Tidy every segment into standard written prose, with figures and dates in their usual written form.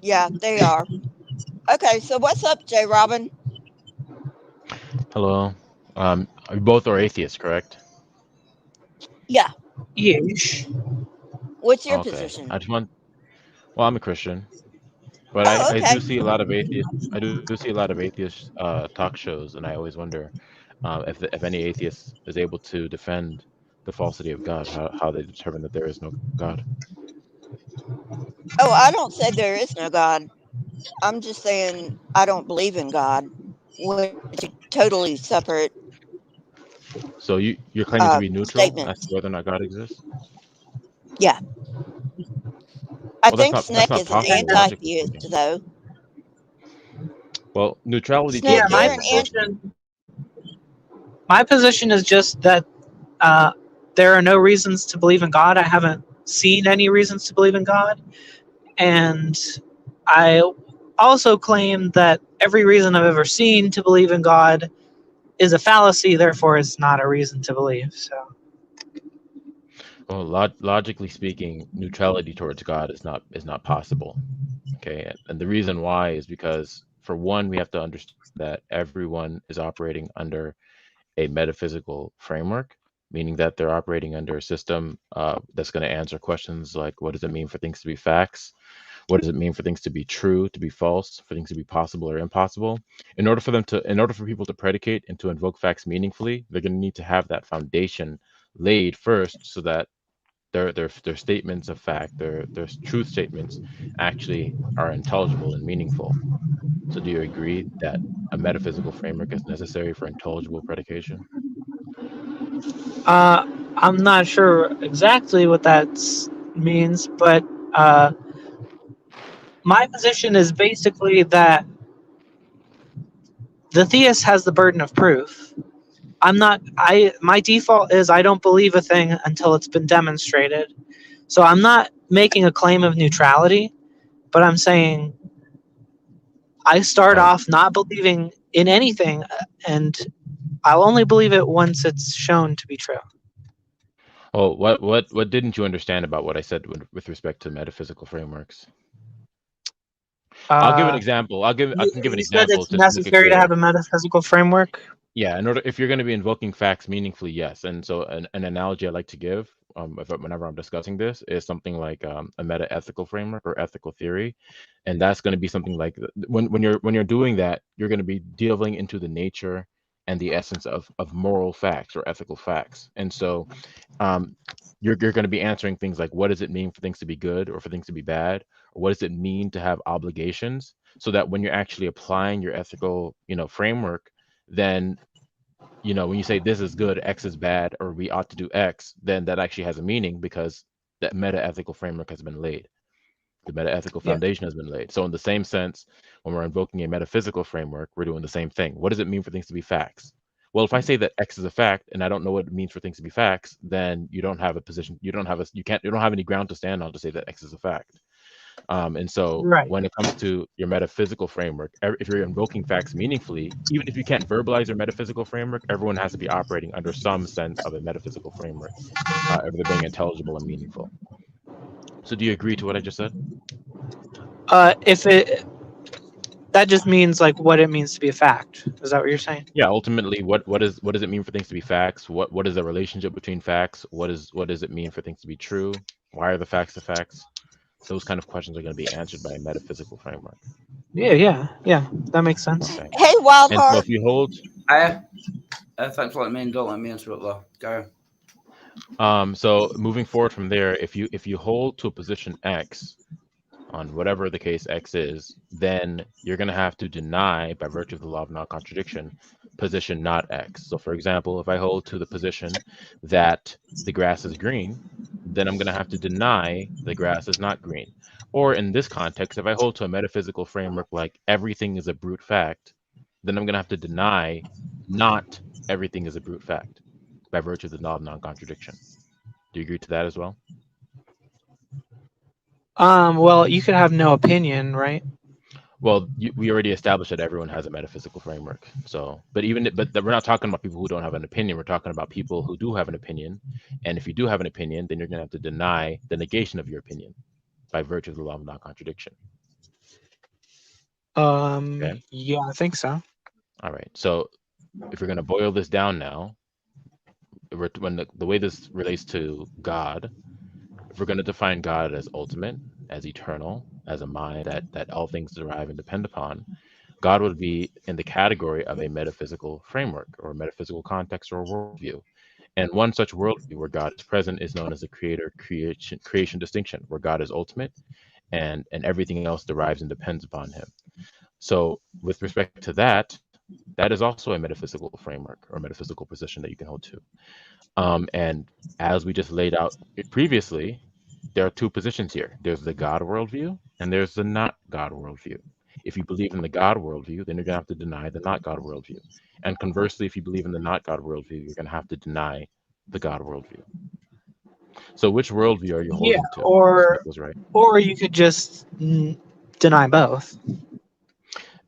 Yeah, they are. Okay, so what's up, JRobin? Hello. You both are atheists, correct? Yeah. Yeesh. What's your Okay. position? I just want. Well, I'm a Christian, but I, Oh, I okay. do see a lot of atheist. I do see a lot of atheist talk shows, and I always wonder if any atheist is able to defend the falsity of God, how they determine that there is no God. Oh, I don't say there is no God. I'm just saying I don't believe in God, which are totally separate So you're claiming to be neutral as to statements. whether or not God exists? Yeah. I Well, that's think not that's Snake not is an possible logically speaking. anti-theist, though. Well, neutrality Yeah, Snake, teaches you're you an that both. my position is just that uh, there are no reasons to believe in God. I haven't seen any reasons to believe in God, and I also claim that every reason I've ever seen to believe in God is a fallacy. Therefore, it's not a reason to believe. So, Well, logically speaking, neutrality towards God is not possible. Okay, and the reason why is because for one, we have to understand that everyone is operating under a metaphysical framework, meaning that they're operating under a system that's going to answer questions like what does it mean for things to be facts? What does it mean for things to be true, to be false, for things to be possible or impossible? In order for people to predicate and to invoke facts meaningfully, they're going to need to have that foundation laid first so that their statements of fact, their truth statements actually are intelligible and meaningful. So do you agree that a metaphysical framework is necessary for intelligible predication? uh, I'm not sure exactly what that means, but uh, my position is basically that the theist has the burden of proof. My default is I don't believe a thing until it's been demonstrated. So I'm not making a claim of neutrality, but I'm saying I start Oh, off not believing in anything, and I'll only believe it once it's shown to be true. oh, what didn't you understand about what I said with respect to metaphysical frameworks? I'll give an Uh, example. I can give an you said example it's just to make it necessary to have clear. a metaphysical framework. Yeah, in order if you're going to be invoking facts meaningfully, yes. And so an analogy I like to give, whenever I'm discussing this, is something like a meta-ethical framework or ethical theory, and that's going to be something like when you're doing that, you're going to be delving into the nature and the essence of moral facts or ethical facts. And so um, you're going to be answering things like what does it mean for things to be good or for things to be bad, or what does it mean to have obligations, so that when you're actually applying your ethical framework, then when you say this is good, X is bad, or we ought to do X, then that actually has a meaning because that meta ethical framework has been laid. The meta ethical Yeah. foundation has been laid. So, in the same sense, when we're invoking a metaphysical framework, we're doing the same thing. What does it mean for things to be facts? Well, if I say that X is a fact and I don't know what it means for things to be facts, then you don't have a position. You don't have any ground to stand on to say that X is a fact. And so Right. when it comes to your metaphysical framework, if you're invoking facts meaningfully, even if you can't verbalize your metaphysical framework, everyone has to be operating under some sense of a metaphysical framework, if they're being intelligible and meaningful. So do you agree to what I just said? If it that just means like what it means to be a fact. Is that what you're saying? Yeah, ultimately, what does it mean for things to be facts? What is the relationship between facts? What does it mean for things to be true? Why are the facts the facts? Those kind of questions are going to be answered by a metaphysical framework. Yeah. That makes sense. Okay. Hey, And so Wildheart. if you hold I thanks for letting me in. Don't let me answer it though. Go. So moving forward from there, if you hold to a position X on whatever the case X is, then you're going to have to deny, by virtue of the law of non-contradiction, position not X. So for example, if I hold to the position that the grass is green, then I'm going to have to deny the grass is not green. Or in this context, if I hold to a metaphysical framework like everything is a brute fact, then I'm going to have to deny not everything is a brute fact by virtue of the law of non-contradiction. Do you agree to that as well? Well, you could have no opinion, right? Well, we already established that everyone has a metaphysical framework. So, but we're not talking about people who don't have an opinion. We're talking about people who do have an opinion. And if you do have an opinion, then you're going to have to deny the negation of your opinion by virtue of the law of non-contradiction. Okay. Yeah, I think so. All right. So if we're going to boil this down now, when the way this relates to God, if we're going to define God as ultimate, as eternal, as a mind that all things derive and depend upon, God would be in the category of a metaphysical framework or a metaphysical context or a worldview. And one such worldview where God is present is known as the creation distinction, where God is ultimate and everything else derives and depends upon him. So with respect to that, that is also a metaphysical framework or metaphysical position that you can hold to. And as we just laid out previously, there are two positions here. There's the God worldview and there's the not God worldview. If you believe in the God worldview, then you're going to have to deny the not God worldview. And conversely, if you believe in the not God worldview, you're going to have to deny the God worldview. So which worldview are you holding to? Or Was right. or you could just deny both.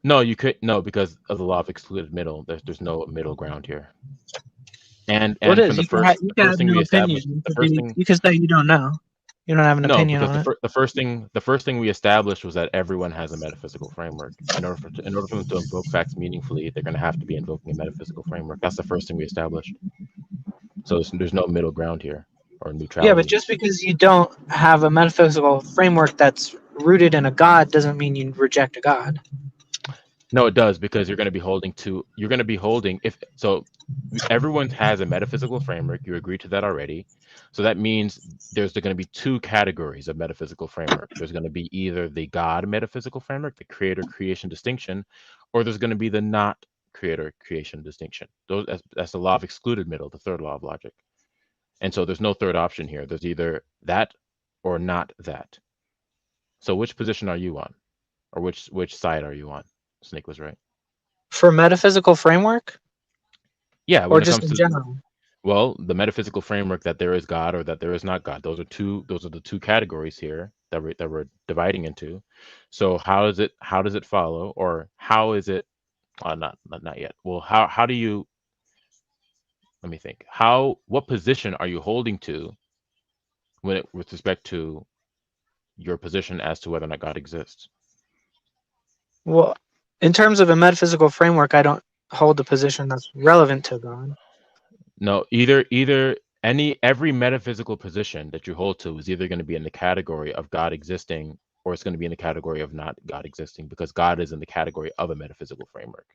No, you could because of the law of excluded middle. There's no middle ground here. And What from is? the You can first have no opinion. You can say you don't know. You don't have an opinion because on it. the first thing we established was that everyone has a metaphysical framework. In order for them to invoke facts meaningfully, they're going to have to be invoking a metaphysical framework. That's the first thing we established. So there's no middle ground here or neutrality. Yeah, but just because you don't have a metaphysical framework that's rooted in a God doesn't mean you reject a God. No, it does, because you're going to be holding everyone has a metaphysical framework. You agree to that already. So that means there's going to be two categories of metaphysical framework. There's going to be either the God metaphysical framework, the creator creation distinction, or there's going to be the not creator creation distinction. That's the law of excluded middle, the third law of logic. And so there's no third option here. There's either that or not that. So which position are you on? Or which side are you on? Snake was right. For metaphysical framework? Yeah, or just in general? Well, the metaphysical framework that there is God or that there is not God. Those are the two categories here that we're dividing into. So how does it follow, or how is it not yet. Well, how do you, let me think. What position are you holding to with respect to your position as to whether or not God exists? Well, in terms of a metaphysical framework, I don't hold a position that's relevant to God. No, every metaphysical position that you hold to is either going to be in the category of God existing, or it's going to be in the category of not God existing, because God is in the category of a metaphysical framework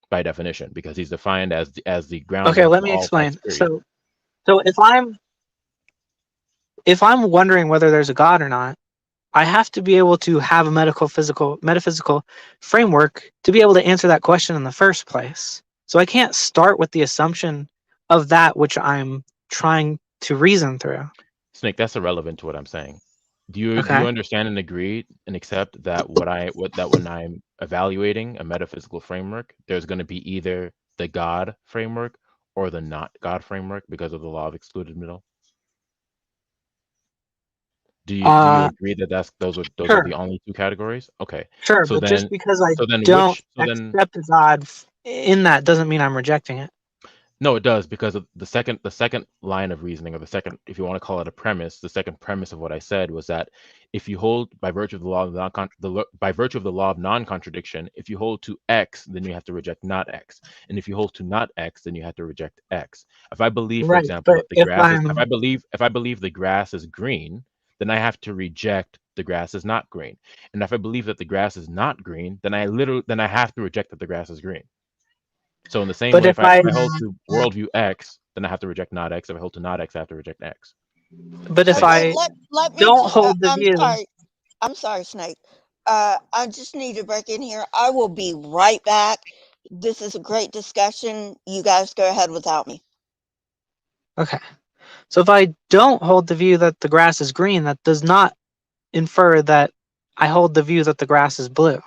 by definition, because he's defined as the ground. Okay, let me explain. So if I'm wondering whether there's a God or not, I have to be able to have a metaphysical framework to be able to answer that question in the first place. So I can't start with the assumption of that which I'm trying to reason through. Snake, that's irrelevant to what I'm saying. Do you understand and agree and accept that when I'm evaluating a metaphysical framework, there's going to be either the God framework or the not God framework because of the law of excluded middle? Do you agree that those are the only two categories? Okay. Sure, so but just because I don't accept God in that doesn't mean I'm rejecting it. No, it does, because of the second line of reasoning, or the second, if you want to call it a premise, the second premise of what I said was that if you hold by virtue of the law of non-contradiction, if you hold to X, then you have to reject not X, and if you hold to not X, then you have to reject X. If I believe, for example, that the grass if I believe the grass is green, then I have to reject the grass is not green. And if I believe that the grass is not green, then I have to reject that the grass is green. So in the same way, if I hold to worldview X, then I have to reject not X. If I hold to not X, I have to reject X. But if I don't hold the view... I'm sorry, Snake. I just need to break in here. I will be right back. This is a great discussion. You guys go ahead without me. Okay. So if I don't hold the view that the grass is green, that does not infer that I hold the view that the grass is blue,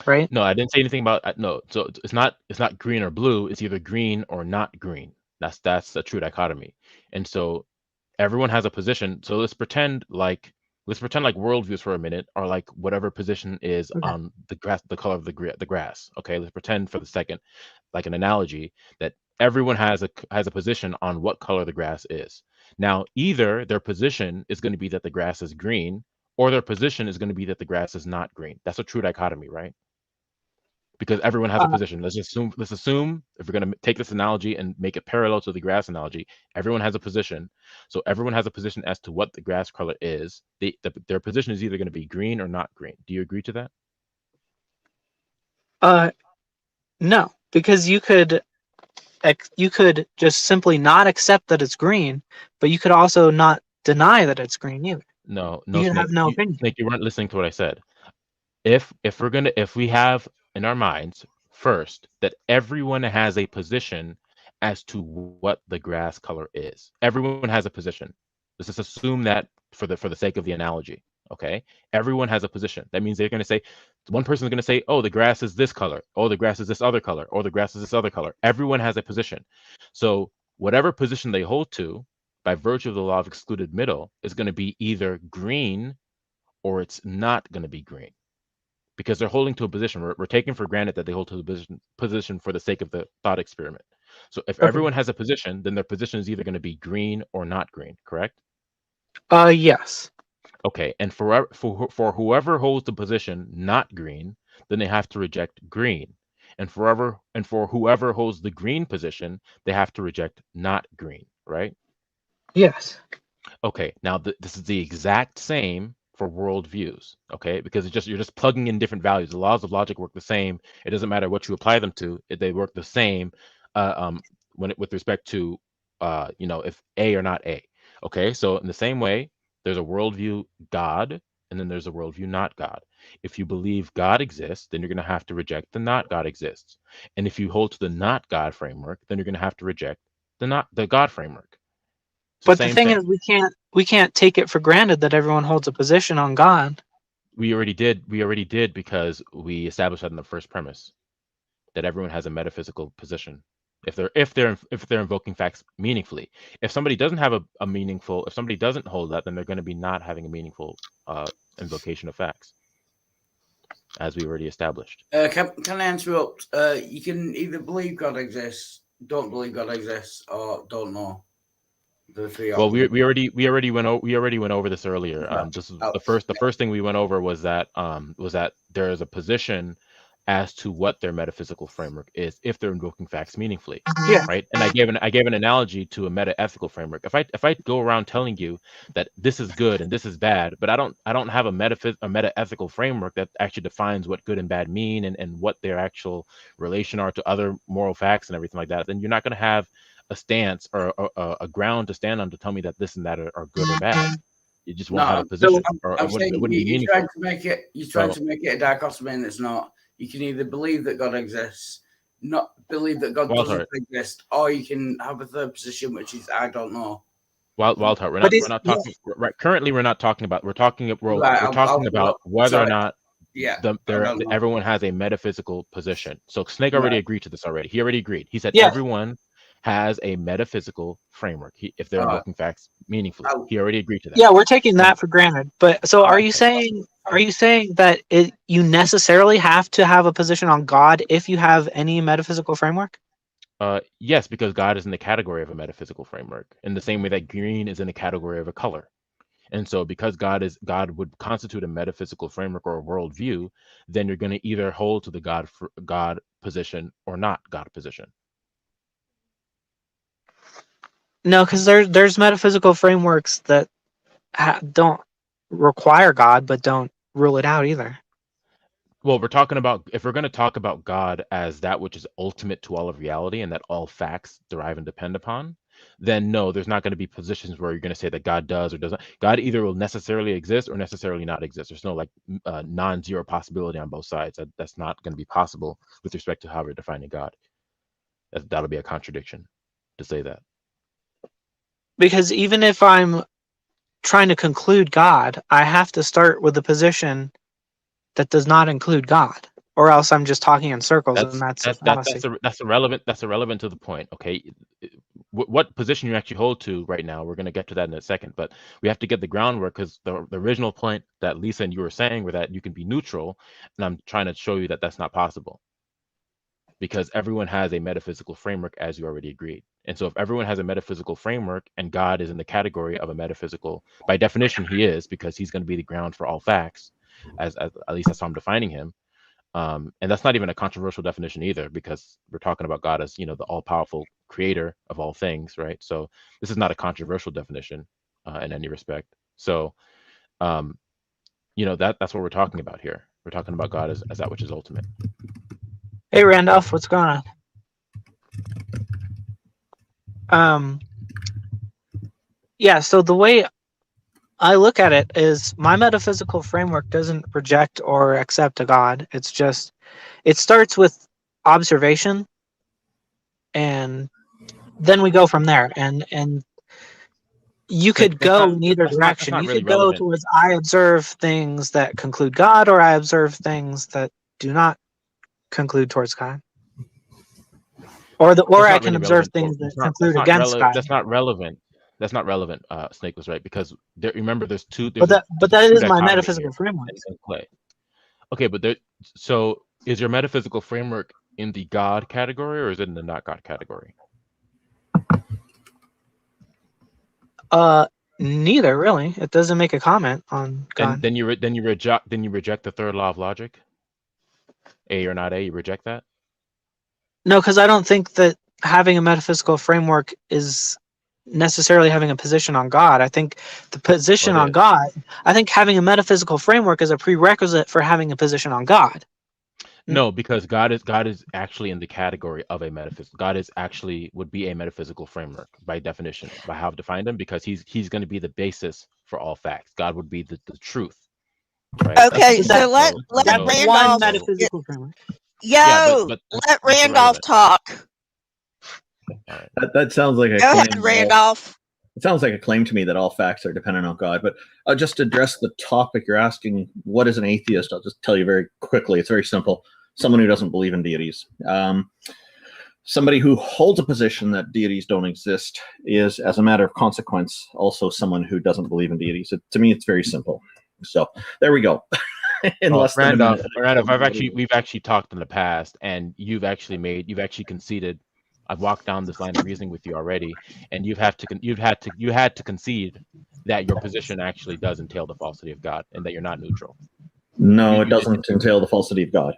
right? No, I didn't say anything about no. So it's not green or blue. It's either green or not green. That's a true dichotomy. And so everyone has a position. So let's pretend like worldviews for a minute are like whatever position is on the grass, the color of the grass. Okay, let's pretend for the second, like an analogy, that everyone has a position on what color the grass is. Now, either their position is going to be that the grass is green, or their position is going to be that the grass is not green. That's a true dichotomy, right? because everyone has a position. Let's assume if we're going to take this analogy and make it parallel to the grass analogy, everyone has a position. So everyone has a position as to what the grass color is. Their position is either going to be green or not green. Do you agree to that? No, because you could just simply not accept that it's green, but you could also not deny that it's green either. No, You Snake. have no opinion. Snake, you weren't listening to what I said. If we have in our minds first that everyone has a position as to what the grass color is. Everyone has a position. Let's just assume that for the sake of the analogy. Okay, everyone has a position. That means they're going to say, one person is going to say, oh, the grass is this color. Oh, the grass is this other color. Oh, the grass is this other color. Everyone has a position. So whatever position they hold to, by virtue of the law of excluded middle, is going to be either green or it's not going to be green, because they're holding to a position. We're taking for granted that they hold to the position for the sake of the thought experiment. So if everyone has a position, then their position is either going to be green or not green, correct? Yes. Okay, and for whoever holds the position not green, then they have to reject green. And for whoever holds the green position, they have to reject not green, right? Yes. Okay, now this is the exact same for worldviews, okay? Because you're just plugging in different values. The laws of logic work the same. It doesn't matter what you apply them to; they work the same with respect to if A or not A. Okay, so in the same way, there's a worldview God, and then there's a worldview not God. If you believe God exists, then you're going to have to reject the not God exists. And if you hold to the not God framework, then you're going to have to reject the God framework. But the thing is, we can't take it for granted that everyone holds a position on God. We already did because we established that in the first premise, that everyone has a metaphysical position. If they're invoking facts meaningfully. If somebody doesn't have if somebody doesn't hold that, then they're going to be not having a meaningful invocation of facts, as we already established. Can I interrupt? You can either believe God exists, don't believe God exists, or don't know. Well, we already went over this earlier. This is the first thing we went over was that there is a position as to what their metaphysical framework is if they're invoking facts meaningfully. Yeah. Right. And I gave an analogy to a meta-ethical framework. If I go around telling you that this is good and this is bad, but I don't have a meta-ethical framework that actually defines what good and bad mean and what their actual relation are to other moral facts and everything like that, then you're not going to have a stance or a ground to stand on to tell me that this and that are good or bad. You just won't have a position, or it wouldn't be meaningful. You're trying to make it a dichotomy, and it's not. You can either believe that God exists, not believe that God doesn't exist, or you can have a third position, which is I don't know. Wildheart. We're not talking. Right, currently, we're not talking about. We're talking about whether or not everyone has a metaphysical position. So Snake already agreed to this already. He already agreed. He said everyone has a metaphysical framework if they're invoking facts meaningfully. He already agreed to that. Yeah, we're taking that for granted. But so are you saying that you necessarily have to have a position on God if you have any metaphysical framework? Yes, because God is in the category of a metaphysical framework, in the same way that green is in the category of a color. And so because God would constitute a metaphysical framework or a worldview, then you're going to either hold to the God position or not God position. No, because there's metaphysical frameworks that don't require God, but don't rule it out either. Well, if we're going to talk about God as that which is ultimate to all of reality and that all facts derive and depend upon, then no, there's not going to be positions where you're going to say that God does or doesn't. God either will necessarily exist or necessarily not exist. There's no non-zero possibility on both sides. That's not going to be possible with respect to how we're defining God. That'll be a contradiction to say that. Because even if I'm trying to conclude God, I have to start with a position that does not include God, or else I'm just talking in circles, and that's irrelevant. That's irrelevant to the point. Okay, what position you actually hold to right now? We're going to get to that in a second, but we have to get the groundwork, because the original point that Lisa and you were saying were that you can be neutral, and I'm trying to show you that that's not possible, because everyone has a metaphysical framework, as you already agreed. And so if everyone has a metaphysical framework and God is in the category of a metaphysical, by definition he is, because he's going to be the ground for all facts, as at least that's how I'm defining him, And that's not even a controversial definition either, because we're talking about God as, the all-powerful creator of all things, right? So this is not a controversial definition in any respect. So, that's what we're talking about here. We're talking about God as that which is ultimate. Hey, Randolph, what's going on? Yeah, so the way I look at it is my metaphysical framework doesn't reject or accept a God. It's just, it starts with observation, and then we go from there. And you could go in either direction. You could go towards I observe things that conclude God, or I observe things that do not conclude towards God. Or I can observe things that conclude against God. That's not relevant. That's not relevant. Snake was right, because remember, there's two. But that is my metaphysical framework. Okay, but so is your metaphysical framework in the God category, or is it in the not God category? Neither, really. It doesn't make a comment on God. And then you reject the third law of logic. A or not A, you reject that? No, because I don't think that having a metaphysical framework is necessarily having a position on God. I think the position on God, I think having a metaphysical framework is a prerequisite for having a position on God. No, because God is actually in the category of a metaphysical. God would be a metaphysical framework by definition, by how I've defined him, because he's going to be the basis for all facts. God would be the truth. Right? Okay, so let Randolph metaphysical framework. Let Randolph talk. That sounds like a Go claim. ahead, Randolph. It sounds like a claim to me that all facts are dependent on God. But just to address the topic you're asking, what is an atheist? I'll just tell you very quickly. It's very simple. Someone who doesn't believe in deities. Somebody who holds a position that deities don't exist is, as a matter of consequence, also someone who doesn't believe in deities. To me, it's very simple. So there we go. Randolph, we've actually talked in the past, and you've actually conceded. I've walked down this line of reasoning with you already, and you had to concede that your position actually does entail the falsity of God, and that you're not neutral. No, it doesn't entail the falsity of God.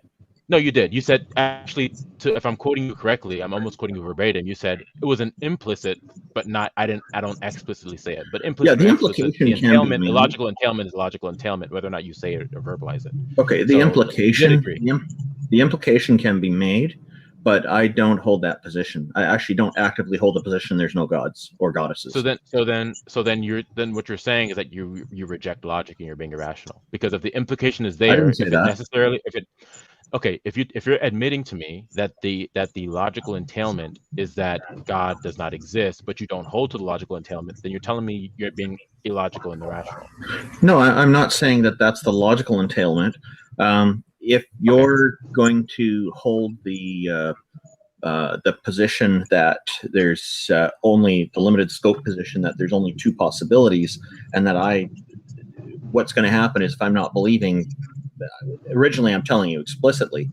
No, you did. You said, actually, if I'm quoting you correctly, I'm almost quoting you verbatim. You said it was an implicit, but not. I don't explicitly say it, but implicit. Yeah, the implication. The entailment, the logical entailment is logical entailment, whether or not you say it or verbalize it. Okay, the implication. The implication can be made, but I don't hold that position. I actually don't actively hold the position there's no gods or goddesses. So then what you're saying is that you reject logic and you're being irrational, because if the implication is there, I didn't say that. If you're admitting to me that the logical entailment is that God does not exist, but you don't hold to the logical entailment, then you're telling me you're being illogical and irrational. No, I'm not saying that that's the logical entailment. If you're going to hold the position that there's only the limited scope position, that there's only two possibilities, and that what's going to happen is, if I'm not believing, originally I'm telling you explicitly,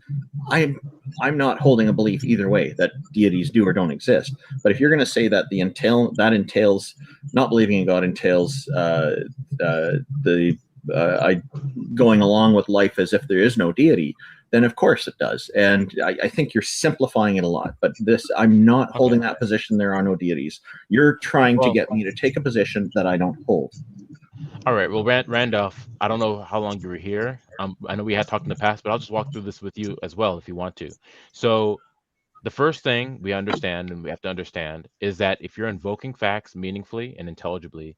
I'm not holding a belief either way that deities do or don't exist. But if you're going to say that that entails not believing in God entails going along with life as if there is no deity, then of course it does. And I think you're simplifying it a lot. But I'm not holding that position. There are no deities. You're trying to get me to take a position that I don't hold. All right. Well, Randolph, I don't know how long you were here. I know we had talked in the past, but I'll just walk through this with you as well if you want to. So the first thing we understand, and we have to understand, is that if you're invoking facts meaningfully and intelligibly,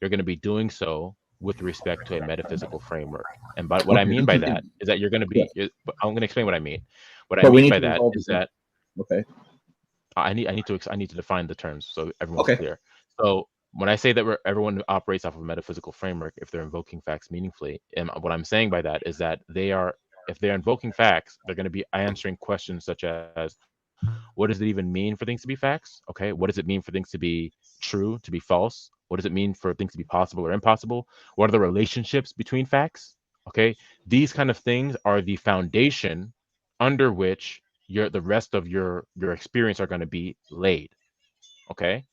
you're going to be doing so with respect to a metaphysical framework. And what I mean by that is that you're going to be, I'm going to explain what I mean. What I mean by that is that, I need to define the terms so everyone's clear. So when I say that everyone operates off of a metaphysical framework, if they're invoking facts meaningfully, and what I'm saying by that is that if they're invoking facts, they're going to be answering questions such as, what does it even mean for things to be facts? Okay, what does it mean for things to be true, to be false? What does it mean for things to be possible or impossible? What are the relationships between facts? Okay, these kind of things are the foundation under which the rest of your experience are going to be laid. Okay.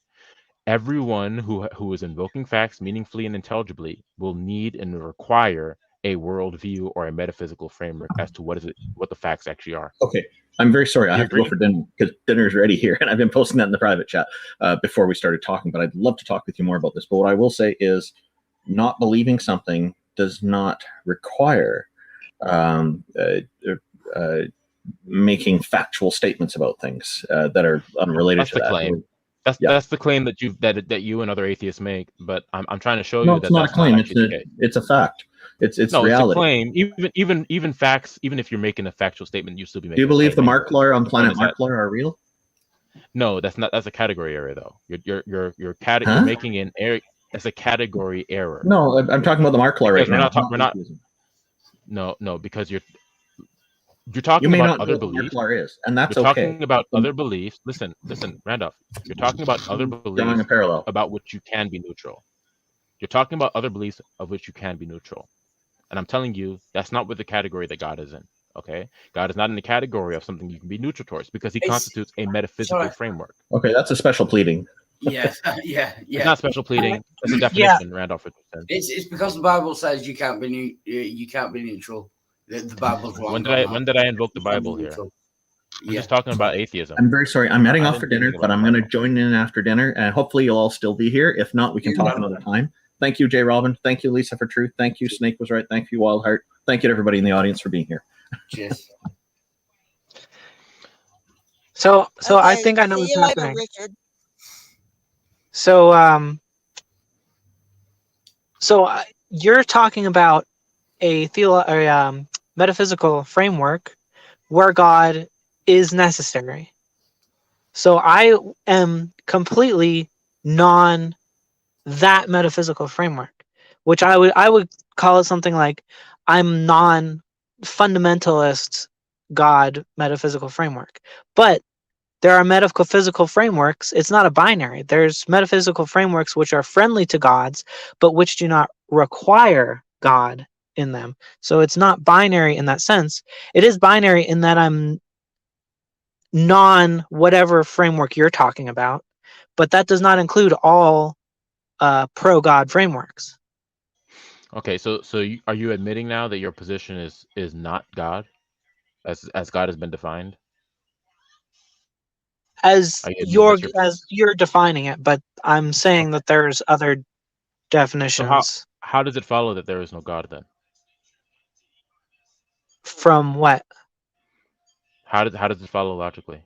Everyone who is invoking facts meaningfully and intelligibly will need and require a worldview or a metaphysical framework as to what the facts actually are. Okay. I'm very sorry. I You have to go agree? for dinner because dinner's ready here, and I've been posting that in the private chat before we started talking. But I'd love to talk with you more about this. But what I will say is, not believing something does not require making factual statements about things that are unrelated That's to the that. claim. That's the claim that you and other atheists make. But I'm trying to show No, you it's that not a that's claim. not actually the case. It's a fact. It's No, reality. it's a claim. Even facts. Even if you're making a factual statement, you still be making. Do you believe a the claim Mark Law on planet is that- Mark Law are real? No, that's not. That's a category error, though. You're Huh? making an error. It's a category error. No, I'm talking about the Mark Law right Because now. we're not. No, because you're talking You may about not know other what the Mark beliefs. Law is, and that's You're okay. talking about other beliefs. Listen, Randolph. You're talking about other Drawing beliefs a parallel. about which you can be neutral. You're talking about other beliefs of which you can be neutral. And I'm telling you, that's not what the category that God is in. Okay? God is not in the category of something you can be neutral towards because he constitutes a metaphysical framework. Okay, that's a special pleading. Yeah, yeah. It's not special pleading. It's a definition, Randolph Richardson. It's because the Bible says you can't be neutral. The Bible's wrong. When did I invoke the Bible here? I'm just talking about atheism. I'm very sorry. I'm heading off for dinner, anything but about I'm the going to Bible. join in after dinner, and hopefully you'll all still be here. If not, we can talk another time. Thank you, JRobin. Thank you, Lisa, for truth. Thank you, Snake was right. Thank you, Wildheart. Thank you to everybody in the audience for being here. Cheers. So I Okay, think I know see what's you later, happening. Richard. So you're talking about a metaphysical framework where God is necessary. So I am completely non that metaphysical framework, which I would call it something like I'm non fundamentalist God metaphysical framework. But there are metaphysical frameworks. It's not a binary. There's metaphysical frameworks which are friendly to gods, but which do not require God in them. So it's not binary in that sense. It is binary in that I'm non whatever framework you're talking about, but that does not include all pro-God frameworks. Okay, so are you admitting now that your position is not God, as God has been defined? As Are you admitting that's you're defining it, but I'm saying that there's other definitions. So how does it follow that there is no God then? From what? How does it follow logically?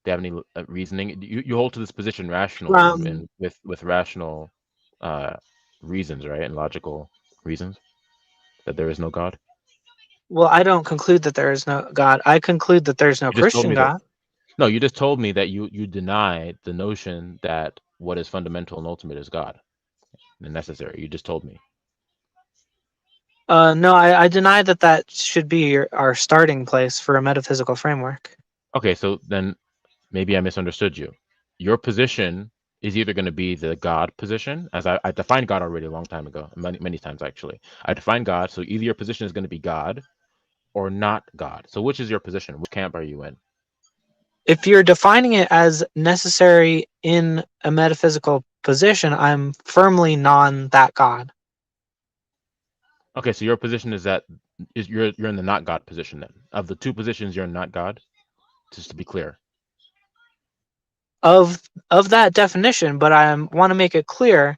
Do you have any reasoning? You hold to this position rational and with rational reasons, right, and logical reasons that there is no God. Well, I don't conclude that there is no God. I conclude that there's no Christian God. No, you just told me that you deny the notion that what is fundamental and ultimate is God and necessary. You just told me. No, I deny that should be our starting place for a metaphysical framework. Okay, so then maybe I misunderstood you. Your position is either going to be the God position, as I defined God already a long time ago, many times actually. I defined God, so either your position is going to be God or not God. So which is your position? Which camp are you in? If you're defining it as necessary in a metaphysical position, I'm firmly non that God. Okay, so your position is that you're in the not God position then. Of the two positions, you're not God. Just to be clear. Of that definition, but I want to make it clear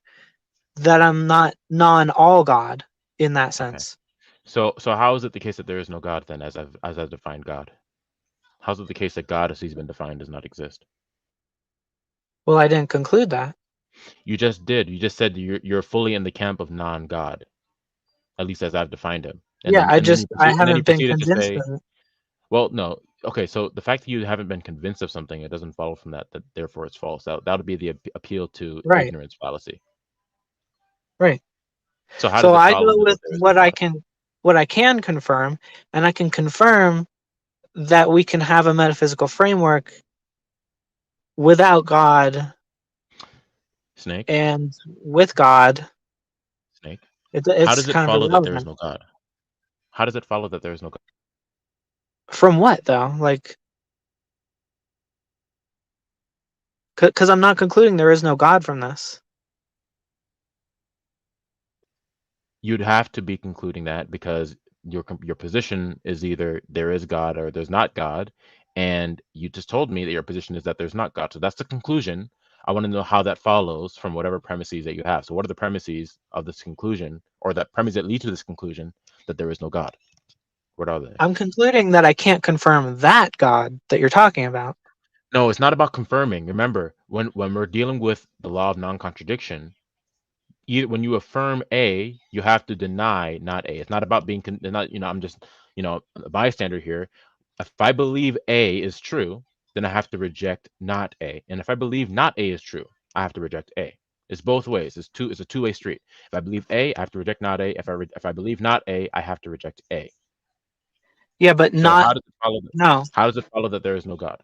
that I'm not non-all God in that sense. Okay. So how is it the case that there is no God then, as I've defined God? How's it the case that God, as he's been defined, does not exist? Well, I didn't conclude that. You just did. You just said you're fully in the camp of non-God, at least as I've defined him. And yeah, then, I haven't been convinced of it. Well, no. Okay, so the fact that you haven't been convinced of something, it doesn't follow from that therefore it's false. That would be the appeal to ignorance fallacy. Right. So how so does it I follow go with what I can confirm, and I can confirm that we can have a metaphysical framework without God. Snake. And with God. Snake. It's how does it follow that there is no God? How does it follow that there is no God? From what though? Like, because I'm not concluding there is no God from this. you'd have to be concluding that because your position is either there is God or there's not God, and you just told me that your position is that there's not God. So that's the conclusion. I want to know how that follows from whatever premises that you have. So what are the premises of this conclusion, or that premise that lead to this conclusion that there is no God? What are they? I'm concluding that I can't confirm that God that you're talking about. No, it's not about confirming. Remember, when we're dealing with the law of non-contradiction, when you affirm A, you have to deny not A. It's not about being not. I'm just a bystander here. If I believe A is true, then I have to reject not A. And if I believe not A is true, I have to reject A. It's both ways. It's a two-way street. If I believe A, I have to reject not A. If I believe not A, I have to reject A. Yeah, but So not. how does it follow No. How does it follow that there is no God?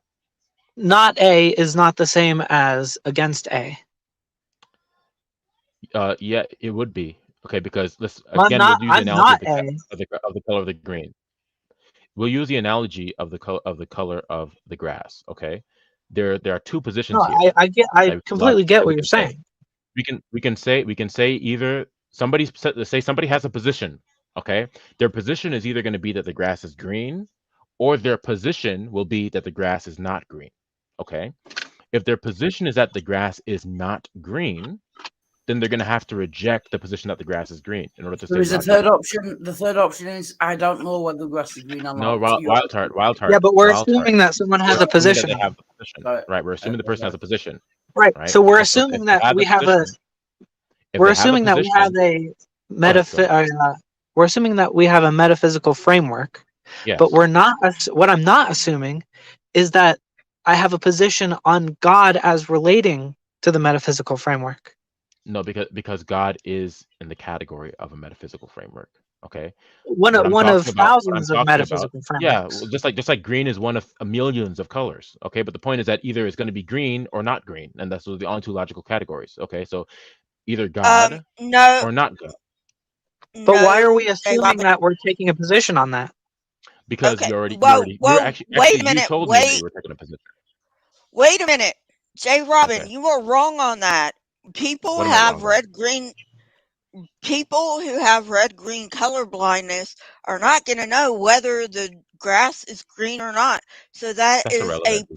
Not A is not the same as against A. Yeah, it would be. Okay, because let's Well, again I'm we'll use the not analogy A. of the color of the green. We'll use the analogy of the color of the grass. Okay, there are two positions No, here. I completely get what you're saying. We can say either say somebody has a position. Okay, their position is either going to be that the grass is green, or their position will be that the grass is not green. Okay, if their position is that the grass is not green, then they're going to have to reject the position that the grass is green in order to say. There is a third option. The third option is I don't know whether the grass is green or not. No, Wildheart. Yeah, but we're assuming that someone has a position. They have a position. Right, we're assuming the person has a position. Right. So we're assuming that we have a. We're assuming that we have a we're assuming that we have a metaphysical framework. Yes. But we're not. What I'm not assuming is that I have a position on God as relating to the metaphysical framework. No, because God is in the category of a metaphysical framework. Okay. One of thousands of metaphysical frameworks. Yeah, just like green is one of millions of colors. Okay, but the point is that either it's going to be green or not green, and that's the only two logical categories. Okay, so either God or not God. But why are we assuming that we're taking a position on that? Because wait a minute. You told me that you were taking a position. Wait a minute, JRobin, you are wrong on that. People who have red-green color blindness are not going to know whether the grass is green or not. So that's irrelevant.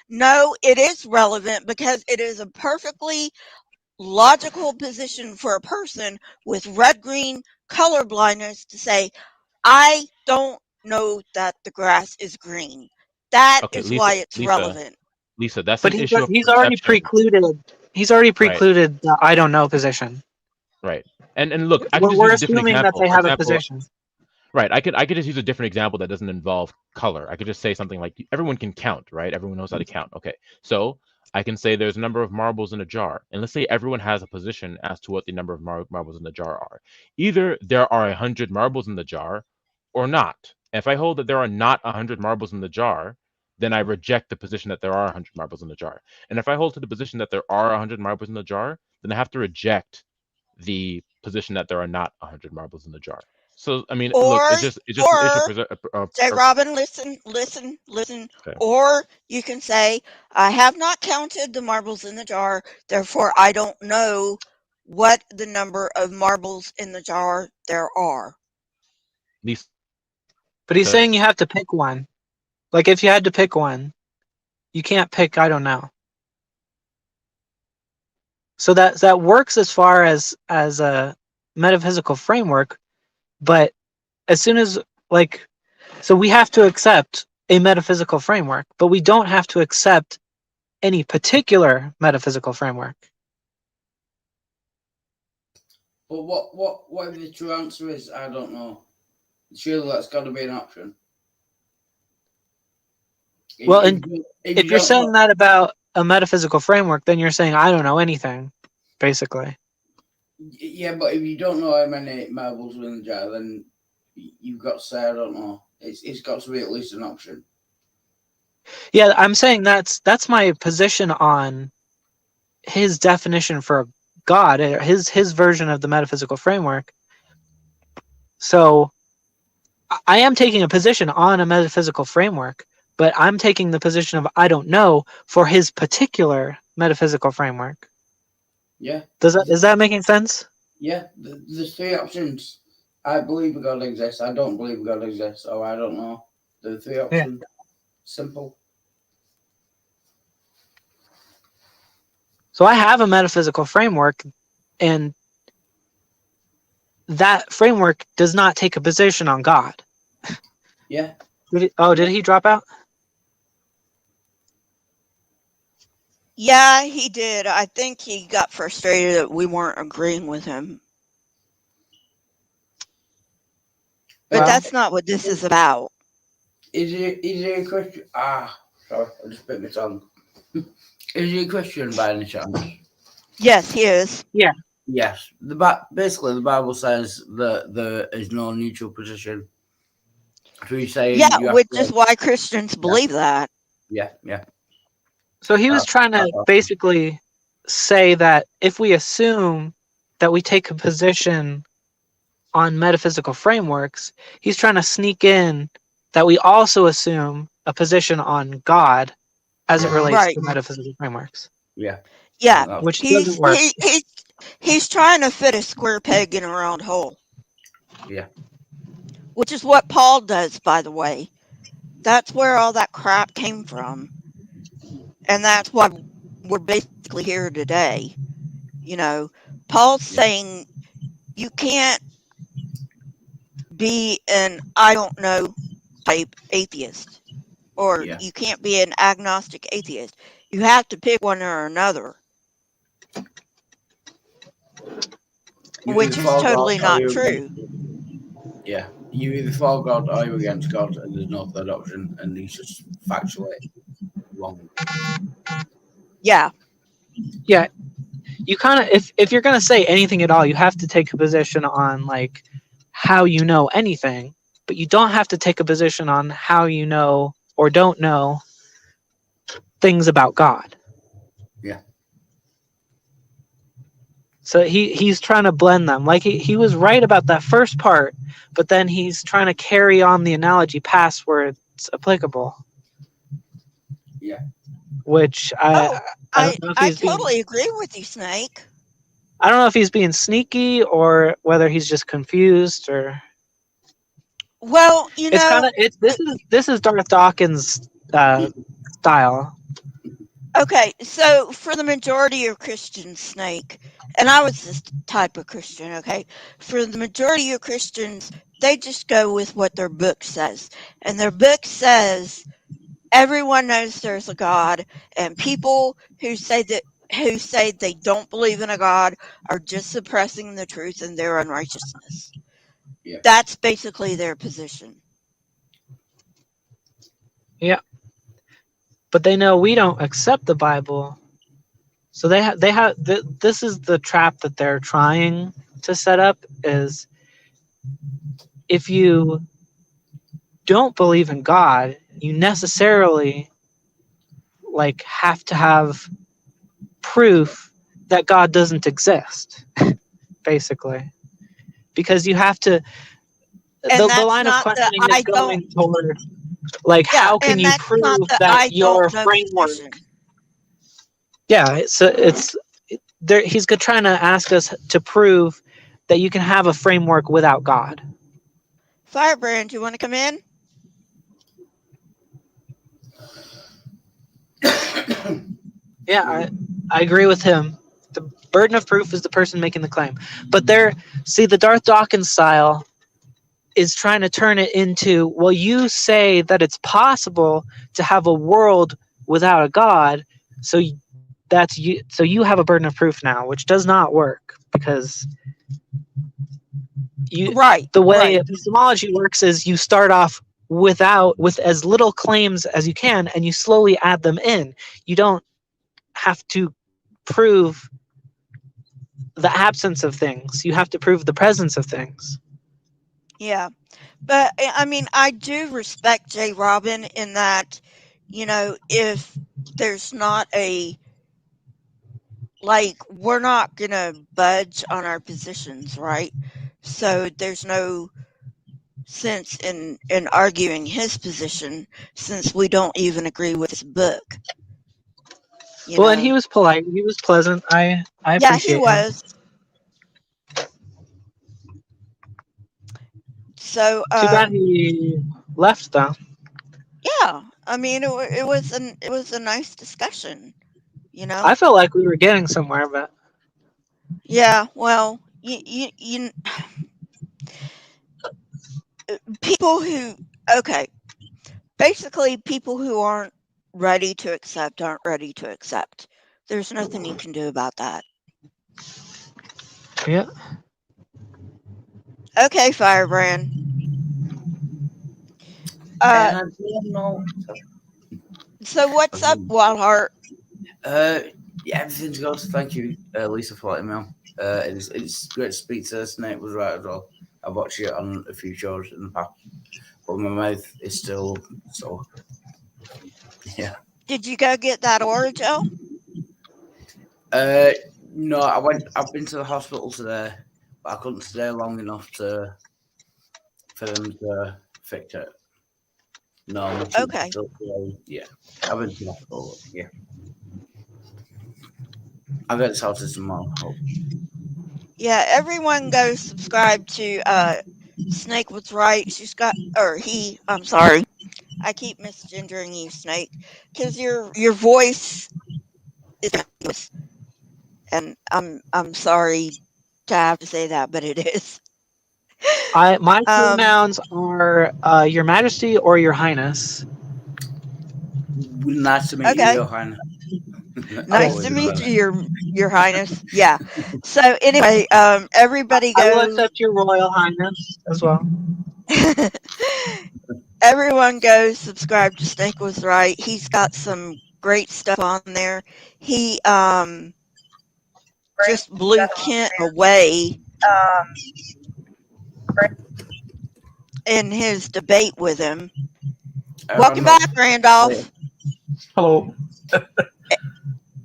No, it is relevant because it is a perfectly logical position for a person with red-green color blindness to say, I don't know that the grass is green. That is why it's relevant. Lisa, that's but an issue of he's already precluded. He's already precluded the I don't know position. Right. And look, we're assuming that they have a position. Right. I could just use a different example that doesn't involve color. I could just say something like everyone can count, right? Everyone knows how to count. Okay. So I can say there's a number of marbles in a jar. And let's say everyone has a position as to what the number of marbles in the jar are. Either there are 100 marbles in the jar or not. If I hold that there are not 100 marbles in the jar, then I reject the position that there are 100 marbles in the jar. And if I hold to the position that there are 100 marbles in the jar, then I have to reject the position that there are not 100 marbles in the jar. So I mean, look, it's just an issue. JRobin, listen. Okay. Or you can say, I have not counted the marbles in the jar, therefore I don't know what the number of marbles in the jar there are. But he's saying you have to pick one. Like if you had to pick one, you can't pick I don't know. So that works as far as a metaphysical framework, but as soon as so we have to accept a metaphysical framework, but we don't have to accept any particular metaphysical framework. But what if the true answer is I don't know? Surely that's got to be an option. Well, if you're saying that about a metaphysical framework, then you're saying I don't know anything, basically. Yeah, but if you don't know how many marbles are in the jar, then you've got to say I don't know. It's got to be at least an option. Yeah, I'm saying that's my position on his definition for God, his version of the metaphysical framework. So I am taking a position on a metaphysical framework, but I'm taking the position of I don't know for his particular metaphysical framework. Yeah. Is that making sense? Yeah, there's three options. I believe God exists, I don't believe God exists, or I don't know. The three options. Yeah. Simple. So I have a metaphysical framework, and that framework does not take a position on God. Yeah. Did he drop out? Yeah, he did. I think he got frustrated that we weren't agreeing with him. But that's not what this is about. Is he a Christian? Sorry, I just bit my tongue. Is he a Christian by any chance? Yes, he is. Yeah. Yes. Basically, the Bible says that there is no neutral position. So he's saying, which is why Christians believe that. Yeah. So he was trying to basically say that if we assume that we take a position on metaphysical frameworks, he's trying to sneak in that we also assume a position on God as it relates to metaphysical frameworks. Yeah. Yeah. Which doesn't work. He's trying to fit a square peg in a round hole. Yeah. Which is what Paul does, by the way. That's where all that crap came from. And that's why we're basically here today. Paul's saying you can't be an I don't know type atheist. Or you can't be an agnostic atheist. You have to pick one or another. Which is totally not true. Yeah. You either follow God or you're against God, and there's no third option, and he's just factually wrong. Yeah. Yeah. You kind of, if you're going to say anything at all, you have to take a position on like how you know anything, but you don't have to take a position on how you know or don't know things about God. Yeah. So he's trying to blend them. Like he was right about that first part, but then he's trying to carry on the analogy past where it's applicable. Yeah. Which I totally agree with you, Snake. I don't know if he's being sneaky or whether he's just confused or. Well, it's kind of this is Darth Dawkins style. Okay, so for the majority of Christians, Snake, and I was this type of Christian, okay? For the majority of Christians, they just go with what their book says. And their book says everyone knows there's a God, and people who say they don't believe in a God are just suppressing the truth in their unrighteousness. Yeah. That's basically their position. Yeah. But they know we don't accept the Bible, so they have. This is the trap that they're trying to set up: is if you don't believe in God, you necessarily have to have proof that God doesn't exist, basically, because you have to. The line of questioning is going toward. How can you prove that your framework? Yeah, so it's there. He's trying to ask us to prove that you can have a framework without God. Firebrand, you want to come in? Yeah, I agree with him. The burden of proof is the person making the claim. But the Darth Dawkins style is trying to turn it into, well, you say that it's possible to have a world without a God, so that's you. So you have a burden of proof now, which does not work because the way epistemology works is you start off with as little claims as you can, and you slowly add them in. You don't have to prove the absence of things. You have to prove the presence of things. Yeah, but I mean, I do respect JRobin in that, if there's not we're not going to budge on our positions, right? So there's no sense in arguing his position since we don't even agree with his book. And he was polite. He was pleasant. I appreciate he was. So Too bad he left, though. yeah, I mean, it was a nice discussion, you know. I felt like we were getting somewhere, but Yeah, well, you people who basically people who aren't ready to accept aren't ready to accept. There's nothing you can do about that. yeah. Okay, Firebrand. So what's up, Wildheart? Yeah, everything's good. Thank you, Lisa, for letting me on. It's great to speak to Snake was right as well. I've watched it on a few shows in the past, but my mouth is still sore. Yeah. Did you go get that Orajel? No, I've been to the hospital today, but I couldn't stay long enough for them to fix it. No. Okay. Yeah, I've been to the hospital. Yeah. I'll get sorted tomorrow. Yeah, everyone go subscribe to Snake was right. I'm sorry. I keep misgendering you, Snake, because your voice is, and I'm sorry to have to say that, but it is. My pronouns are Your Majesty or Your Highness. Nice to meet you, Your Highness. Nice to meet you, Your Highness. Yeah. So anyway, everybody go. I will accept Your Royal Highness as well. Everyone go subscribe to Snake Was Right. He's got some great stuff on there. He just blew Kent away in his debate with him. Welcome back, Randolph. Hello.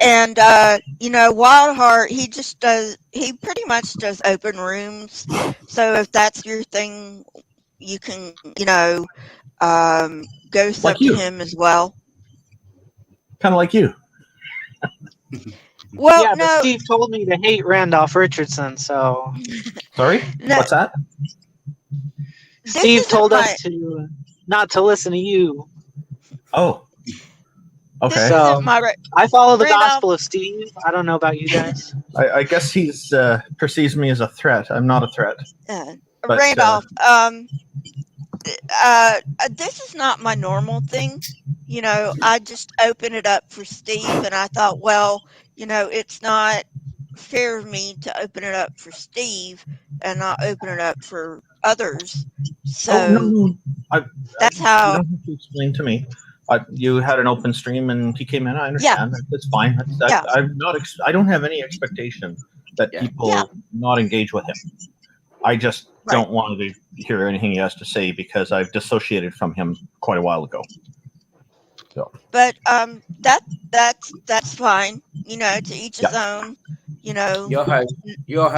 And Wildheart, he pretty much does open rooms. So if that's your thing, you can, go sub to him as well. Kind of like you. Well, yeah, no. but Steve told me to hate Randolph Richardson, so. Sorry? No. What's that? Steve told us to not to listen to you. Oh. Okay. So I follow the Randolph. gospel of Steve. I don't know about you guys. I guess he's perceives me as a threat. I'm not a threat. But, Randolph, this is not my normal thing. I just open it up for Steve, and I thought, well, it's not fair of me to open it up for Steve and not open it up for others. So no. that's how. You don't have to explain to me. You had an open stream and he came in. I understand. Yeah. That's fine. I'm not. I don't have any expectation that people not engage with him. I just don't want to hear anything he has to say because I've dissociated from him quite a while ago. So. But that's fine. To each his own. Your house, your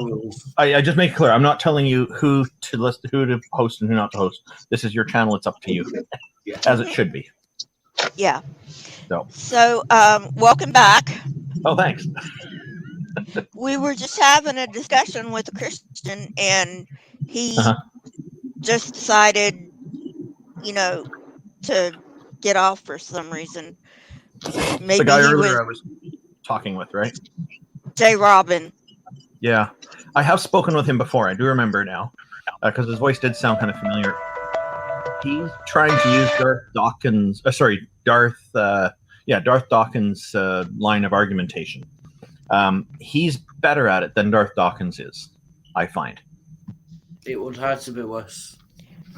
rules. I just make it clear. I'm not telling you who to listen, who to host and who not to host. This is your channel. It's up to you, as it should be. Yeah. So welcome back. Oh, thanks. We were just having a discussion with a Christian, and he just decided, to get off for some reason. Maybe the guy earlier I was talking with, right? JRobin. Yeah, I have spoken with him before. I do remember now, because his voice did sound kind of familiar. He's trying to use Darth Dawkins' line of argumentation. He's better at it than Darth Dawkins is, I find. It would have to be worse.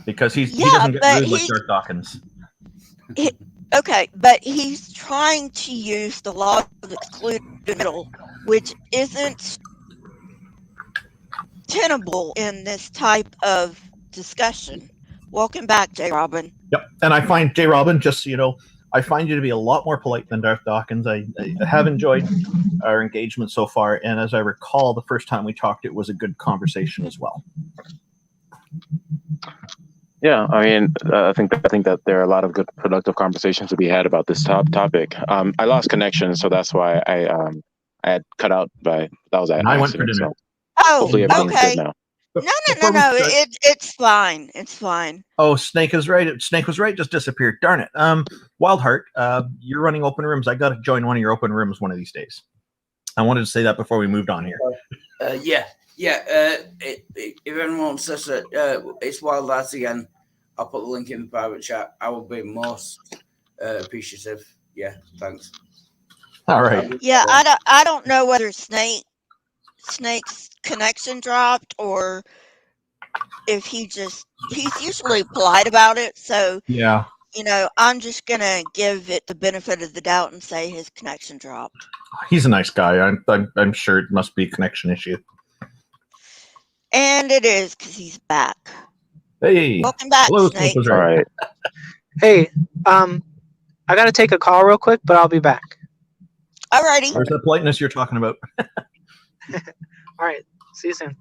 Because he doesn't get rude like Darth Dawkins. Okay, but he's trying to use the law of excluded middle, which isn't tenable in this type of discussion. Welcome back, JRobin. Yep, and I find JRobin, just so you know, I find you to be a lot more polite than Darth Dawkins. I have enjoyed our engagement so far, and as I recall, the first time we talked, it was a good conversation as well. Yeah, I mean, I think that there are a lot of good, productive conversations to be had about this topic. I lost connection, so that's why I had cut out. But that was an accident. I went for dinner. So hopefully everything's good now. No. It's fine. It's fine. Oh, Snake is right. Snake was right. Just disappeared. Darn it. Wildheart, you're running open rooms. I got to join one of your open rooms one of these days. I wanted to say that before we moved on here. Yeah. If anyone wants to say it's Wildheart again, I'll put the link in the private chat. I will be most appreciative. Yeah, thanks. All right. Yeah, I don't know whether Snake's connection dropped or if he's usually polite about it. So yeah, I'm just gonna give it the benefit of the doubt and say his connection dropped. He's a nice guy. I'm sure it must be a connection issue. And it is because he's back. Hey, welcome back, hello, Snake. Snake was right. All right. Hey, I gotta take a call real quick, but I'll be back. Alrighty. Where's the politeness you're talking about? All right. See you soon.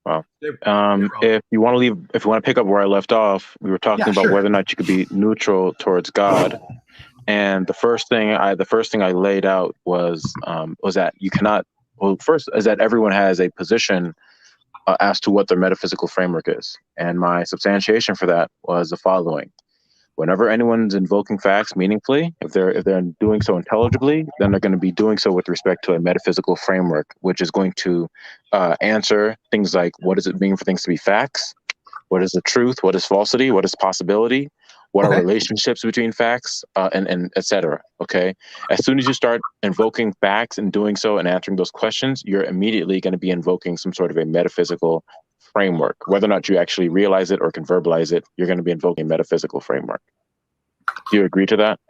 Well, if you want to pick up where I left off, we were talking about whether or not you could be neutral towards God. And the first thing I laid out was that you cannot. Well, first is that everyone has a position as to what their metaphysical framework is, and my substantiation for that was the following: whenever anyone's invoking facts meaningfully, if they're doing so intelligibly, then they're going to be doing so with respect to a metaphysical framework, which is going to answer things like, what does it mean for things to be facts? What is the truth? What is falsity? What is possibility? What are relationships between facts? And et cetera. Okay. As soon as you start invoking facts and doing so and answering those questions, you're immediately going to be invoking some sort of a metaphysical framework. Whether or not you actually realize it or can verbalize it, you're going to be invoking a metaphysical framework. Do you agree to that?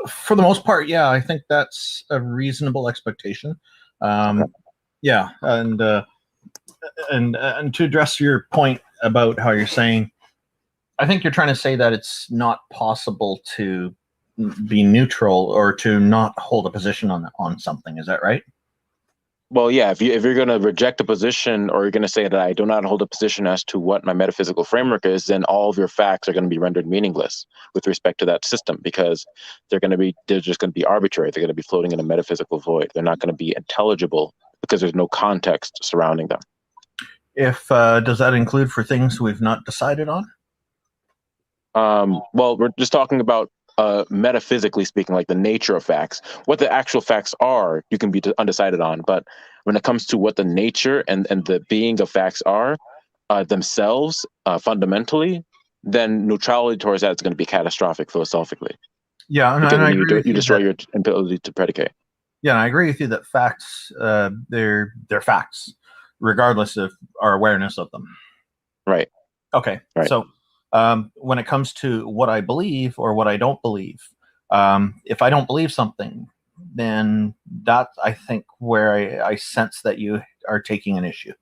For the most part, yeah. I think that's a reasonable expectation. Yeah, and to address your point about how you're saying, I think you're trying to say that it's not possible to be neutral or to not hold a position on something. Is that right? Well, yeah. If you're going to reject a position, or you're going to say that I do not hold a position as to what my metaphysical framework is, then all of your facts are going to be rendered meaningless with respect to that system, because they're just going to be arbitrary. They're going to be floating in a metaphysical void. They're not going to be intelligible because there's no context surrounding them. If does that include for things we've not decided on? Well, we're just talking about metaphysically speaking, like the nature of facts. What the actual facts are, you can be undecided on. But when it comes to what the nature and the being of facts are themselves fundamentally, then neutrality towards that is going to be catastrophic philosophically. Yeah, and I agree. You destroy your ability to predicate. Yeah, and I agree with you that facts, they're facts, regardless of our awareness of them. Right. Okay. Right. So when it comes to what I believe or what I don't believe, if I don't believe something, then that's, I think, where I sense that you are taking an issue.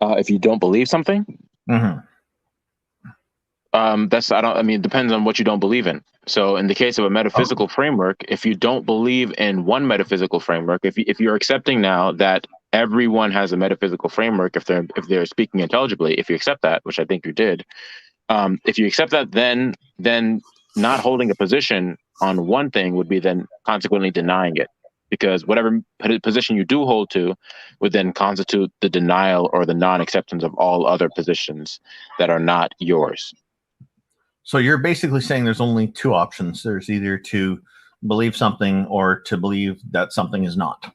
If you don't believe something? Mm-hmm. It depends on what you don't believe in. So in the case of a metaphysical framework, if you don't believe in one metaphysical framework, if you're accepting now that everyone has a metaphysical framework, if they're speaking intelligibly, if you accept that, which I think you did, if you accept that, then not holding a position on one thing would be then consequently denying it, because whatever position you do hold to would then constitute the denial or the non-acceptance of all other positions that are not yours. So you're basically saying there's only two options. There's either to believe something or to believe that something is not.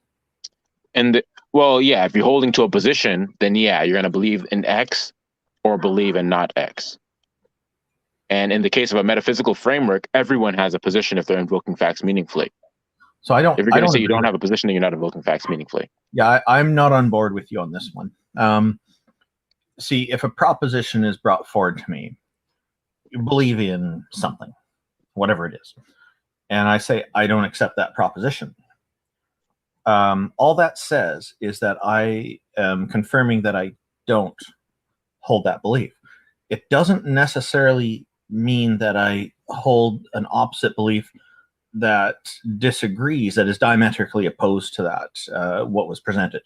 Well, yeah, if you're holding to a position, then yeah, you're going to believe in X or believe in not X. And in the case of a metaphysical framework, everyone has a position if they're invoking facts meaningfully. So if you're going to say you don't have a position, then you're not invoking facts meaningfully. Yeah, I'm not on board with you on this one. See, if a proposition is brought forward to me, you believe in something, whatever it is, and I say I don't accept that proposition. All that says is that I am confirming that I don't hold that belief. It doesn't necessarily mean that I hold an opposite belief that disagrees, that is diametrically opposed to that, what was presented.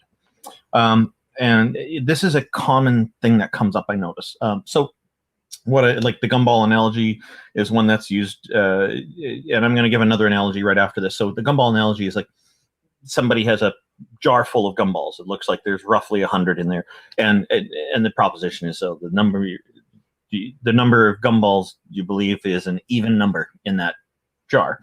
And this is a common thing that comes up, I notice. So like the gumball analogy is one that's used, and I'm going to give another analogy right after this. So the gumball analogy is like, somebody has a jar full of gumballs. It looks like there's roughly 100 in there, and the proposition is so the number of gumballs you believe is an even number in that jar.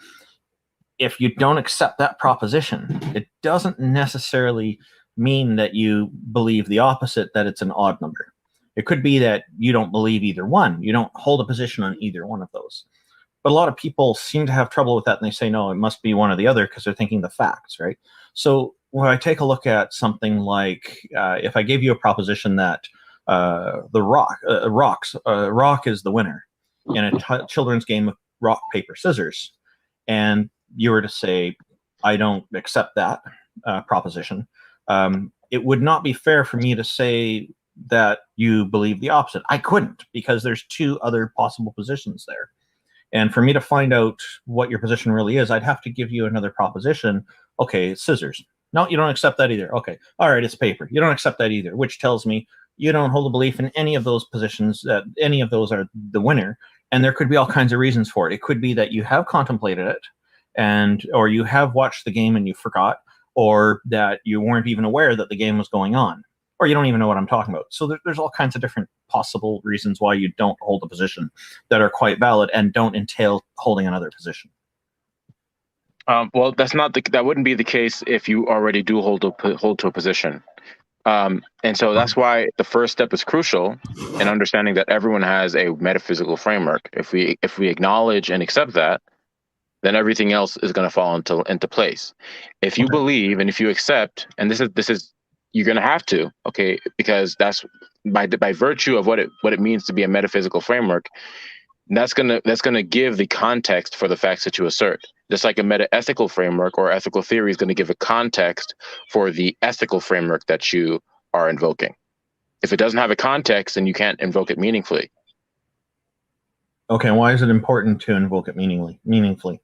If you don't accept that proposition, it doesn't necessarily mean that you believe the opposite, that it's an odd number. It could be that you don't believe either one. You don't hold a position on either one of those. But a lot of people seem to have trouble with that, and they say, no, it must be one or the other because they're thinking the facts, right? So when I take a look at something like, if I gave you a proposition that the rock is the winner in a children's game of rock, paper, scissors, and you were to say, I don't accept that proposition, it would not be fair for me to say that you believe the opposite. I couldn't, because there's two other possible positions there. And for me to find out what your position really is, I'd have to give you another proposition. Okay, it's scissors. No, you don't accept that either. Okay, all right, it's paper. You don't accept that either, which tells me you don't hold a belief in any of those positions, that any of those are the winner. And there could be all kinds of reasons for it. It could be that you have contemplated it, or you have watched the game and you forgot, or that you weren't even aware that the game was going on, or you don't even know what I'm talking about. So there's all kinds of different possible reasons why you don't hold a position that are quite valid and don't entail holding another position. Well, that wouldn't be the case if you already do hold to a position. And so that's why the first step is crucial in understanding that everyone has a metaphysical framework. If we acknowledge and accept that, then everything else is going to fall into place. If you believe and if you accept, and this is you're going to have to, okay, because that's by virtue of what it means to be a metaphysical framework. That's gonna give the context for the facts that you assert. Just like a metaethical framework or ethical theory is going to give a context for the ethical framework that you are invoking. If it doesn't have a context, then you can't invoke it meaningfully. Okay, why is it important to invoke it meaningfully?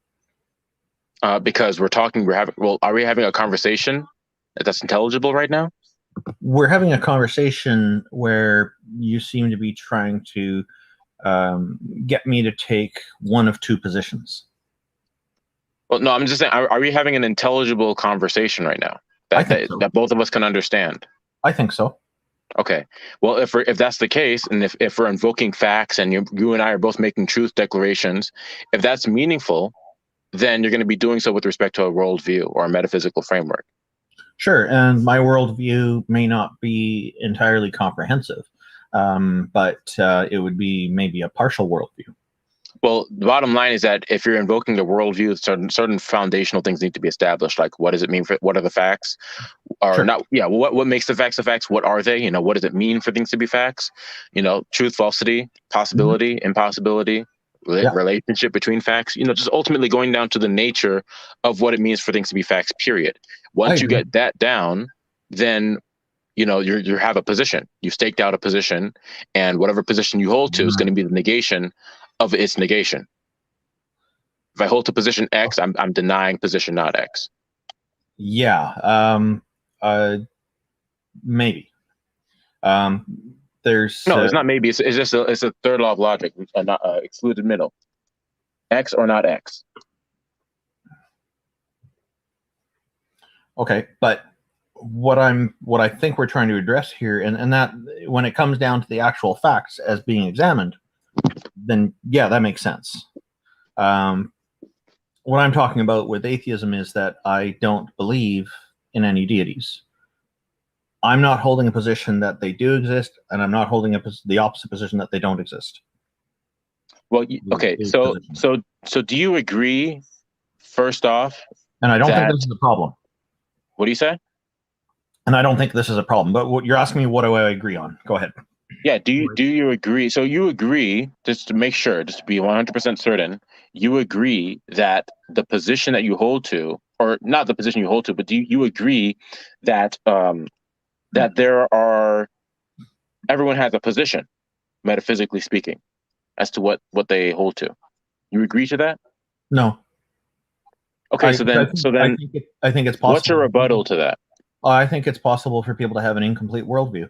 Because are we having a conversation that's intelligible right now? We're having a conversation where you seem to be trying to get me to take one of two positions. Well, no, I'm just saying, are we having an intelligible conversation right now that both of us can understand? I think so. Okay. Well, if that's the case, and if we're invoking facts and you and I are both making truth declarations, if that's meaningful, then you're going to be doing so with respect to a worldview or a metaphysical framework. Sure, and my worldview may not be entirely comprehensive, but it would be maybe a partial worldview. Well, the bottom line is that if you're invoking the worldview, certain foundational things need to be established. Like, what does it mean what are the facts? Or sure. Not? Yeah. Well, what makes the facts the facts? What are they? What does it mean for things to be facts? Truth, falsity, possibility, impossibility, relationship between facts. Just ultimately going down to the nature of what it means for things to be facts. Period. Once you get that down, then you have a position. You've staked out a position, and whatever position you hold to is going to be the negation of its negation. If I hold to position X, I'm denying position not X. Yeah. Maybe. There's no. It's not maybe. It's just it's a third law of logic. Not excluded middle. X or not X. Okay, but what I think we're trying to address here, and that when it comes down to the actual facts as being examined, then yeah, that makes sense. What I'm talking about with atheism is that I don't believe in any deities. I'm not holding a position that they do exist, and I'm not holding the opposite position that they don't exist. Well, okay, so do you agree, first off? And I don't think this is a problem. What do you say? And I don't think this is a problem. But what you're asking me, what do I agree on? Go ahead. Yeah, do you agree? So you agree, just to make sure, just to be 100% certain, you agree that the position that you hold to, or not the position you hold to, but do you agree that that everyone has a position, metaphysically speaking, as to what they hold to? You agree to that? No. Okay, so then I think it's possible. What's your rebuttal to that? I think it's possible for people to have an incomplete worldview.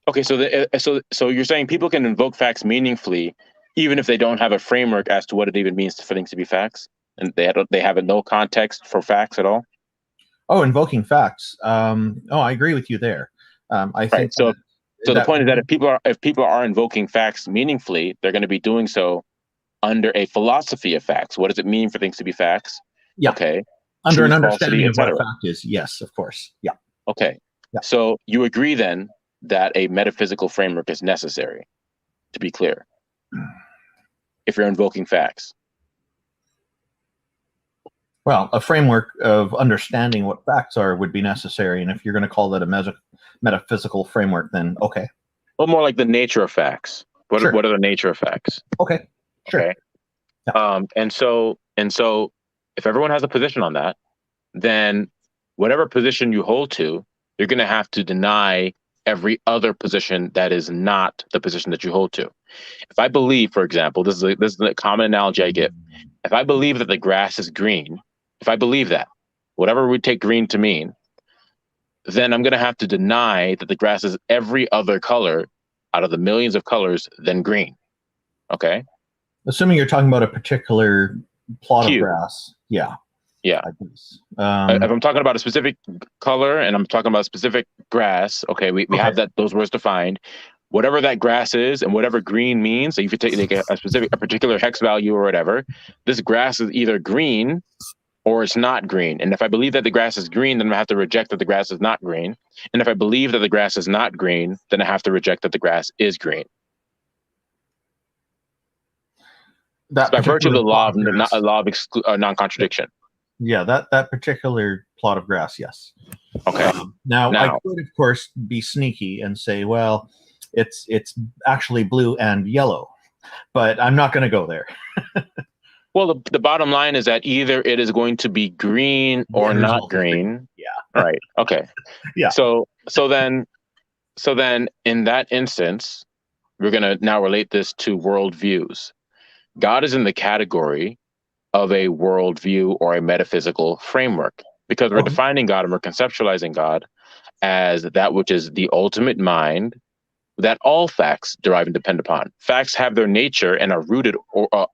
Okay, so you're saying people can invoke facts meaningfully, even if they don't have a framework as to what it even means for things to be facts, and they have no context for facts at all. Oh, invoking facts. I agree with you there. I think so the point is that if people are invoking facts meaningfully, they're going to be doing so under a philosophy of facts. What does it mean for things to be facts? Yeah. Okay. Under Truth, an understanding falsity, of what a fact is. Yes, of course. Yeah. Okay. Yeah. So you agree then that a metaphysical framework is necessary, to be clear, if you're invoking facts. Well, a framework of understanding what facts are would be necessary, and if you're going to call that a metaphysical framework, then okay. Well, more like the nature of facts. What Sure. are the nature of facts? Okay. Sure. Okay. Yeah. And so if everyone has a position on that, then whatever position you hold to, you're going to have to deny every other position that is not the position that you hold to. If I believe, for example, this is a common analogy I give. If I believe that the grass is green, if I believe that, whatever we take green to mean, then I'm going to have to deny that the grass is every other color out of the millions of colors than green. Okay? Assuming you're talking about a particular plot of grass. Yeah. Yeah. If I'm talking about a specific color and I'm talking about a specific grass, okay, we have those words defined. Whatever that grass is and whatever green means, so if you take a particular hex value or whatever, this grass is either green or it's not green. And if I believe that the grass is green, then I have to reject that the grass is not green. And if I believe that the grass is not green, then I have to reject that the grass is green. By virtue of the law of non-contradiction. Yeah, that particular plot of grass, yes. Okay. Now, I could, of course, be sneaky and say, well, it's actually blue and yellow, but I'm not going to go there. Well, the bottom line is that either it is going to be green or not green. Yeah. Right. Okay. Yeah. So then in that instance, we're going to now relate this to worldviews. God is in the category of a worldview or a metaphysical framework because we're defining God and we're conceptualizing God as that which is the ultimate mind that all facts derive and depend upon. Facts have their nature and are rooted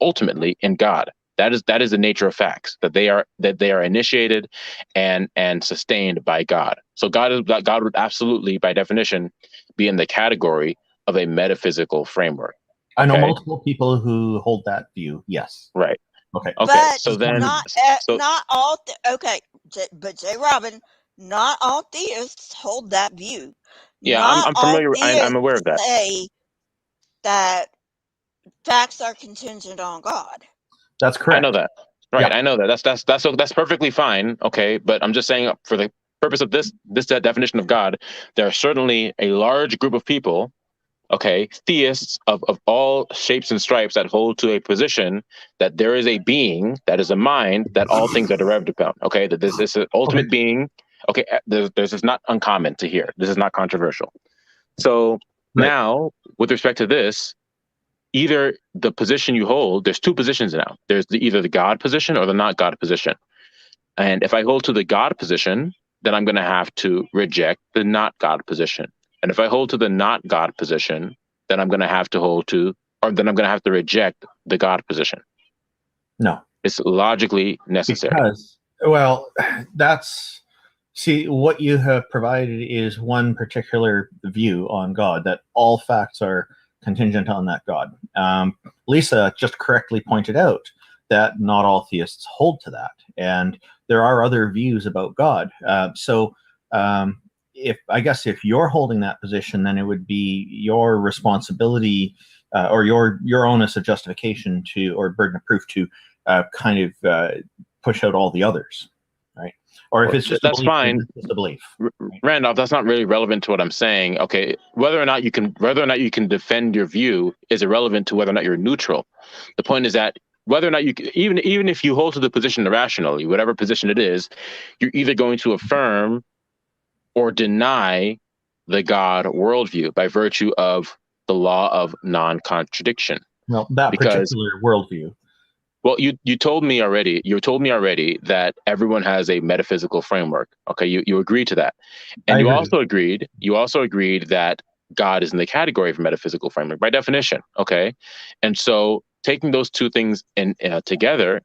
ultimately in God. That is the nature of facts, that they are initiated and sustained by God. So God would absolutely, by definition, be in the category of a metaphysical framework. I know multiple people who hold that view. Yes. Right. Okay. But so then, not all. But JRobin, not all theists hold that view. Yeah, I'm familiar. I'm aware of that. Say that facts are contingent on God. That's correct. I know that. Right. Yeah. I know that. That's perfectly fine. Okay, but I'm just saying, for the purpose of this definition of God, there are certainly a large group of people, theists of all shapes and stripes, that hold to a position that there is a being, that is a mind, that all things are derived upon. Okay, that this is an ultimate being. Okay, this is not uncommon to hear. This is not controversial. So now, with respect to this, either the position you hold, there's two positions now. There's either the God position or the not God position. And if I hold to the God position, then I'm going to have to reject the not God position. And if I hold to the not God position, then I'm going to have to reject the God position. No. It's logically necessary. Because, what you have provided is one particular view on God, that all facts are contingent on that God. Lisa just correctly pointed out that not all theists hold to that. And there are other views about God. If you're holding that position, then it would be your responsibility or your onus of justification or burden of proof to push out all the others, right? Or if it's just that's fine. It's just a belief. Randolph, that's not really relevant to what I'm saying. Okay, whether or not you can defend your view is irrelevant to whether or not you're neutral. The point is that whether or not you even if you hold to the position irrationally, whatever position it is, you're either going to affirm or deny the God worldview by virtue of the law of non-contradiction. Well, particular worldview. Well, you told me already that everyone has a metaphysical framework. Okay, you agreed to that. And you also agreed that God is in the category of a metaphysical framework by definition. Okay. And so taking those two things together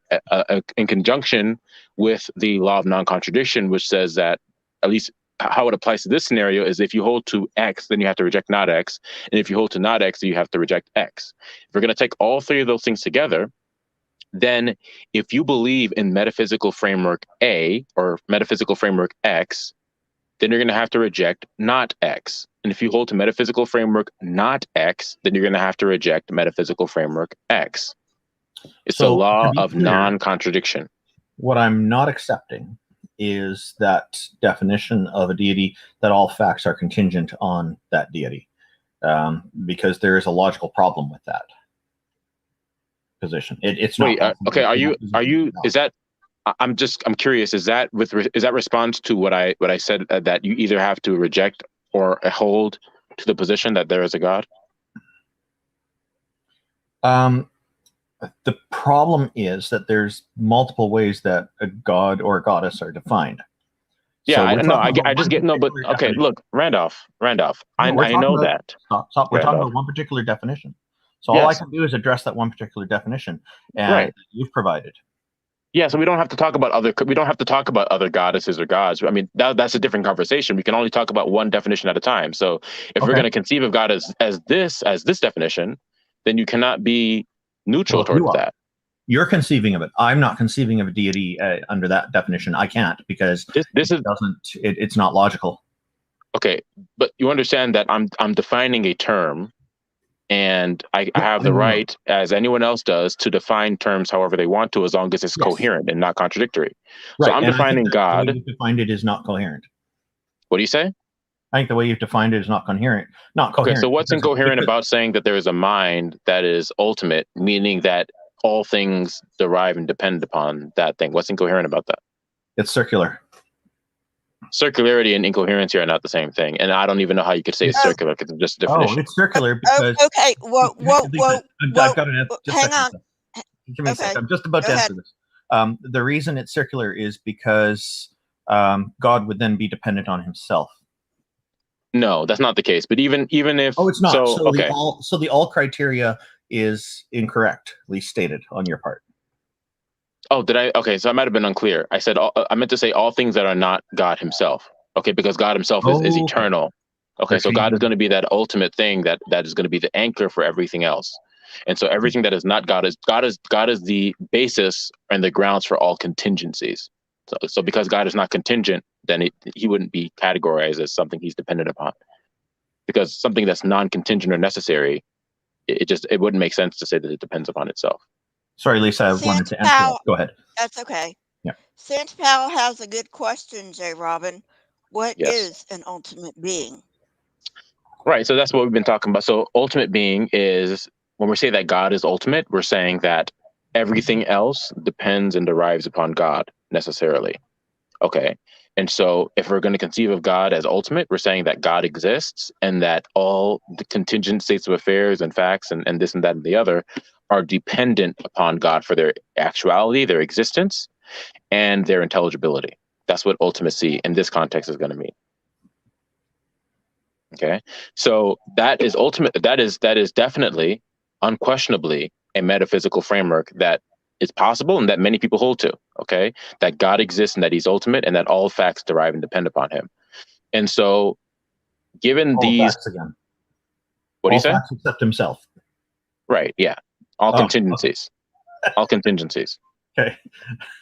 in conjunction with the law of non-contradiction, which says that, at least how it applies to this scenario, is if you hold to X, then you have to reject not X. And if you hold to not X, then you have to reject X. If we're going to take all three of those things together, then if you believe in metaphysical framework A or metaphysical framework X, then you're going to have to reject not X. And if you hold to metaphysical framework not X, then you're going to have to reject metaphysical framework X. It's a law of non-contradiction. What I'm not accepting is that definition of a deity that all facts are contingent on that deity, because there is a logical problem with that position. It's not. Wait, okay. Are you? Is that? I'm curious. Is that response to what I said, that you either have to reject or hold to the position that there is a God? The problem is that there's multiple ways that a god or a goddess are defined. Yeah, I know. I just get no, but okay. Look, Randolph. I know that. Stop. We're talking about one particular definition. So all I can do is address that one particular definition, and you've provided. Yeah, so we don't have to talk about other goddesses or gods. I mean, that's a different conversation. We can only talk about one definition at a time. So if we're going to conceive of God as this definition, then you cannot be neutral towards that. You're conceiving of it. I'm not conceiving of a deity under that definition. I can't, because it's not logical. Okay, but you understand that I'm defining a term, and I have the right, as anyone else does, to define terms however they want to, as long as it's coherent and not contradictory. Right. So I'm defining God. The way you've defined it is not coherent. What do you say? I think the way you've defined it is not coherent. Okay, so what's incoherent about saying that there is a mind that is ultimate, meaning that all things derive and depend upon that thing? What's incoherent about that? It's circular. Circularity and incoherency are not the same thing, and I don't even know how you could say it's circular, because it's just a definition. Oh, it's circular because. Okay. Whoa. I've got an. Hang on. Give me a second. I'm just about to answer this. The reason it's circular is because God would then be dependent on himself. No, that's not the case. But even if it's not. So okay. The all criteria is incorrectly stated on your part. Oh, did I? Okay, so I might have been unclear. I said I meant to say all things that are not God himself. Okay, because God himself is eternal. Okay, so God is going to be that ultimate thing that is going to be the anchor for everything else. And so everything that is not God is the basis and the grounds for all contingencies. So because God is not contingent, then he wouldn't be categorized as something he's dependent upon. Because something that's non-contingent or necessary, it wouldn't make sense to say that it depends upon itself. Sorry, Lisa, I wanted to answer that. Go ahead. That's okay. Yeah. Since Powell has a good question, JRobin, what is an ultimate being? Right, so that's what we've been talking about. So ultimate being is, when we say that God is ultimate, we're saying that everything else depends and derives upon God necessarily. Okay. And so if we're going to conceive of God as ultimate, we're saying that God exists and that all the contingent states of affairs and facts and this and that and the other are dependent upon God for their actuality, their existence, and their intelligibility. That's what ultimacy in this context is going to mean. Okay. So that is ultimate. That is definitely, unquestionably, a metaphysical framework that is possible and that many people hold to. Okay. That God exists and that he's ultimate and that all facts derive and depend upon him. And so given all these, facts again. What do you say? All facts except himself. Right. Yeah. All contingencies. All contingencies. Okay.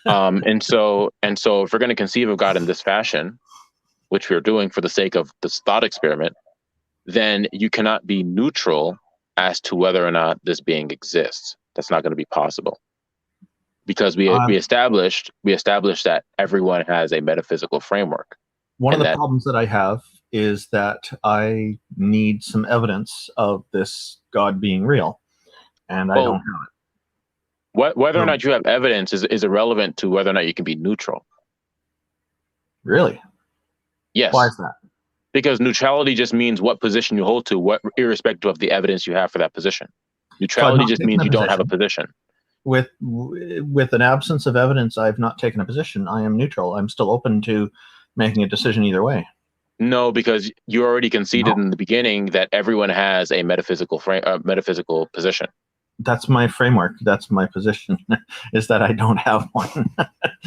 And so if we're going to conceive of God in this fashion, which we're doing for the sake of this thought experiment, then you cannot be neutral as to whether or not this being exists. That's not going to be possible, because we established that everyone has a metaphysical framework. One of the problems that I have is that I need some evidence of this God being real, and I don't have it. Whether or not you have evidence is irrelevant to whether or not you can be neutral. Really? Yes. Why is that? Because neutrality just means what position you hold to, irrespective of the evidence you have for that position. Neutrality just means you don't have a position. With an absence of evidence, I've not taken a position. I am neutral. I'm still open to making a decision either way. No, because you already conceded in the beginning that everyone has a metaphysical position. That's my framework. That's my position, is that I don't have one.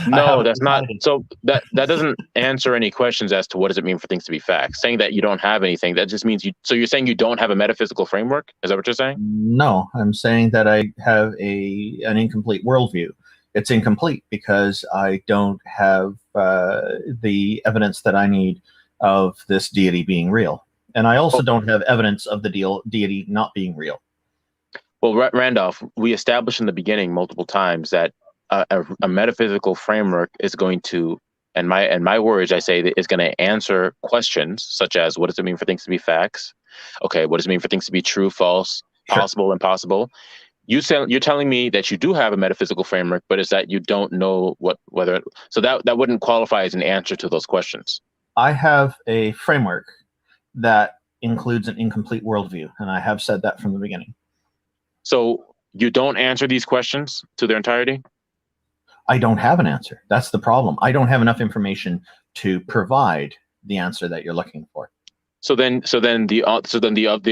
No, that's not. So that doesn't answer any questions as to what does it mean for things to be facts. Saying that you don't have anything, that just means you. So you're saying you don't have a metaphysical framework? Is that what you're saying? No, I'm saying that I have an incomplete worldview. It's incomplete because I don't have the evidence that I need of this deity being real. And I also don't have evidence of the deity not being real. Well, Randolph, we established in the beginning multiple times that a metaphysical framework is going to, and my words, I say, that is going to answer questions such as, what does it mean for things to be facts? Okay, what does it mean for things to be true, false, possible, impossible? You're telling me that you do have a metaphysical framework, but is that you don't know whether so that wouldn't qualify as an answer to those questions. I have a framework that includes an incomplete worldview, and I have said that from the beginning. So you don't answer these questions to their entirety? I don't have an answer. That's the problem. I don't have enough information to provide the answer that you're looking for. So then the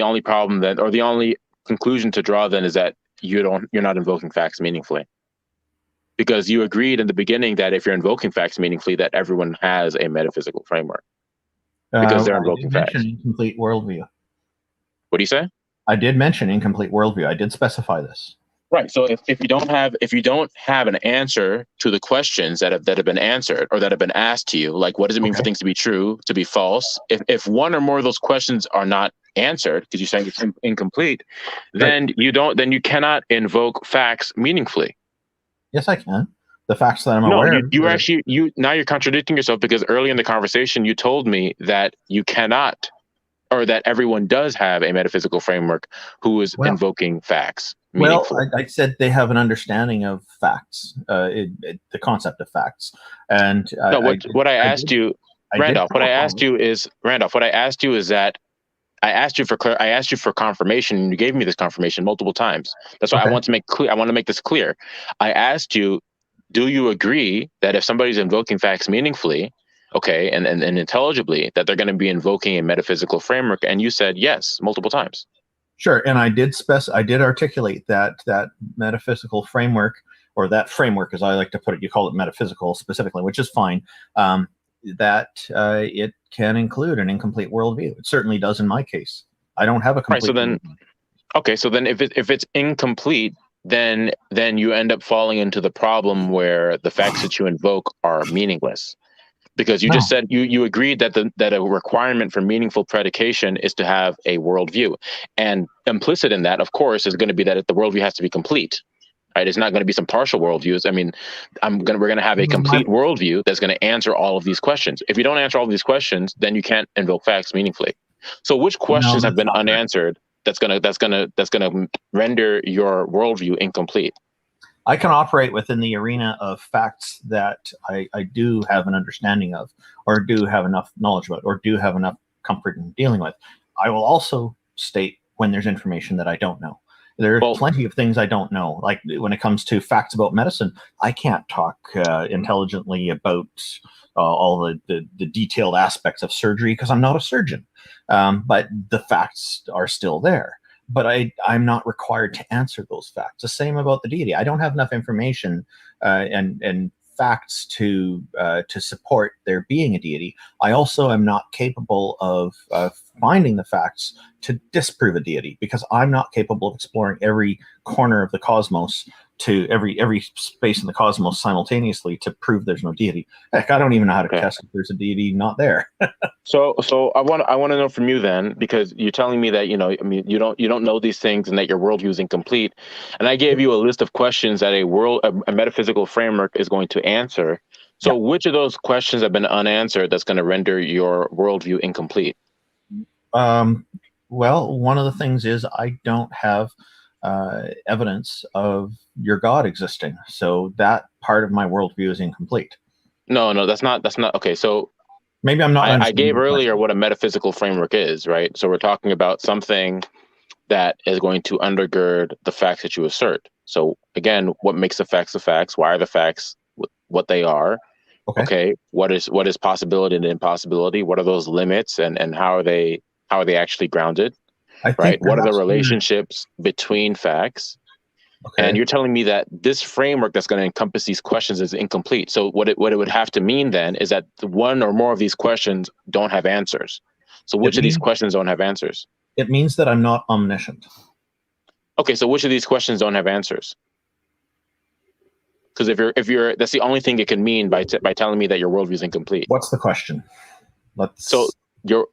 only problem then, or the only conclusion to draw then, is that you're not invoking facts meaningfully, because you agreed in the beginning that if you're invoking facts meaningfully, that everyone has a metaphysical framework because they're invoking facts. Incomplete worldview. What do you say? I did mention incomplete worldview. I did specify this. Right. So if you don't have an answer to the questions that have been answered or that have been asked to you, like what does it mean for things to be true, to be false? If one or more of those questions are not answered because you're saying it's incomplete, then you cannot invoke facts meaningfully. Yes, I can. The facts that I'm aware of. Now you're contradicting yourself, because early in the conversation you told me that you cannot, or that everyone does have a metaphysical framework who is invoking facts. Well, I said they have an understanding of facts, the concept of facts, and what I asked you is that I asked you for confirmation, and you gave me this confirmation multiple times. That's why I want to make clear. I want to make this clear. I asked you, do you agree that if somebody's invoking facts meaningfully, and intelligibly, that they're going to be invoking a metaphysical framework? And you said yes multiple times. Sure, and I did articulate that metaphysical framework, or that framework as I like to put it. You call it metaphysical specifically, which is fine. That it can include an incomplete worldview. It certainly does in my case. I don't have a complete. Right. So then, if it's incomplete, then you end up falling into the problem where the facts that you invoke are meaningless. Because you just said you agreed that a requirement for meaningful predication is to have a worldview, and implicit in that, of course, is going to be that the worldview has to be complete. Right? It's not going to be some partial worldviews. I mean, we're going to have a complete worldview that's going to answer all of these questions. If you don't answer all of these questions, then you can't invoke facts meaningfully. So, which questions have been unanswered that's going to render your worldview incomplete? I can operate within the arena of facts that I do have an understanding of, or do have enough knowledge about, or do have enough comfort in dealing with. I will also state when there's information that I don't know. There are plenty of things I don't know. Like when it comes to facts about medicine, I can't talk intelligently about all the detailed aspects of surgery because I'm not a surgeon. But the facts are still there. But I'm not required to answer those facts. The same about the deity. I don't have enough information and facts to support there being a deity. I also am not capable of finding the facts to disprove a deity, because I'm not capable of exploring every corner of the cosmos, to every space in the cosmos simultaneously to prove there's no deity. Heck, I don't even know how to test if there's a deity not there. So I want to know from you then, because you're telling me that you don't know these things and that your worldview is incomplete, and I gave you a list of questions that a metaphysical framework is going to answer. So which of those questions have been unanswered that's going to render your worldview incomplete? Well, one of the things is I don't have evidence of your God existing, so that part of my worldview is incomplete. No, that's not okay. So maybe I'm not. I gave earlier what a metaphysical framework is, right? So we're talking about something that is going to undergird the facts that you assert. So again, what makes the facts the facts? Why are the facts what they are? Okay. What is possibility and impossibility? What are those limits, and how are they actually grounded? Right? What are the relationships between facts? Okay. And you're telling me that this framework that's going to encompass these questions is incomplete. So what it would have to mean then is that one or more of these questions don't have answers. So which of these questions don't have answers? It means that I'm not omniscient. Okay, so which of these questions don't have answers? Because if you're that's the only thing it can mean by telling me that your worldview is incomplete. What's the question? So the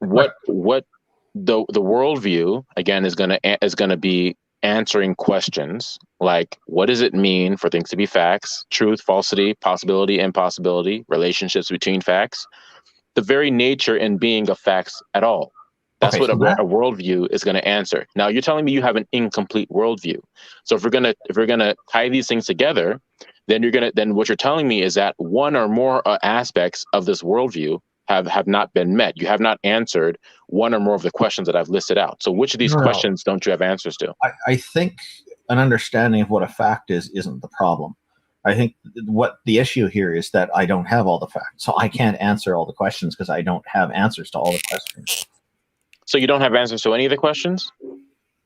worldview again is gonna be answering questions like, what does it mean for things to be facts, truth, falsity, possibility, impossibility, relationships between facts, the very nature and being of facts at all. That's what a worldview is going to answer. Now you're telling me you have an incomplete worldview. So if we're gonna tie these things together, then what you're telling me is that one or more aspects of this worldview have not been met. You have not answered one or more of the questions that I've listed out. So which of these questions don't you have answers to? I think an understanding of what a fact isn't the problem. I think what the issue here is that I don't have all the facts. So I can't answer all the questions because I don't have answers to all the questions. So you don't have answers to any of the questions?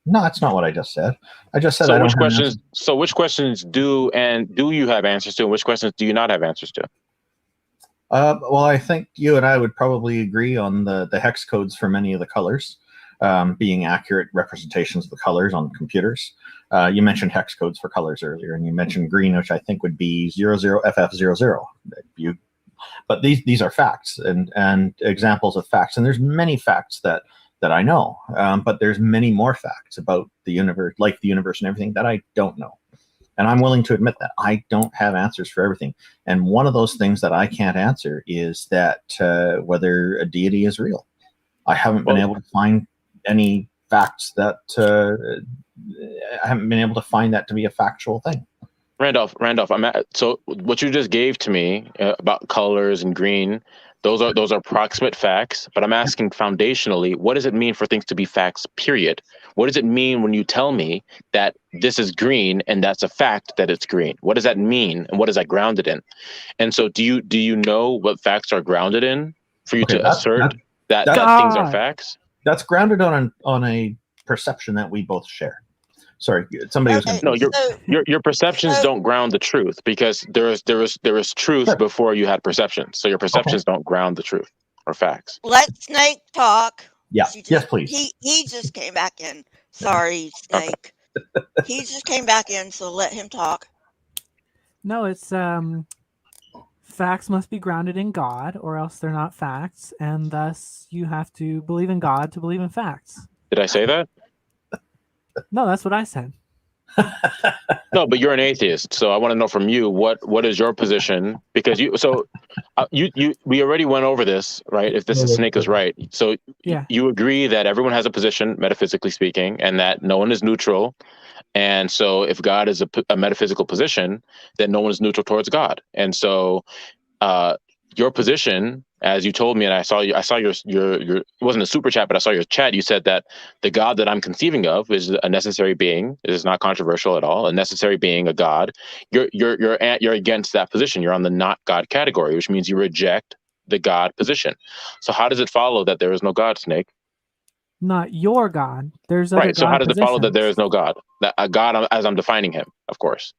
No, that's not what I just said. I just said so I don't which have questions. answers. So which questions do you have answers to, and which questions do you not have answers to? Well, I think you and I would probably agree on the hex codes for many of the colors being accurate representations of the colors on computers. You mentioned hex codes for colors earlier, and you mentioned green, which I think would be 00FF00. But these are facts and examples of facts, and there's many facts that I know, but there's many more facts about the universe, like the universe and everything, that I don't know. And I'm willing to admit that I don't have answers for everything. And one of those things that I can't answer is that whether a deity is real. I haven't been able to find any facts that I haven't been able to find that to be a factual thing. Randolph, so what you just gave to me about colors and green, those are approximate facts, but I'm asking foundationally, what does it mean for things to be facts, period? What does it mean when you tell me that this is green and that's a fact that it's green? What does that mean, and what is that grounded in? And so do you know what facts are grounded in for you to assert that things are facts? That's grounded on a perception that we both share. Sorry, somebody was going to. No, your perceptions don't ground the truth, because there is truth before you had perceptions. So your perceptions don't ground the truth or facts. Let Snake talk. Yeah. Yes, please. He just came back in. Sorry, Snake. He just came back in, so let him talk. No, it's facts must be grounded in God, or else they're not facts, and thus you have to believe in God to believe in facts. Did I say that? No, that's what I said. No, but you're an atheist, so I want to know from you what is your position, because we already went over this, right? If this Snake is right, so you agree that everyone has a position, metaphysically speaking, and that no one is neutral. And so if God is a metaphysical position, then no one is neutral towards God. And so your position, as you told me, and I saw your it wasn't a super chat, but I saw your chat. You said that the God that I'm conceiving of is a necessary being. It is not controversial at all. A necessary being, a God. You're against that position. You're on the not God category, which means you reject the God position. So how does it follow that there is no God, Snake? Not your God. There's other right. So God how does it follow that positions. there is no God? That a God, as I'm defining him, of course.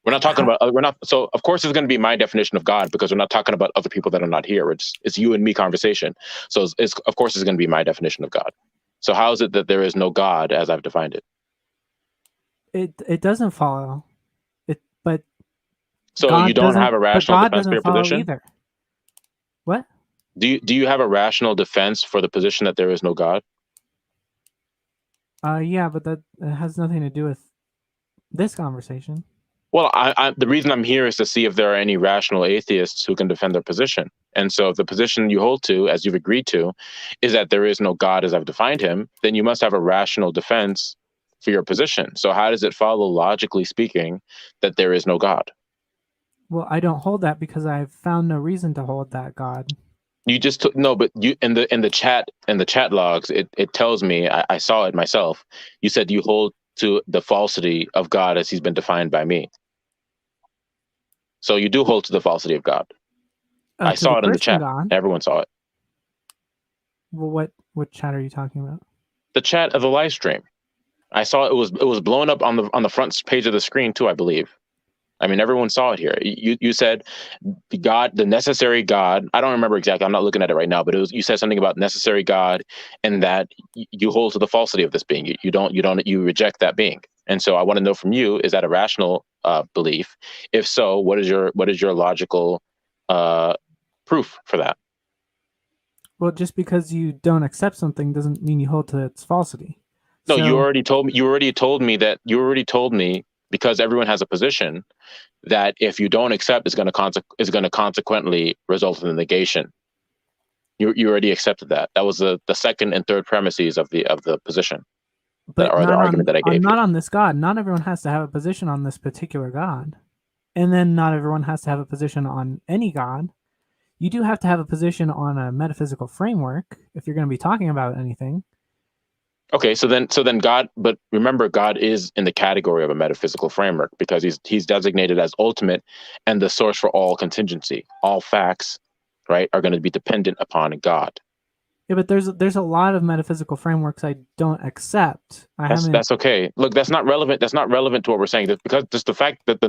We're not talking about, so of course it's going to be my definition of God, because we're not talking about other people that are not here. It's you and me conversation. So of course it's going to be my definition of God. So how is it that there is no God as I've defined it? It doesn't follow. But so God you don't have a rational defense for your position? Either. What? Do you have a rational defense for the position that there is no God? Yeah, but that has nothing to do with this conversation. Well, the reason I'm here is to see if there are any rational atheists who can defend their position. And so if the position you hold to, as you've agreed to, is that there is no God as I've defined him, then you must have a rational defense for your position. So how does it follow, logically speaking, that there is no God? Well, I don't hold that because I've found no reason to hold that God. You just but you in the chat logs, it tells me, I saw it myself. You said you hold to the falsity of God as he's been defined by me. So you do hold to the falsity of God. I saw it in the chat. God. Everyone saw it. Well, what chat are you talking about? The chat of the live stream. I saw it was blown up on the front page of the screen too, I believe. I mean, everyone saw it here. You said God, the necessary God. I don't remember exactly. I'm not looking at it right now, but you said something about necessary God, and that you hold to the falsity of this being. You reject that being. And so I want to know from you: is that a rational belief? If so, what is your logical proof for that? Well, just because you don't accept something doesn't mean you hold to its falsity. No, you already told me because everyone has a position that if you don't accept, is going to consequently result in the negation. You already accepted that. That was the second and third premises of the position, but or the argument that I gave. Not on this God. Not everyone has to have a position on this particular God, and then not everyone has to have a position on any God. You do have to have a position on a metaphysical framework if you're going to be talking about anything. Okay, so then God, but remember, God is in the category of a metaphysical framework because he's designated as ultimate and the source for all contingency. All facts, right, are going to be dependent upon God. Yeah, but there's a lot of metaphysical frameworks I don't accept. That's okay. Look, that's not relevant. That's not relevant to what we're saying. Because just the fact that the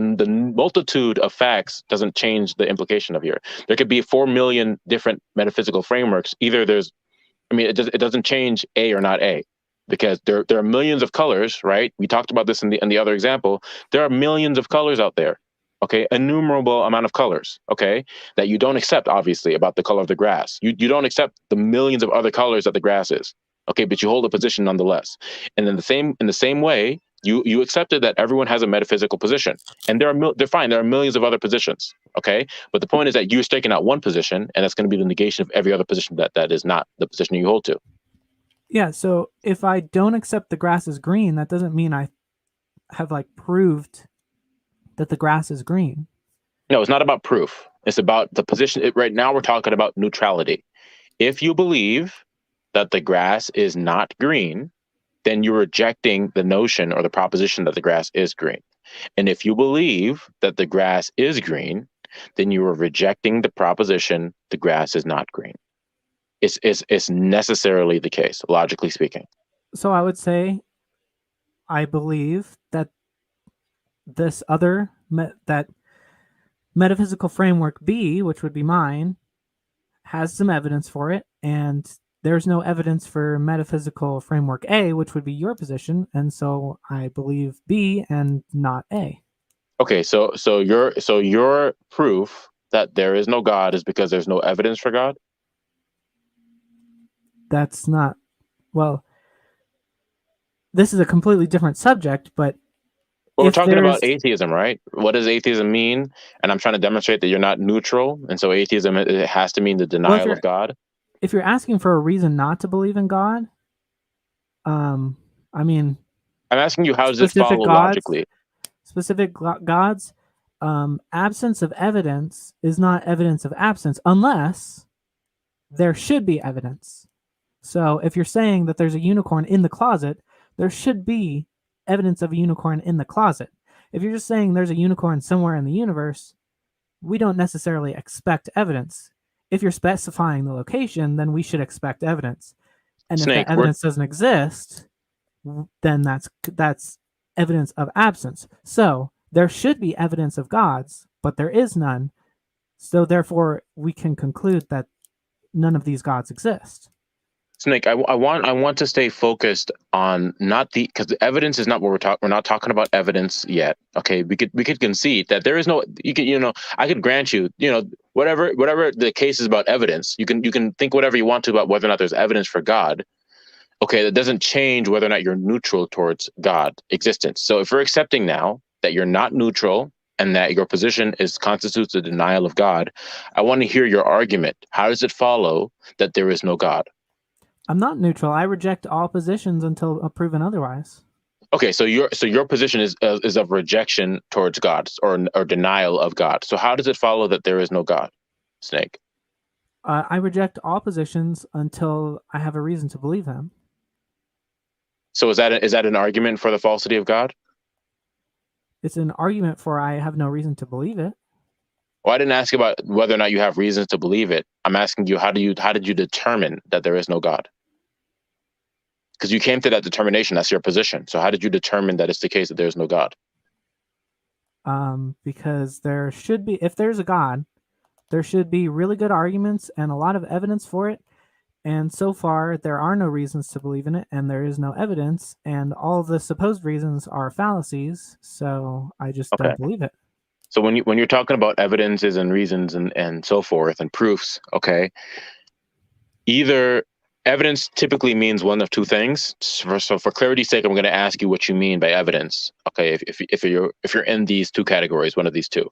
multitude of facts doesn't change the implication of here. There could be 4 million different metaphysical frameworks. Either it doesn't change A or not A. Because there are millions of colors, right? We talked about this in the other example. There are millions of colors out there, okay? Innumerable amount of colors, okay? That you don't accept, obviously, about the color of the grass. You don't accept the millions of other colors that the grass is, okay? But you hold a position nonetheless. And in the same way, you accepted that everyone has a metaphysical position, and they're fine. There are millions of other positions, okay? But the point is that you're staking out one position, and that's going to be the negation of every other position that is not the position you hold to. Yeah, so if I don't accept the grass is green, that doesn't mean I have proved that the grass is green. No, it's not about proof. It's about the position. Right now we're talking about neutrality. If you believe that the grass is not green, then you're rejecting the notion or the proposition that the grass is green. And if you believe that the grass is green, then you are rejecting the proposition the grass is not green. It's necessarily the case, logically speaking. So I would say I believe that this other that metaphysical framework B, which would be mine, has some evidence for it, and there's no evidence for metaphysical framework A, which would be your position, and so I believe B and not A. Okay, so your proof that there is no God is because there's no evidence for God? That's not, well, this is a completely different subject, but we're talking about atheism, right? What does atheism mean? And I'm trying to demonstrate that you're not neutral, and so atheism, it has to mean the denial of God. If you're asking for a reason not to believe in God, I'm asking you, how does this follow logically? Specific gods, absence of evidence is not evidence of absence unless there should be evidence. So if you're saying that there's a unicorn in the closet, there should be evidence of a unicorn in the closet. If you're just saying there's a unicorn somewhere in the universe, we don't necessarily expect evidence. If you're specifying the location, then we should expect evidence. And if that evidence doesn't exist, then that's evidence of absence. So there should be evidence of gods, but there is none. So therefore, we can conclude that none of these gods exist. Snake, I want to stay focused on because the evidence is not what we're talking. We're not talking about evidence yet. Okay, we could concede that there is no. I could grant you, whatever the case is about evidence. You can think whatever you want to about whether or not there's evidence for God. Okay, that doesn't change whether or not you're neutral towards God existence. So if we're accepting now that you're not neutral and that your position constitutes a denial of God, I want to hear your argument. How does it follow that there is no God? I'm not neutral. I reject all positions until proven otherwise. Okay, so your position is of rejection towards God or denial of God. So how does it follow that there is no God, Snake? I reject all positions until I have a reason to believe them. So is that an argument for the falsity of God? It's an argument for I have no reason to believe it. Well, I didn't ask about whether or not you have reasons to believe it. I'm asking you, how did you determine that there is no God? Because you came to that determination. That's your position. So how did you determine that it's the case that there's no God? Because there should be, if there's a God, there should be really good arguments and a lot of evidence for it. And so far, there are no reasons to believe in it, and there is no evidence, and all the supposed reasons are fallacies. So I just don't believe it. So when you're talking about evidences and reasons and so forth and proofs, okay, either evidence typically means one of two things. So for clarity's sake, I'm going to ask you what you mean by evidence. Okay, if you're in these two categories, one of these two,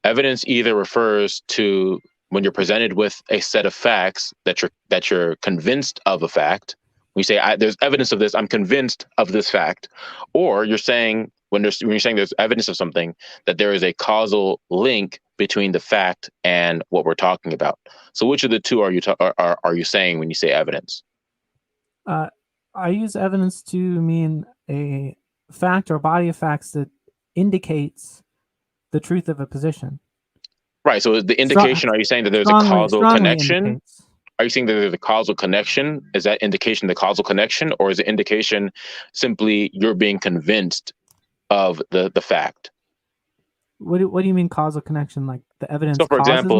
evidence either refers to when you're presented with a set of facts that you're convinced of a fact. When you say there's evidence of this, I'm convinced of this fact, or you're saying when you're saying there's evidence of something, that there is a causal link between the fact and what we're talking about. So which of the two are you saying when you say evidence? I use evidence to mean a fact or body of facts that indicates the truth of a position. Right. So the indication, are you saying that there's a causal connection? Indicates. Are you saying that there's a causal connection? Is that indication the causal connection, or is the indication simply you're being convinced of the fact? What do you mean causal connection? Like the evidence? So, for example,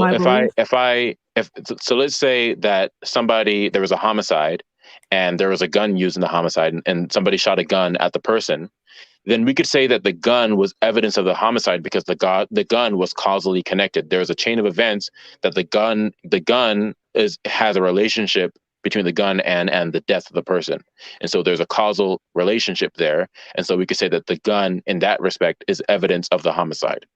so let's say that there was a homicide, and there was a gun used in the homicide, and somebody shot a gun at the person. Then we could say that the gun was evidence of the homicide because the gun was causally connected. There's a chain of events that the gun has a relationship between the gun and the death of the person. And so there's a causal relationship there. And so we could say that the gun in that respect is evidence of the homicide.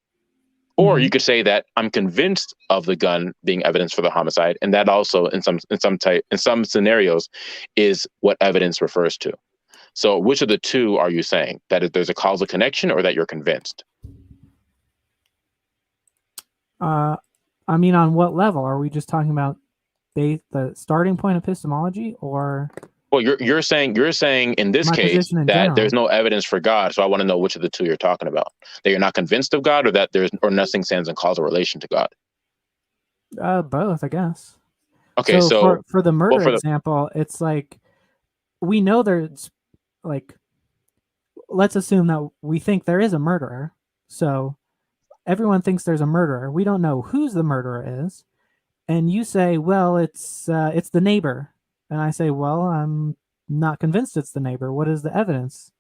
Or you could say that I'm convinced of the gun being evidence for the homicide. And that also in some scenarios is what evidence refers to. So which of the two are you saying? That there's a causal connection, or that you're convinced? I mean, on what level? Are we just talking about the starting point of epistemology, or? Well, you're saying in this case that there's no evidence for God. So I want to know which of the two you're talking about. That you're not convinced of God, or that nothing stands in causal relation to God. Both, I guess. Okay, so for the murder example, it's like we know there's like, let's assume that we think there is a murderer. So everyone thinks there's a murderer. We don't know who's the murderer is. And you say, well, it's the neighbor. And I say, well, I'm not convinced it's the neighbor. What is the evidence?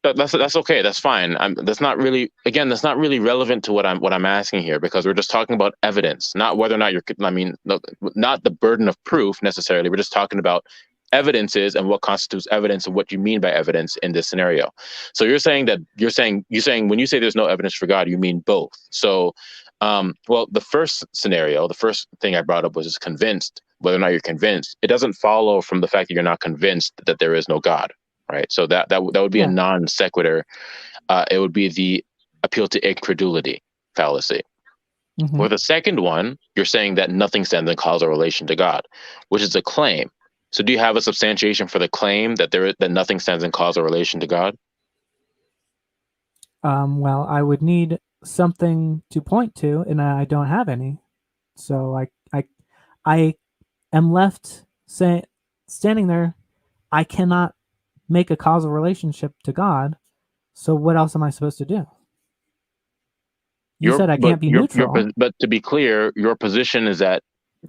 That's okay. That's fine. That's not really relevant to what I'm asking here, because we're just talking about evidence, not whether or not not the burden of proof necessarily. We're just talking about evidences and what constitutes evidence and what you mean by evidence in this scenario. So you're saying when you say there's no evidence for God, you mean both. So, the first scenario, the first thing I brought up was just convinced. Whether or not you're convinced, it doesn't follow from the fact that you're not convinced that there is no God, right? So that would be a non sequitur. It would be the appeal to incredulity fallacy. For the second one, you're saying that nothing stands in causal relation to God, which is a claim. So do you have a substantiation for the claim that that nothing stands in causal relation to God? Well, I would need something to point to, and I don't have any. So I am left standing there. I cannot make a causal relationship to God. So what else am I supposed to do? You said I can't be neutral. But to be clear, your position is that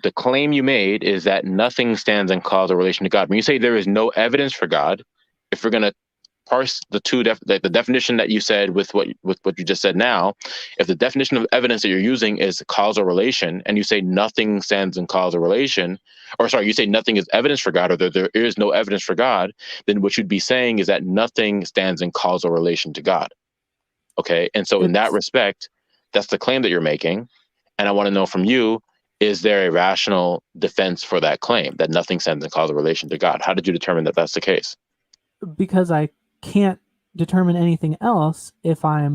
the claim you made is that nothing stands in causal relation to God. When you say there is no evidence for God, if we're going to parse the two, the definition that you said with what you just said now, if the definition of evidence that you're using is causal relation, and you say nothing stands in causal relation, you say nothing is evidence for God, or there is no evidence for God, then what you'd be saying is that nothing stands in causal relation to God. Okay, and so in that respect, that's the claim that you're making, and I want to know from you, is there a rational defense for that claim that nothing stands in causal relation to God? How did you determine that that's the case? Because I can't determine anything else if I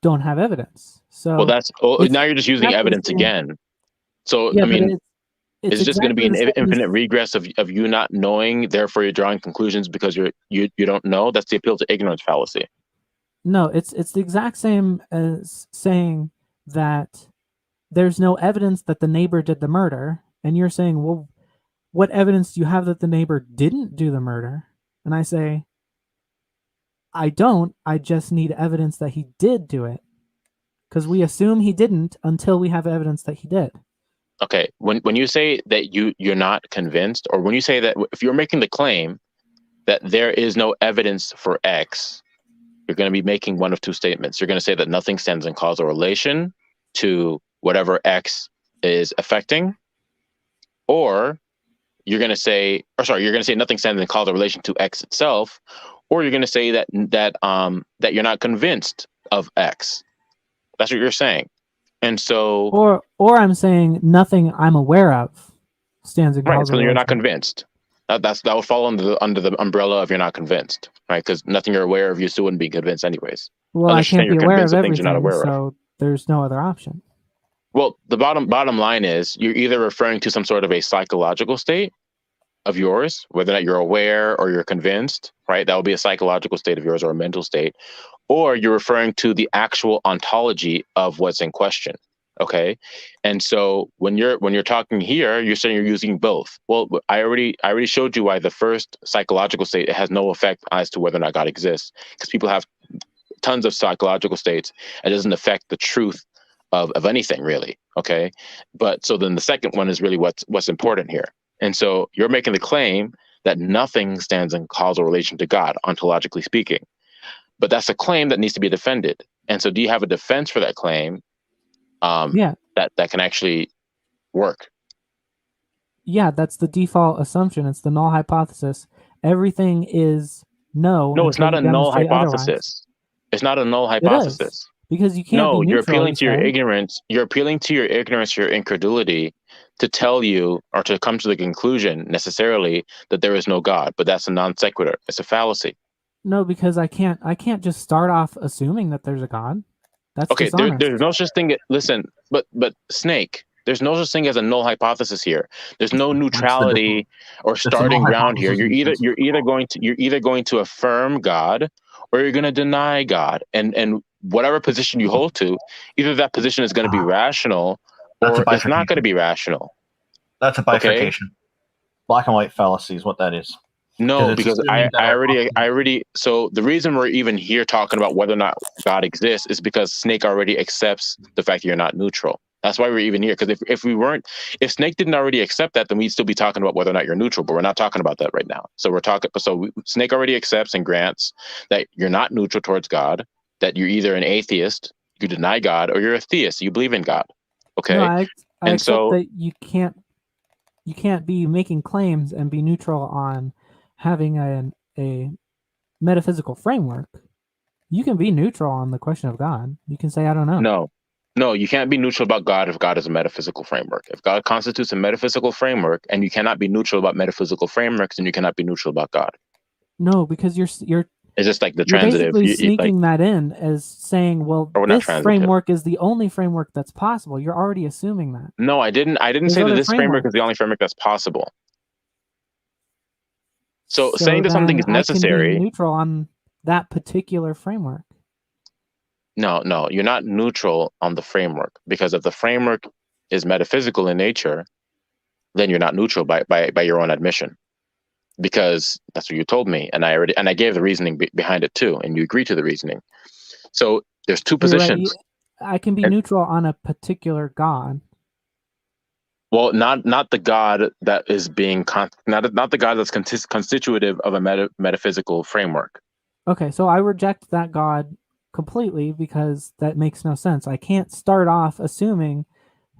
don't have evidence. So now you're just using evidence again. So I mean, it's just going to be an infinite regress of you not knowing. Therefore, you're drawing conclusions because you don't know. That's the appeal to ignorance fallacy. No, it's the exact same as saying that there's no evidence that the neighbor did the murder, and you're saying, well, what evidence do you have that the neighbor didn't do the murder? And I say, I don't. I just need evidence that he did do it. Because we assume he didn't until we have evidence that he did. Okay, when you say that you're not convinced, or when you say that if you're making the claim that there is no evidence for X, you're going to be making one of two statements. You're going to say that nothing stands in causal relation to whatever X is affecting, or you're going to say, nothing stands in causal relation to X itself, or you're going to say that you're not convinced of X. That's what you're saying. And so, or I'm saying nothing I'm aware of stands in causal relation. Right, so you're not convinced. That would fall under the umbrella of you're not convinced, right? Because nothing you're aware of, you still wouldn't be convinced anyways. Well, unless I can't be aware of everything, you're not aware so of. There's no other option. Well, the bottom line is you're either referring to some sort of a psychological state of yours, whether or not you're aware or you're convinced, right? That would be a psychological state of yours or a mental state, or you're referring to the actual ontology of what's in question. Okay, and so when you're talking here, you're saying you're using both. Well, I already showed you why the first psychological state, it has no effect as to whether or not God exists, because people have tons of psychological states. It doesn't affect the truth of anything really. Okay, but so then the second one is really what's important here. And so you're making the claim that nothing stands in causal relation to God, ontologically speaking. But that's a claim that needs to be defended. And so do you have a defense for that claim? That can actually work. Yeah, that's the default assumption. It's the null hypothesis. Everything is no. No, it's not a null hypothesis. Otherwise. It's not a null hypothesis. Because you can't be neutral. You're appealing to your ignorance. You're appealing to your ignorance, your incredulity, to tell you or to come to the conclusion necessarily that there is no God. But that's a non sequitur. It's a fallacy. No, because I can't just start off assuming that there's a God. That's okay. There's no such thing. Listen, but Snake, there's no such thing as a null hypothesis here. There's no neutrality or starting ground here. You're either going to affirm God or you're going to deny God, and whatever position you hold to, either that position is going to be rational or it's not going to be rational. That's a bifurcation. Okay? Black and white fallacy is what that is. No, because I already. So the reason we're even here talking about whether or not God exists is because Snake already accepts the fact that you're not neutral. That's why we're even here. Because if Snake didn't already accept that, then we'd still be talking about whether or not you're neutral. But we're not talking about that right now. So Snake already accepts and grants that you're not neutral towards God. That you're either an atheist, you deny God, or you're a theist, you believe in God. Okay, no, I accept that you can't be making claims and be neutral on having a metaphysical framework. You can be neutral on the question of God. You can say, I don't know. No, you can't be neutral about God if God is a metaphysical framework. If God constitutes a metaphysical framework and you cannot be neutral about metaphysical frameworks, then you cannot be neutral about God. No, because you're it's just like the transitive. You're basically sneaking that in as saying, well, this framework is the only framework that's possible. You're already assuming that. No, I didn't say that this framework is the only framework that's possible. So saying that something is necessary. I can be neutral on that particular framework. No, you're not neutral on the framework, because if the framework is metaphysical in nature, then you're not neutral by your own admission, because that's what you told me, and I gave the reasoning behind it too, and you agreed to the reasoning. So there's two positions. Right. I can be neutral on a particular God. Well, not the God that is being not the God that's constitutive of a metaphysical framework. Okay, so I reject that God completely because that makes no sense. I can't start off assuming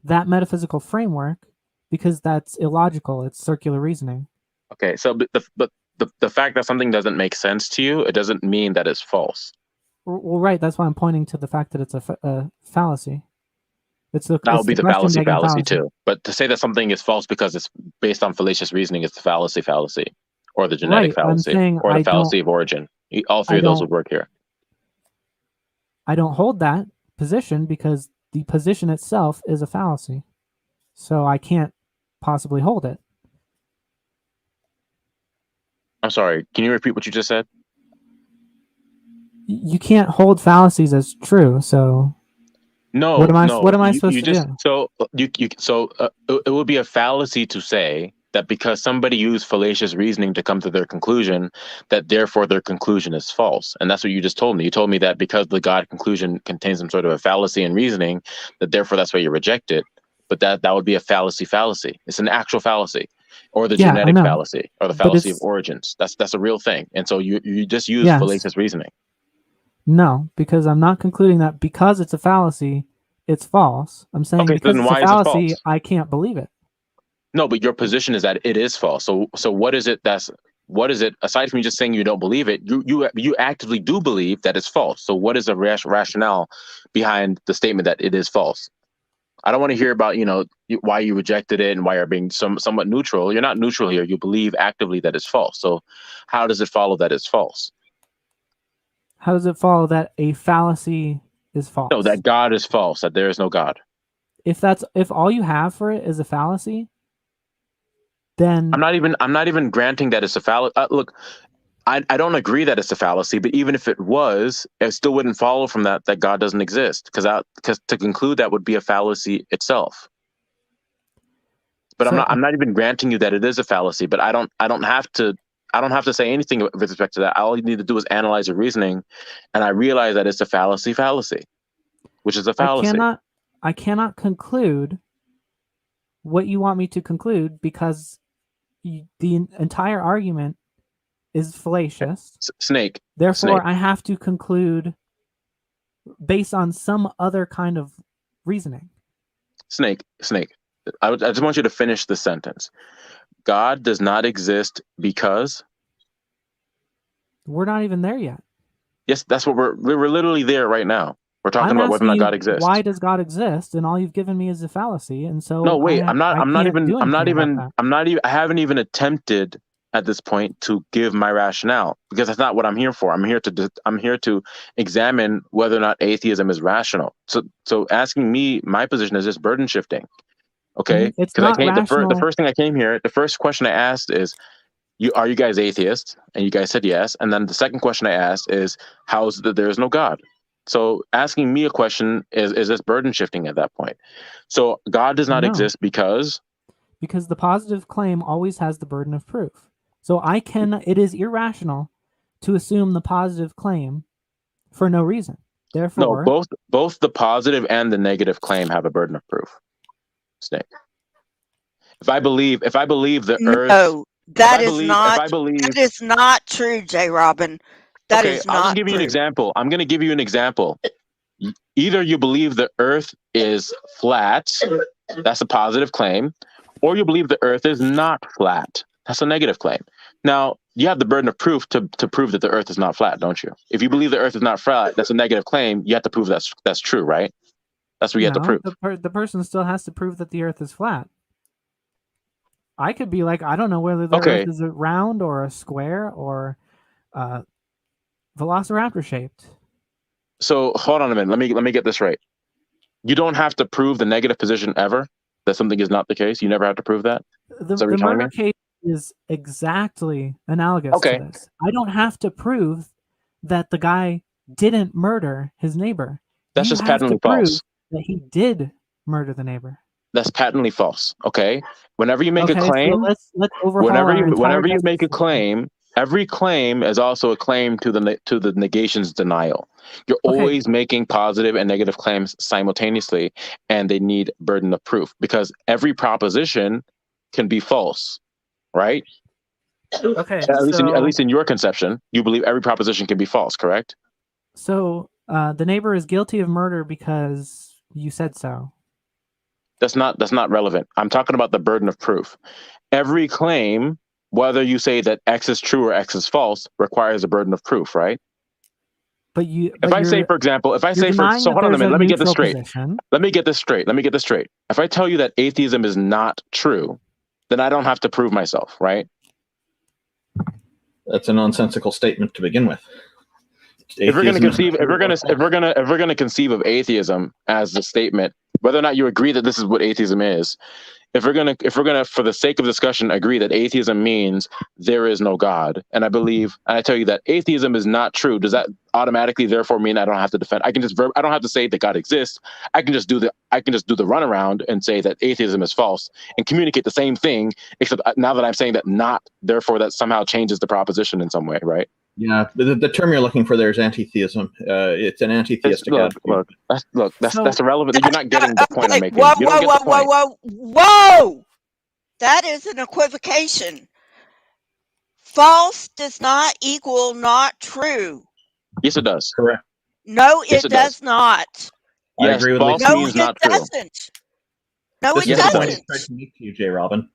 that metaphysical framework because that's illogical. It's circular reasoning. Okay, so but the fact that something doesn't make sense to you, it doesn't mean that it's false. Well, right. That's why I'm pointing to the fact that it's a fallacy. That would be the fallacy too. But to say that something is false because it's based on fallacious reasoning is the fallacy, or the genetic fallacy, or the fallacy of origin. All three of those would work here. I don't hold that position because the position itself is a fallacy. So I can't possibly hold it. I'm sorry. Can you repeat what you just said? You can't hold fallacies as true. So what am I supposed to do? So it would be a fallacy to say that because somebody used fallacious reasoning to come to their conclusion, that therefore their conclusion is false. And that's what you just told me. You told me that because the God conclusion contains some sort of a fallacy in reasoning, that therefore that's why you reject it. But that would be a fallacy. It's an actual fallacy, or the genetic fallacy, or the fallacy of origins. That's a real thing. And so you just use fallacious reasoning. No, because I'm not concluding that because it's a fallacy, it's false. I'm saying because it's a fallacy, I can't believe it. No, but your position is that it is false. So what is it aside from just saying you don't believe it, you actively do believe that it's false. So what is the rationale behind the statement that it is false? I don't want to hear about, why you rejected it and why you're being somewhat neutral. You're not neutral here. You believe actively that it's false. So how does it follow that it's false? How does it follow that a fallacy is false? No, that God is false, that there is no God. If all you have for it is a fallacy, then I'm not even granting that it's a fallacy. Look, I don't agree that it's a fallacy, but even if it was, it still wouldn't follow from that God doesn't exist, because to conclude that would be a fallacy itself. But I'm not even granting you that it is a fallacy. But I don't have to say anything with respect to that. All you need to do is analyze your reasoning, and I realize that it's a fallacy, which is a fallacy. I cannot conclude what you want me to conclude because the entire argument is fallacious. Snake. Therefore, I have to conclude based on some other kind of reasoning. Snake. I just want you to finish the sentence. God does not exist because... We're not even there yet. Yes, that's what we're literally there right now. We're talking about whether or not God exists. Why does God exist? And all you've given me is a fallacy. And so no, wait. I haven't even attempted at this point to give my rationale, because that's not what I'm here for. I'm here to examine whether or not atheism is rational. So asking me my position is just burden shifting. Okay, because the first thing I came here, the first question I asked is, are you guys atheists? And you guys said yes. And then the second question I asked is, how is it that there is no God? So asking me a question is just burden shifting at that point. So God does not exist because the positive claim always has the burden of proof. So it is irrational to assume the positive claim for no reason. Therefore, no, both the positive and the negative claim have a burden of proof. Snake. If I believe the earth. No, that is not true, JRobin. That is not. I'll give you an example. I'm going to give you an example. Either you believe the earth is flat, that's a positive claim, or you believe the earth is not flat. That's a negative claim. Now, you have the burden of proof to prove that the earth is not flat, don't you? If you believe the earth is not flat, that's a negative claim. You have to prove that's true, right? That's what you have to prove. The person still has to prove that the earth is flat. I could be like, I don't know whether the earth is a round or a square or velociraptor shaped. So hold on a minute. Let me get this right. You don't have to prove the negative position ever, that something is not the case. You never have to prove that. The murder case is exactly analogous to this. I don't have to prove that the guy didn't murder his neighbor. That's just patently false. That he did murder the neighbor. That's patently false. Okay. Whenever you make a claim, so let's overhaul whenever you make a claim, every claim is also a claim to the negation's denial. You're always making positive and negative claims simultaneously, and they need burden of proof because every proposition can be false, right? Okay. At least in your conception, you believe every proposition can be false, correct? So the neighbor is guilty of murder because you said so. That's not relevant. I'm talking about the burden of proof. Every claim, whether you say that X is true or X is false, requires a burden of proof, right? So hold on a minute, let me get this straight. Let me get this straight. If I tell you that atheism is not true, then I don't have to prove myself, right? That's a nonsensical statement to begin with. If we're going to conceive of atheism as the statement whether or not you agree that this is what atheism is, if we're gonna, for the sake of discussion, agree that atheism means there is no God, and I believe, and I tell you that atheism is not true, does that automatically therefore mean I don't have to defend? I don't have to say that God exists. I can just do the runaround and say that atheism is false and communicate the same thing, except now that I'm saying that not, therefore that somehow changes the proposition in some way, right? Yeah, the term you're looking for there is antitheism. It's an antitheistic attitude. That's irrelevant. You're not getting the point I'm making. Whoa! That is an equivocation. False does not equal not true. Yes, it does. Correct. No, it does not. I agree with false No, means it not true. doesn't. No, This it is the point doesn't. I'm trying to make to you, JRobin.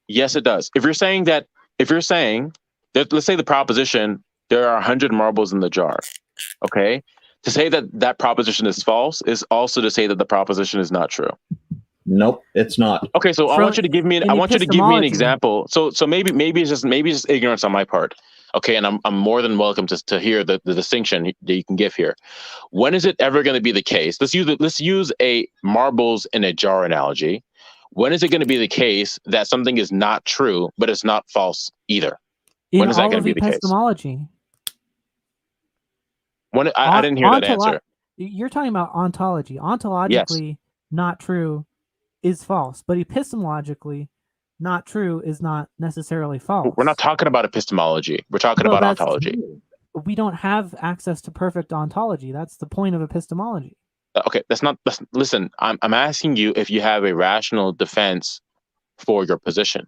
Yes, it does. If you're saying that let's say the proposition, there are 100 marbles in the jar, okay? To say that that proposition is false is also to say that the proposition is not true. Nope, it's not. Okay, so I want you to give me an example. So maybe it's just ignorance on my part. Okay, and I'm more than welcome to hear the distinction that you can give here. When is it ever going to be the case? Let's use a marbles in a jar analogy. When is it going to be the case that something is not true, but it's not false either? When is that going to be the case? Epistemology. When I didn't hear that answer. You're talking about ontology. Ontologically, not true is false, but epistemologically, not true is not necessarily false. We're not talking about epistemology. We're talking about ontology. We don't have access to perfect ontology. That's the point of epistemology. Okay, listen, I'm asking you if you have a rational defense for your position.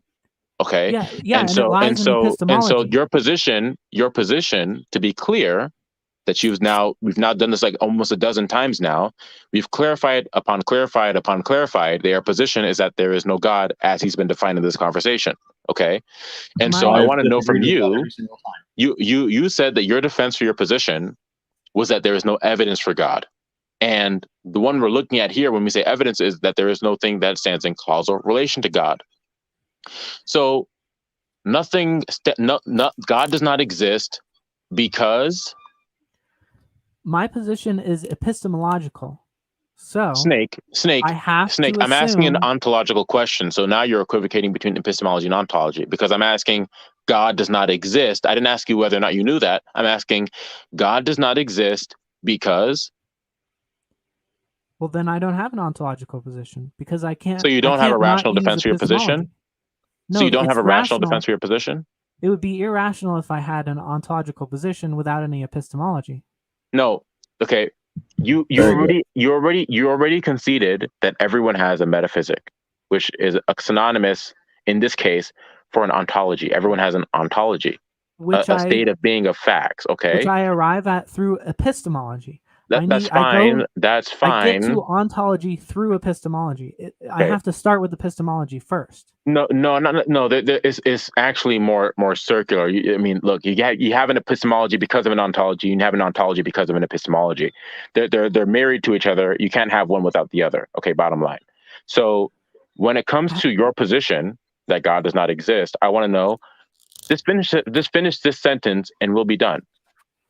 Okay. Yeah. And so your position, to be clear, that we've now done this like almost a dozen times now. We've clarified upon clarified upon clarified. Their position is that there is no God as he's been defined in this conversation. Okay. And so I want to know from you, you said that your defense for your position was that there is no evidence for God. And the one we're looking at here when we say evidence is that there is no thing that stands in causal relation to God. So God does not exist because my position is epistemological. So Snake, I'm asking an ontological question. So now you're equivocating between epistemology and ontology because I'm asking God does not exist. I didn't ask you whether or not you knew that. I'm asking God does not exist because. Well, then I don't have an ontological position because I can't. So you don't have a rational defense for your position? No, so you don't have a rational defense for your position? It would be irrational if I had an ontological position without any epistemology. No. Okay. You already conceded that everyone has a metaphysic, which is a synonymous in this case for an ontology. Everyone has an ontology, a state of being of facts. Okay. Which I arrive at through epistemology. That's fine. That's fine. I get to ontology through epistemology. I have to start with epistemology first. No. There is actually more circular. I mean, look, you have an epistemology because of an ontology. You have an ontology because of an epistemology. They're married to each other. You can't have one without the other. Okay, bottom line. So when it comes to your position that God does not exist, I want to know. Just finish this sentence, and we'll be done.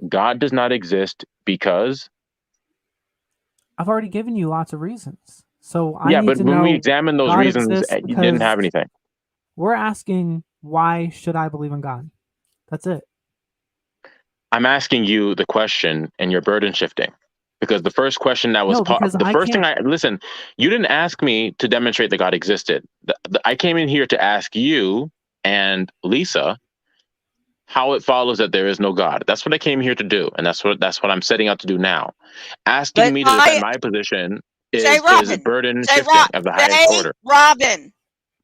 God does not exist because. I've already given you lots of reasons. So but when we examine those reasons, you didn't have anything. We're asking, why should I believe in God? That's it. I'm asking you the question, and you're burden shifting. Because the first question that was listen, you didn't ask me to demonstrate that God existed. I came in here to ask you and Lisa how it follows that there is no God. That's what I came here to do, and that's what I'm setting out to do now. Asking me to defend my position is burden shifting of the highest order. Robin,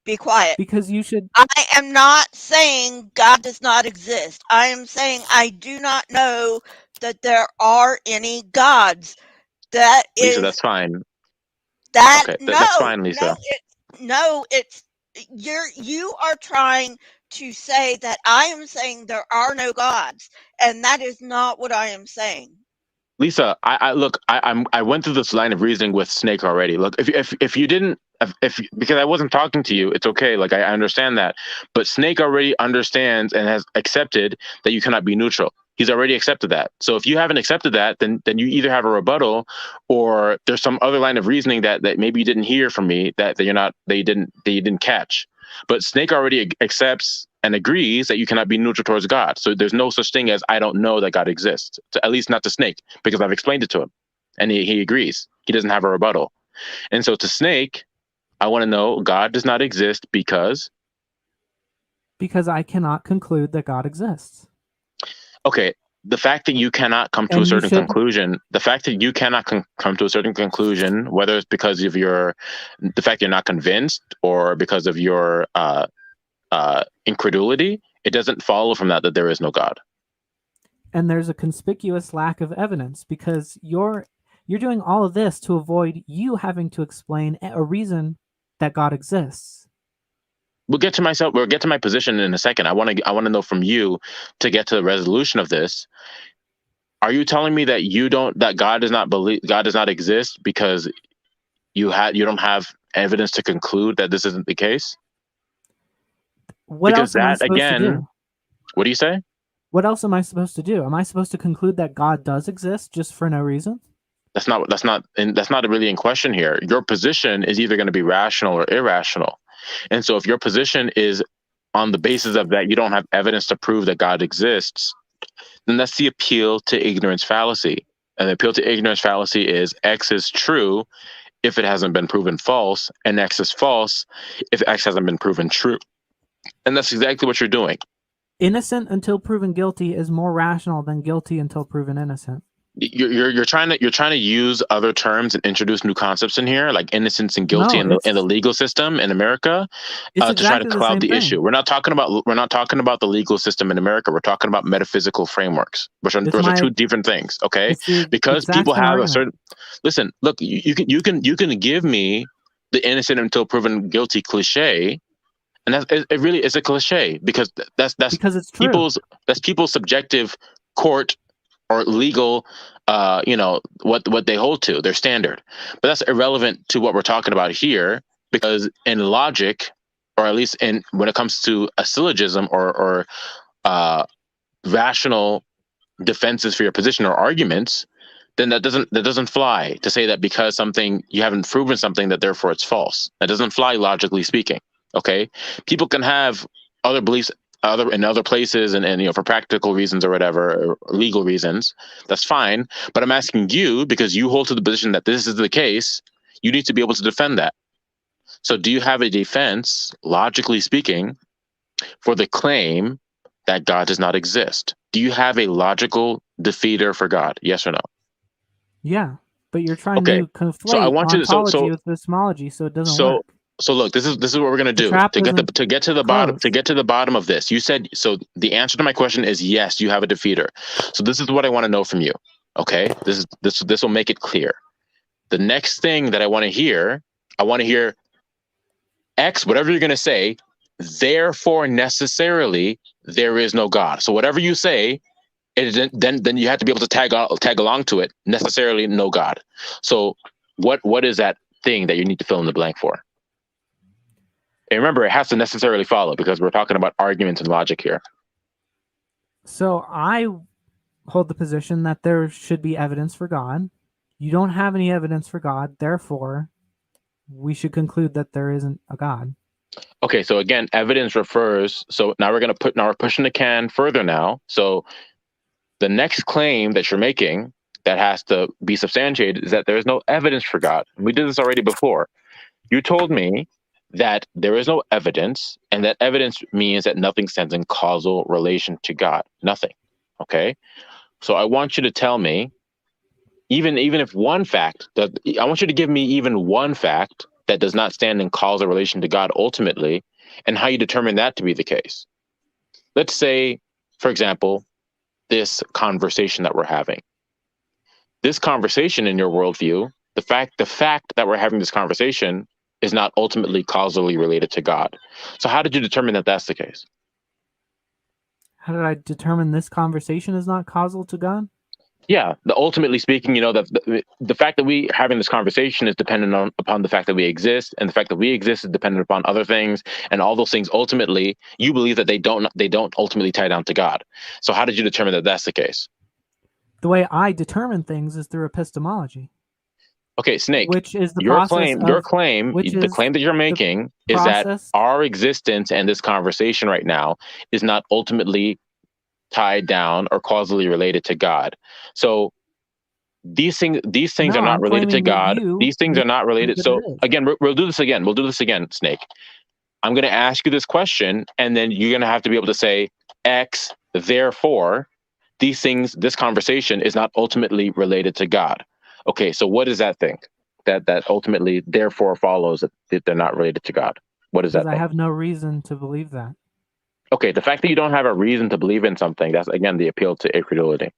be quiet. Because you should. I am not saying God does not exist. I am saying I do not know that there are any gods. That is Lisa, that's fine. That's fine, Lisa. You are trying to say that I am saying there are no gods, and that is not what I am saying. Lisa, I went through this line of reasoning with Snake already. Look, if you didn't, because I wasn't talking to you, it's okay. Like I understand that, but Snake already understands and has accepted that you cannot be neutral. He's already accepted that. So if you haven't accepted that, then you either have a rebuttal, or there's some other line of reasoning that maybe you didn't hear from me that you didn't catch. But Snake already accepts and agrees that you cannot be neutral towards God. So there's no such thing as I don't know that God exists. At least not to Snake, because I've explained it to him, and he agrees. He doesn't have a rebuttal. And so to Snake, I want to know God does not exist because I cannot conclude that God exists. Okay, the fact that you cannot come to a certain conclusion, whether it's because of the fact you're not convinced or because of your incredulity, it doesn't follow from that there is no God. And there's a conspicuous lack of evidence, because you're doing all of this to avoid you having to explain a reason that God exists. We'll get to my position in a second. I want to know from you, to get to the resolution of this. Are you telling me that God does not exist because you don't have evidence to conclude that this isn't the case? What else am I supposed to do? What do you say? What else am I supposed to do? Am I supposed to conclude that God does exist just for no reason? That's not really in question here. Your position is either going to be rational or irrational. And so if your position is on the basis of that you don't have evidence to prove that God exists, then that's the appeal to ignorance fallacy. And the appeal to ignorance fallacy is X is true if it hasn't been proven false, and X is false if X hasn't been proven true. And that's exactly what you're doing. Innocent until proven guilty is more rational than guilty until proven innocent. You're trying to use other terms and introduce new concepts in here, like innocence and guilty in the legal system in America, to try to cloud the issue. We're not talking about the legal system in America. We're talking about metaphysical frameworks, which are two different things. Okay, because people have a certain. Listen, look, you can give me the innocent until proven guilty cliche, and it really is a cliche, because that's it's true. people's subjective court or legal, what they hold to, their standard. But that's irrelevant to what we're talking about here, because in logic, or at least when it comes to a syllogism or rational defenses for your position or arguments, then that doesn't fly to say that because you haven't proven something that therefore it's false. That doesn't fly, logically speaking. Okay, people can have other beliefs in other places and for practical reasons or whatever, or legal reasons, that's fine. But I'm asking you, because you hold to the position that this is the case, you need to be able to defend that. So do you have a defense, logically speaking, for the claim that God does not exist? Do you have a logical defeater for God? Yes or no? Yeah, but you're trying to conflate ontology with epistemology, so it doesn't work. So look, this is what we're gonna do to get to the bottom of this. You said so. The answer to my question is yes. You have a defeater. So this is what I want to know from you. Okay, this will make it clear. The next thing that I want to hear X, whatever you're gonna say. Therefore, necessarily, there is no God. So whatever you say, then you have to be able to tag along to it. Necessarily, no God. So what is that thing that you need to fill in the blank for? And remember, it has to necessarily follow, because we're talking about arguments and logic here. So I hold the position that there should be evidence for God. You don't have any evidence for God, therefore, we should conclude that there isn't a God. Okay, so again, evidence refers. So now we're pushing the can further now. So the next claim that you're making that has to be substantiated is that there is no evidence for God. We did this already before. You told me that there is no evidence, and that evidence means that nothing stands in causal relation to God. Nothing. Okay? So I want you to tell me, even if one fact, I want you to give me even one fact that does not stand in causal relation to God ultimately, and how you determine that to be the case. Let's say, for example, this conversation that we're having. This conversation in your worldview, the fact that we're having this conversation is not ultimately causally related to God. So how did you determine that that's the case? How did I determine this conversation is not causal to God? Yeah, ultimately speaking, that the fact that we having this conversation is dependent upon the fact that we exist, and the fact that we exist is dependent upon other things, and all those things ultimately, you believe that they don't ultimately tie down to God. So how did you determine that that's the case? The way I determine things is through epistemology. Okay, Snake. Which is the the claim that you're making is that our existence and this conversation right now is not ultimately tied down or causally related to God. So these things are not related to God. These things are not related. So again, we'll do this again. We'll do this again, Snake. I'm going to ask you this question, and then you're going to have to be able to say X, therefore, this conversation is not ultimately related to God. Okay, so what is that thing that ultimately therefore follows that they're not related to God? What is that thing? I have no reason to believe that. Okay, the fact that you don't have a reason to believe in something, that's again the appeal to incredulity.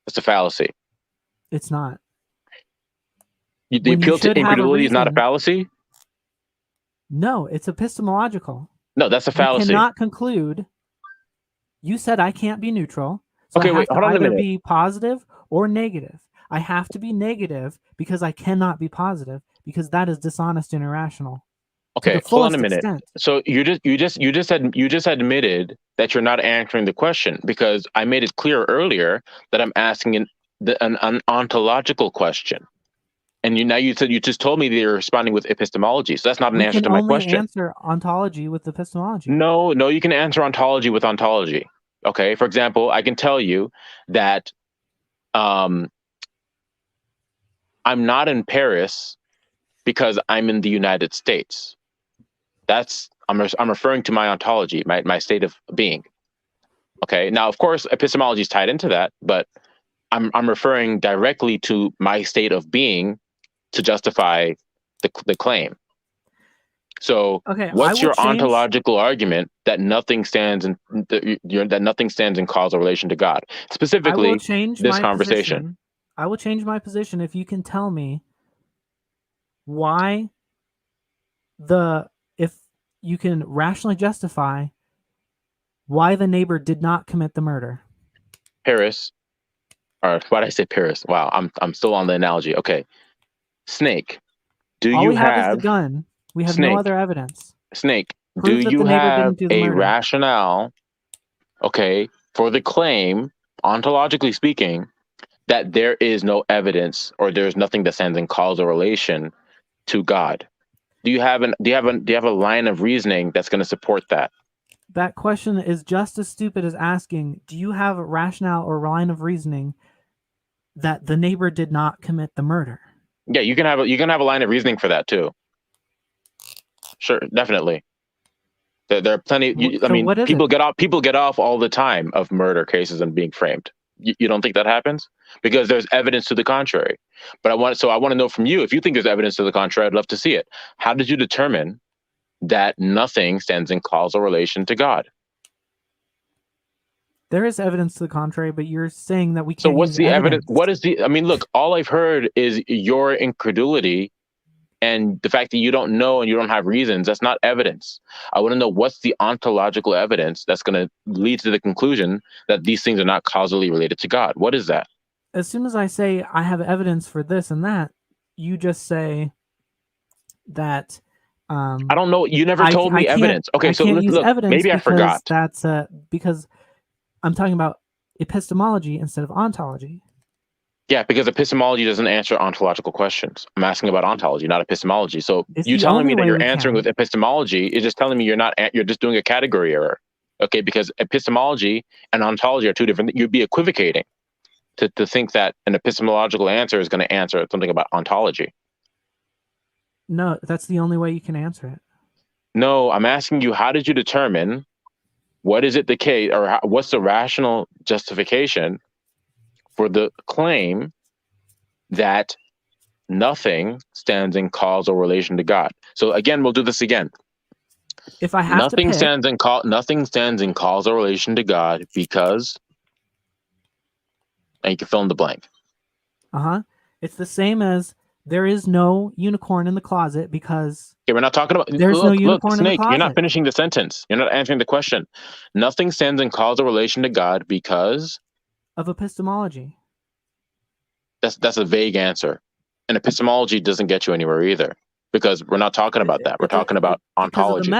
It's a fallacy. It's not. The appeal to incredulity is not a fallacy? No, it's epistemological. No, that's a fallacy. You cannot conclude. You said I can't be neutral. So okay, I have wait, hold on a minute. Be positive or negative. I have to be negative because I cannot be positive, because that is dishonest and irrational. Okay, hold on a minute. So you just admitted that you're not answering the question, because I made it clear earlier that I'm asking an ontological question, and you just told me that you're responding with epistemology. So that's not an answer to my question. You can only answer ontology with epistemology. No, you can answer ontology with ontology. Okay, for example, I can tell you that I'm not in Paris because I'm in the United States. I'm referring to my ontology, my state of being. Okay. Now, of course, epistemology is tied into that, but I'm referring directly to my state of being to justify the claim. So, what's your ontological argument that nothing stands in causal relation to God? Specifically, this conversation. I will change my position if you can tell me why if you can rationally justify why the neighbor did not commit the murder. Paris, or why did I say Paris? Wow, I'm still on the analogy. Okay, Snake, all we have is the gun. We have no other evidence. Snake, do you have a rationale, okay, for the claim, ontologically speaking, that there is no evidence or there's nothing that stands in causal relation to God? Do you have a line of reasoning that's going to support that? That question is just as stupid as asking, do you have a rationale or line of reasoning that the neighbor did not commit the murder? Yeah, you can have a line of reasoning for that too. Sure, definitely. There are plenty. People get off all the time of murder cases and being framed. You don't think that happens? Because there's evidence to the contrary. But I want to know from you, if you think there's evidence to the contrary, I'd love to see it. How did you determine that nothing stands in causal relation to God? There is evidence to the contrary, but you're saying that we can't. So what's the evidence? What is the? I mean, look, all I've heard is your incredulity and the fact that you don't know and you don't have reasons. That's not evidence. I want to know what's the ontological evidence that's going to lead to the conclusion that these things are not causally related to God. What is that? As soon as I say I have evidence for this and that, you just say that. I don't know. You never told me evidence. Okay, so look, maybe I forgot. That's because I'm talking about epistemology instead of ontology. Yeah, because epistemology doesn't answer ontological questions. I'm asking about ontology, not epistemology. So you telling me that you're answering with epistemology is just telling me you're just doing a category error. Okay, because epistemology and ontology are two different. You'd be equivocating to think that an epistemological answer is going to answer something about ontology. No, that's the only way you can answer it. No, I'm asking you, how did you determine what is it the case, or what's the rational justification for the claim that nothing stands in causal relation to God? So again, we'll do this again. If I have nothing to pick, nothing stands in causal relation to God because, and you can fill in the blank. It's the same as there is no unicorn in the closet because. Okay, we're not talking about. There's no unicorn Snake, in the closet. You're not finishing the sentence. You're not answering the question. Nothing stands in causal relation to God because of epistemology. That's a vague answer. And epistemology doesn't get you anywhere either, because we're not talking about that. We're talking about ontology.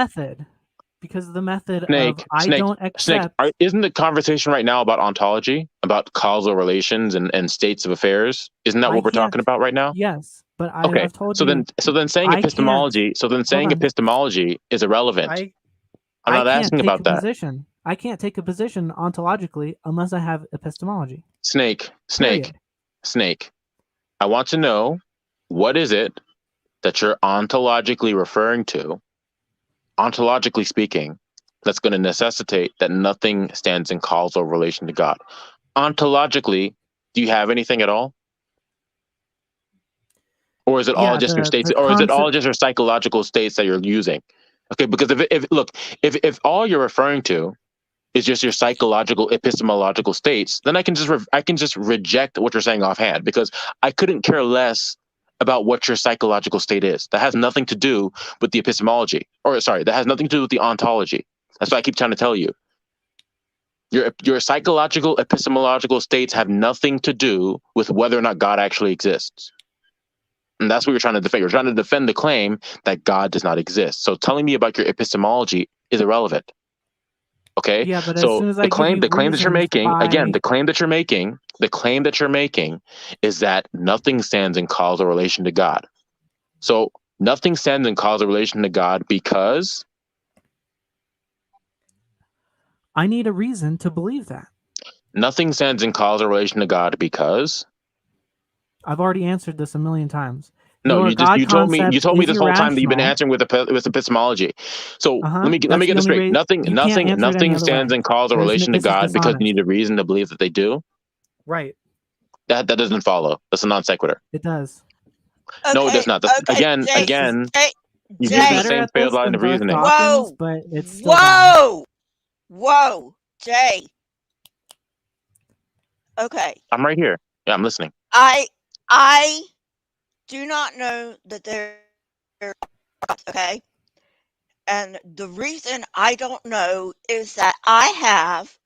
Because of the method Snake, of I don't accept. Isn't the conversation right now about ontology, about causal relations and states of affairs? Isn't that what we're talking about right now? Yes, but I've told you. So then saying epistemology is irrelevant. I'm not asking about that. I can't take a position ontologically unless I have epistemology. Snake. I want to know, what is it that you're ontologically referring to, ontologically speaking, that's going to necessitate that nothing stands in causal relation to God? Ontologically, do you have anything at all? Or is it all just your states, or is it all just your psychological states that you're using? Okay, because if all you're referring to is just your psychological epistemological states, then I can just reject what you're saying offhand, because I couldn't care less about what your psychological state is. That has nothing to do with the epistemology, that has nothing to do with the ontology. That's what I keep trying to tell you. Your psychological epistemological states have nothing to do with whether or not God actually exists. And that's what you're trying to defend. You're trying to defend the claim that God does not exist. So telling me about your epistemology is irrelevant. Okay. Yeah, but so as soon as the claim that you're making, the claim that you're making is that nothing stands in causal relation to God. So nothing stands in causal relation to God because I need a reason to believe that. Nothing stands in causal relation to God because I've already answered this a million times. No, you told me this whole time that you've been answering with epistemology. So let me get this straight. Nothing stands in causal relation to God because you need a reason to believe that they do. Right. That doesn't follow. That's a non sequitur. It does. Okay, no, it does not. That's, again, you use the same failed line of reasoning. Dawkins, but it's whoa, Jay. Okay. I'm right here. Yeah, I'm listening. I do not know that they're okay. And the reason I don't know is that I have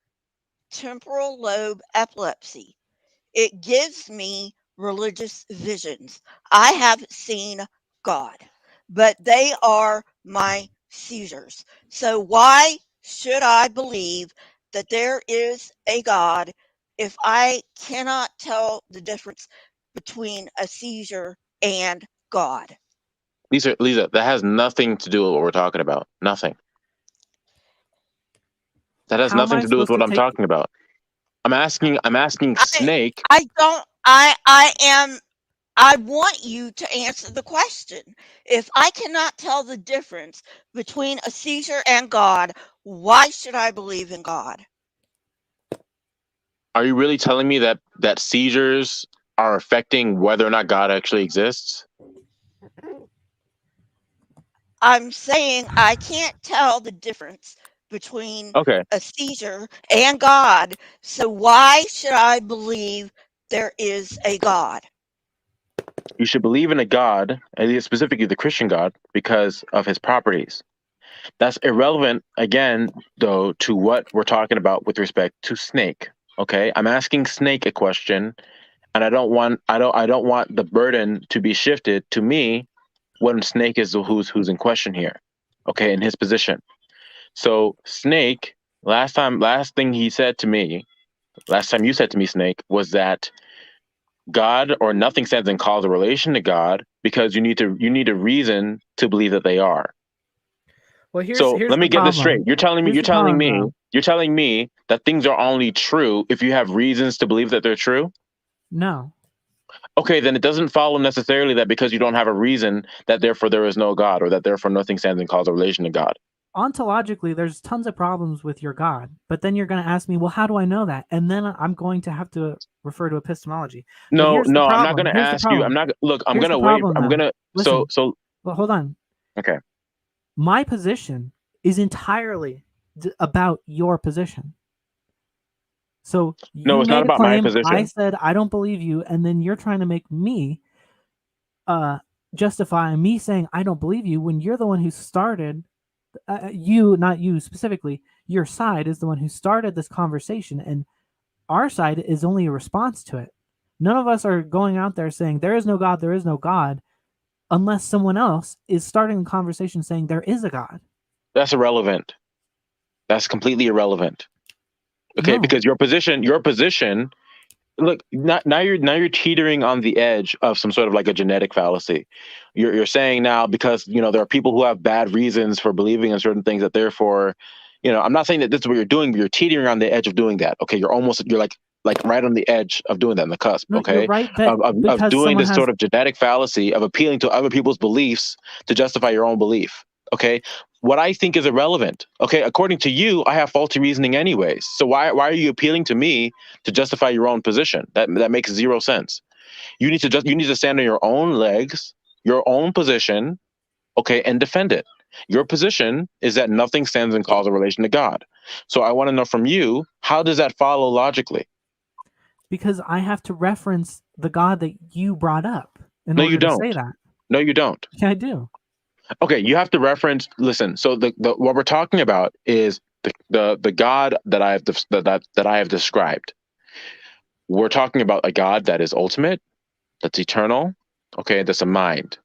temporal lobe epilepsy. It gives me religious visions. I have seen God, but they are my seizures. So why should I believe that there is a God if I cannot tell the difference between a seizure and God? Lisa, that has nothing to do with what we're talking about. Nothing. That has nothing to do with what I'm talking about. I'm asking Snake. I want you to answer the question. If I cannot tell the difference between a seizure and God, why should I believe in God? Are you really telling me that seizures are affecting whether or not God actually exists? I'm saying I can't tell the difference between a seizure and God. So why should I believe there is a God? You should believe in a God, and specifically the Christian God, because of his properties. That's irrelevant, again, though, to what we're talking about with respect to Snake. Okay, I'm asking Snake a question, and I don't want the burden to be shifted to me when Snake is who's in question here. Okay, in his position. So Snake, last time you said to me, Snake, was that God or nothing stands in causal relation to God because you need a reason to believe that they are. Well, here's let me get this straight. You're telling me that things are only true if you have reasons to believe that they're true? No. Okay, then it doesn't follow necessarily that because you don't have a reason that therefore there is no God, or that therefore nothing stands in causal relation to God. Ontologically, there's tons of problems with your God, but then you're going to ask me, well, how do I know that? And then I'm going to have to refer to epistemology. No, I'm not going to ask you. I'm not. Look, I'm going to wait. I'm going to. So. Well, hold on. Okay. My position is entirely about your position. So no, it's not about my position. I said I don't believe you, and then you're trying to make me justify me saying I don't believe you when you're the one who started. You, not you specifically, your side is the one who started this conversation, and our side is only a response to it. None of us are going out there saying there is no God, there is no God, unless someone else is starting a conversation saying there is a God. That's irrelevant. That's completely irrelevant. Okay, No. because your position, look, now you're teetering on the edge of some sort of like a genetic fallacy. You're saying now, because there are people who have bad reasons for believing in certain things, that therefore, I'm not saying that this is what you're doing, but you're teetering on the edge of doing that. Okay, you're like right on the edge of doing that, on the cusp. No, Okay, you're right, of doing this sort of genetic fallacy of appealing to other people's beliefs to justify your own belief. Okay, what I think is irrelevant. Okay, according to you, I have faulty reasoning anyways. So why are you appealing to me to justify your own position? That makes zero sense. You need to stand on your own legs, your own position, okay, and defend it. Your position is that nothing stands in causal relation to God. So I want to know from you, how does that follow logically? Because I have to reference the God that you brought up in order to say that. No, you don't. Yeah, I do. Okay, you have to reference. Listen, so the what we're talking about is the God that I have described. We're talking about a God that is ultimate, that's eternal. Okay, that's a mind.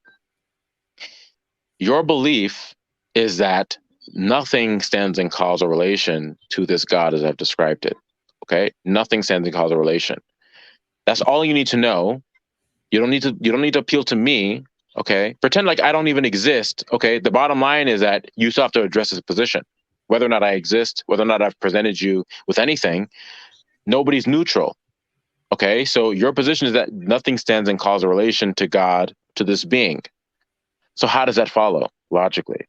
Your belief is that nothing stands in causal relation to this God as I've described it. Okay, nothing stands in causal relation. That's all you need to know. You don't need to appeal to me. Okay, pretend like I don't even exist. Okay, the bottom line is that you still have to address this position, whether or not I exist, whether or not I've presented you with anything. Nobody's neutral. Okay, so your position is that nothing stands in causal relation to God, to this being. So how does that follow logically?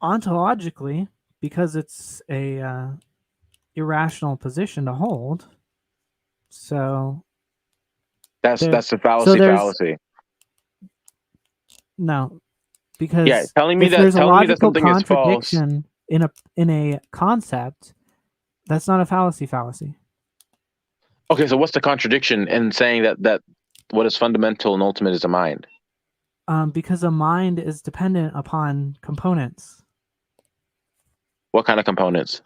Ontologically, because it's a irrational position to hold. So that's the fallacy. No, because telling me there's a logical something is false contradiction in a concept, that's not a fallacy. Okay, so what's the contradiction in saying that what is fundamental and ultimate is a mind? Because a mind is dependent upon components. What kind of components?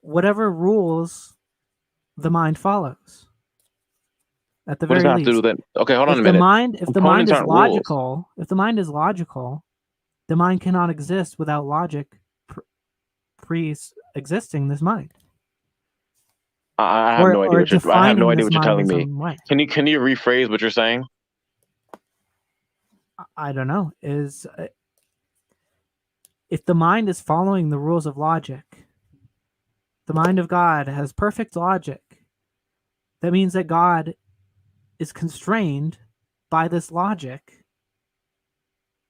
Whatever rules the mind follows. At the very least. What does that have to do with it? Okay, hold on a minute. If the mind is logical, the mind cannot exist without logic pre-existing this mind. I have no idea what you're telling me. Can you rephrase what you're saying? I don't know. If the mind is following the rules of logic, the mind of God has perfect logic. That means that God is constrained by this logic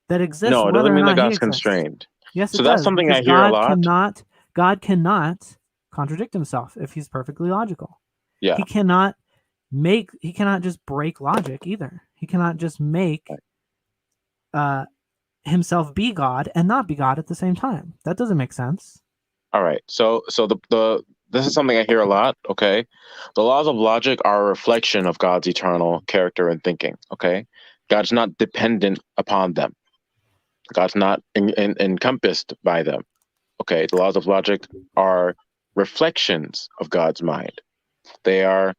that exists. No, it doesn't mean that God's constrained. Yes, it does. That's something I hear a lot. God cannot contradict himself if he's perfectly logical. Yeah. He cannot just break logic either. He cannot just make himself be God and not be God at the same time. That doesn't make sense. All right. So this is something I hear a lot. Okay. The laws of logic are a reflection of God's eternal character and thinking. Okay. God's not dependent upon them. God's not encompassed by them. Okay. The laws of logic are reflections of God's mind. They are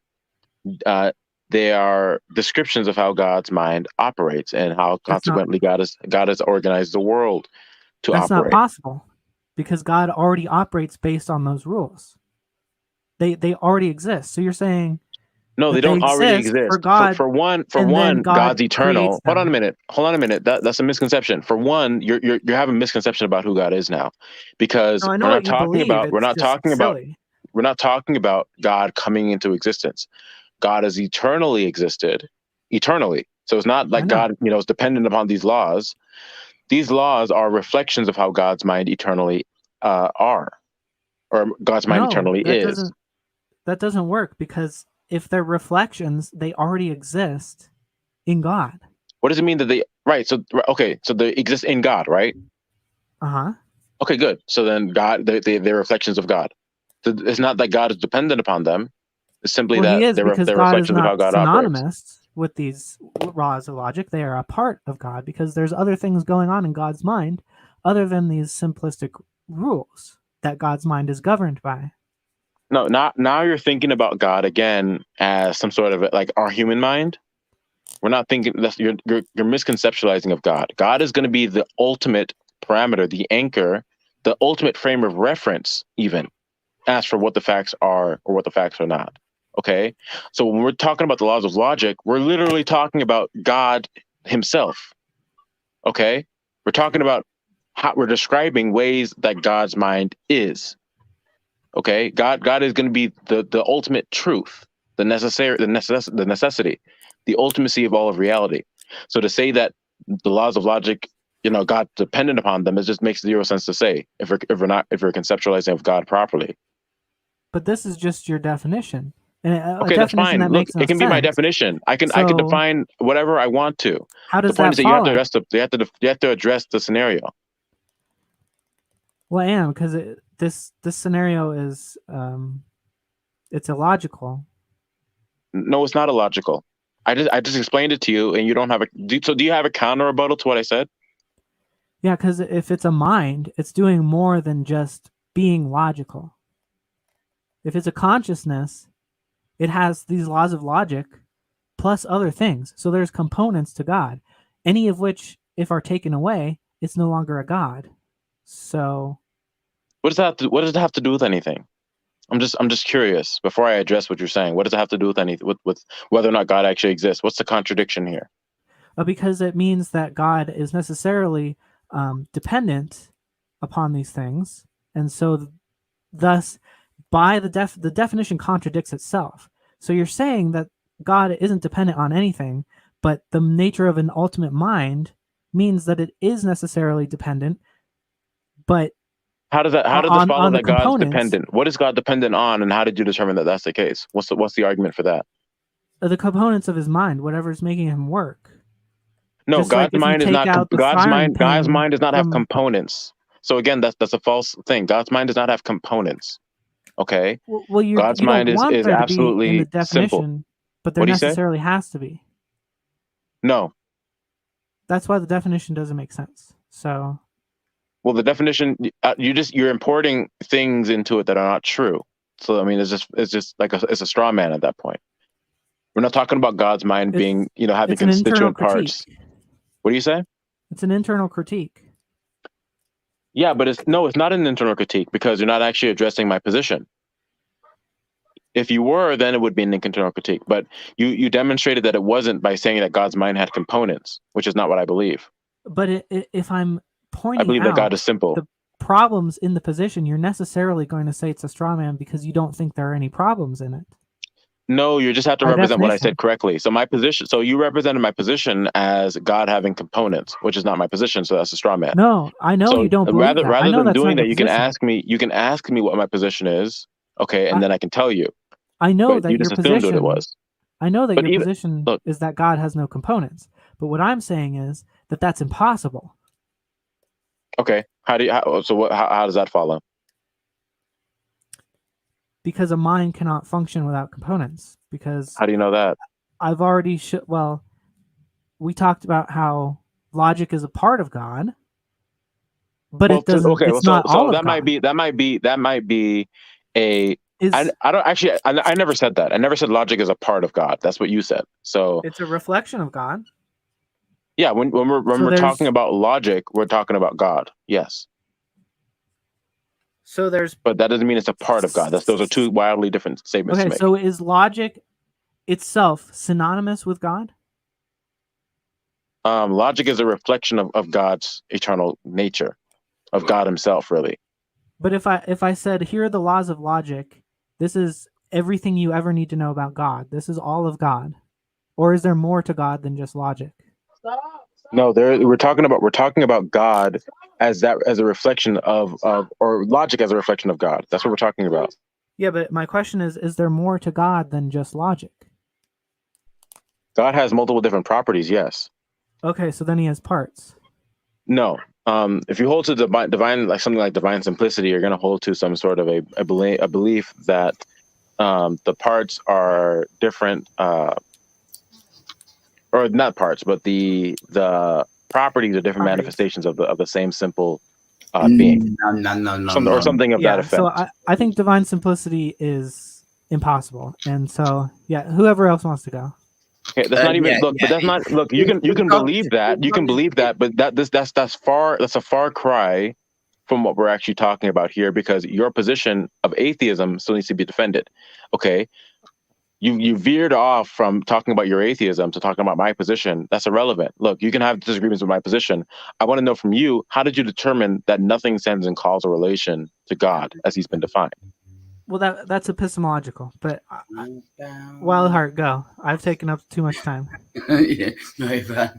descriptions of how God's mind operates and how consequently God has organized the world to operate. That's not possible because God already operates based on those rules. They already exist. So you're saying no, they don't already exist. For God, for one, God's eternal. Hold on a minute. That's a misconception. For one, you're having a misconception about who God is now, because we're not talking about God coming into existence. God has eternally existed, eternally. So it's not like God, is dependent upon these laws. These laws are reflections of how God's mind eternally are, or God's mind eternally is. That doesn't work, because if they're reflections, they already exist in God. What does it mean that they? Right. So they exist in God, right? Okay, good. So then God, they're reflections of God. So it's not that God is dependent upon them. It's simply that they're reflections of how God synonymous operates. With these laws of logic. They are a part of God because there's other things going on in God's mind other than these simplistic rules that God's mind is governed by. No, now you're thinking about God again as some sort of like our human mind. We're not thinking you're misconceptualizing of God. God is going to be the ultimate parameter, the anchor, the ultimate frame of reference, even as for what the facts are or what the facts are not. Okay, so when we're talking about the laws of logic, we're literally talking about God himself. Okay, we're talking about how we're describing ways that God's mind is. Okay, God is going to be the ultimate truth, the necessity, the ultimacy of all of reality. So to say that the laws of logic, God dependent upon them, it just makes zero sense to say if we're conceptualizing of God properly. But this is just your definition. And okay, that's fine. That Look, makes no it can be my definition. I can define whatever I want to. How does the point that is that follow? you have to address the scenario. Well, I am, because this scenario is it's illogical. No, it's not illogical. I just explained it to you, and you don't have so do you have a counter rebuttal to what I said? Yeah, because if it's a mind, it's doing more than just being logical. If it's a consciousness, it has these laws of logic plus other things. So there's components to God, any of which, if are taken away, it's no longer a God. So what does it have to do with anything? I'm just curious. Before I address what you're saying, what does it have to do with anything with whether or not God actually exists? What's the contradiction here? Because it means that God is necessarily dependent upon these things, and so thus by the definition contradicts itself. So you're saying that God isn't dependent on anything, but the nature of an ultimate mind means that it is necessarily dependent. But how does this follow that God's dependent? What is God dependent on, and how did you determine that that's the case? What's the argument for that? The components of his mind, whatever's making him work. No, God's mind is not God's mind. God's mind does not have components. So again, that's a false thing. God's mind does not have components. Okay. Well, God's mind is absolutely in the definition, simple. But there necessarily has to be. No. That's why the definition doesn't make sense. So. Well, the definition you're importing things into it that are not true. So I mean, it's just like it's a straw man at that point. We're not talking about God's mind being having constituent parts. What do you say? It's an internal critique. Yeah, but it's not an internal critique because you're not actually addressing my position. If you were, then it would be an internal critique. But you demonstrated that it wasn't by saying that God's mind had components, which is not what I believe. But if I'm pointing I believe that God is simple. The problems in the position, you're necessarily going to say it's a straw man because you don't think there are any problems in it. No, you just have to represent what I said correctly. So my position, so you represented my position as God having components, which is not my position. So that's a straw man. No, I know you don't believe rather than doing that, you position. can ask me what my position is. Okay, and then I can tell you. I know but that you your just assumed position. what it was. I know that your position is that God has no components. But what I'm saying is that that's impossible. Okay, how does that follow? Because a mind cannot function without components. Because how do you know that? I've already we talked about how logic is a part of God, but it doesn't. Okay, it's not all of that God. That might be a. I don't actually. I never said that. I never said logic is a part of God. That's what you said. So it's a reflection of God. Yeah, when we're talking about logic, we're talking about God. Yes. So but that doesn't mean it's a part of God. Those are two wildly different statements to make. So is logic itself synonymous with God? Logic is a reflection of God's eternal nature, of God himself, really. But if I said, here are the laws of logic, this is everything you ever need to know about God. This is all of God. Or is there more to God than just logic? No, we're talking about God as a reflection of or logic as a reflection of God. That's what we're talking about. Yeah, but my question is there more to God than just logic? God has multiple different properties, yes. Okay, so then he has parts. No. If you hold to divine, like something like divine simplicity, you're going to hold to some sort of a belief that the parts are different, or not parts, but the properties are different manifestations of the same simple being. No. Or something of that effect. So I think divine simplicity is impossible. And so, whoever else wants to go. Okay, that's not even but that's not look. You can believe that. You can believe that, but that's a far cry from what we're actually talking about here, because your position of atheism still needs to be defended. Okay, you veered off from talking about your atheism to talking about my position. That's irrelevant. Look, you can have disagreements with my position. I want to know from you, how did you determine that nothing stands in causal relation to God as he's been defined? Well, that's epistemological, but Wildheart, go. I've taken up too much time. Yeah, no,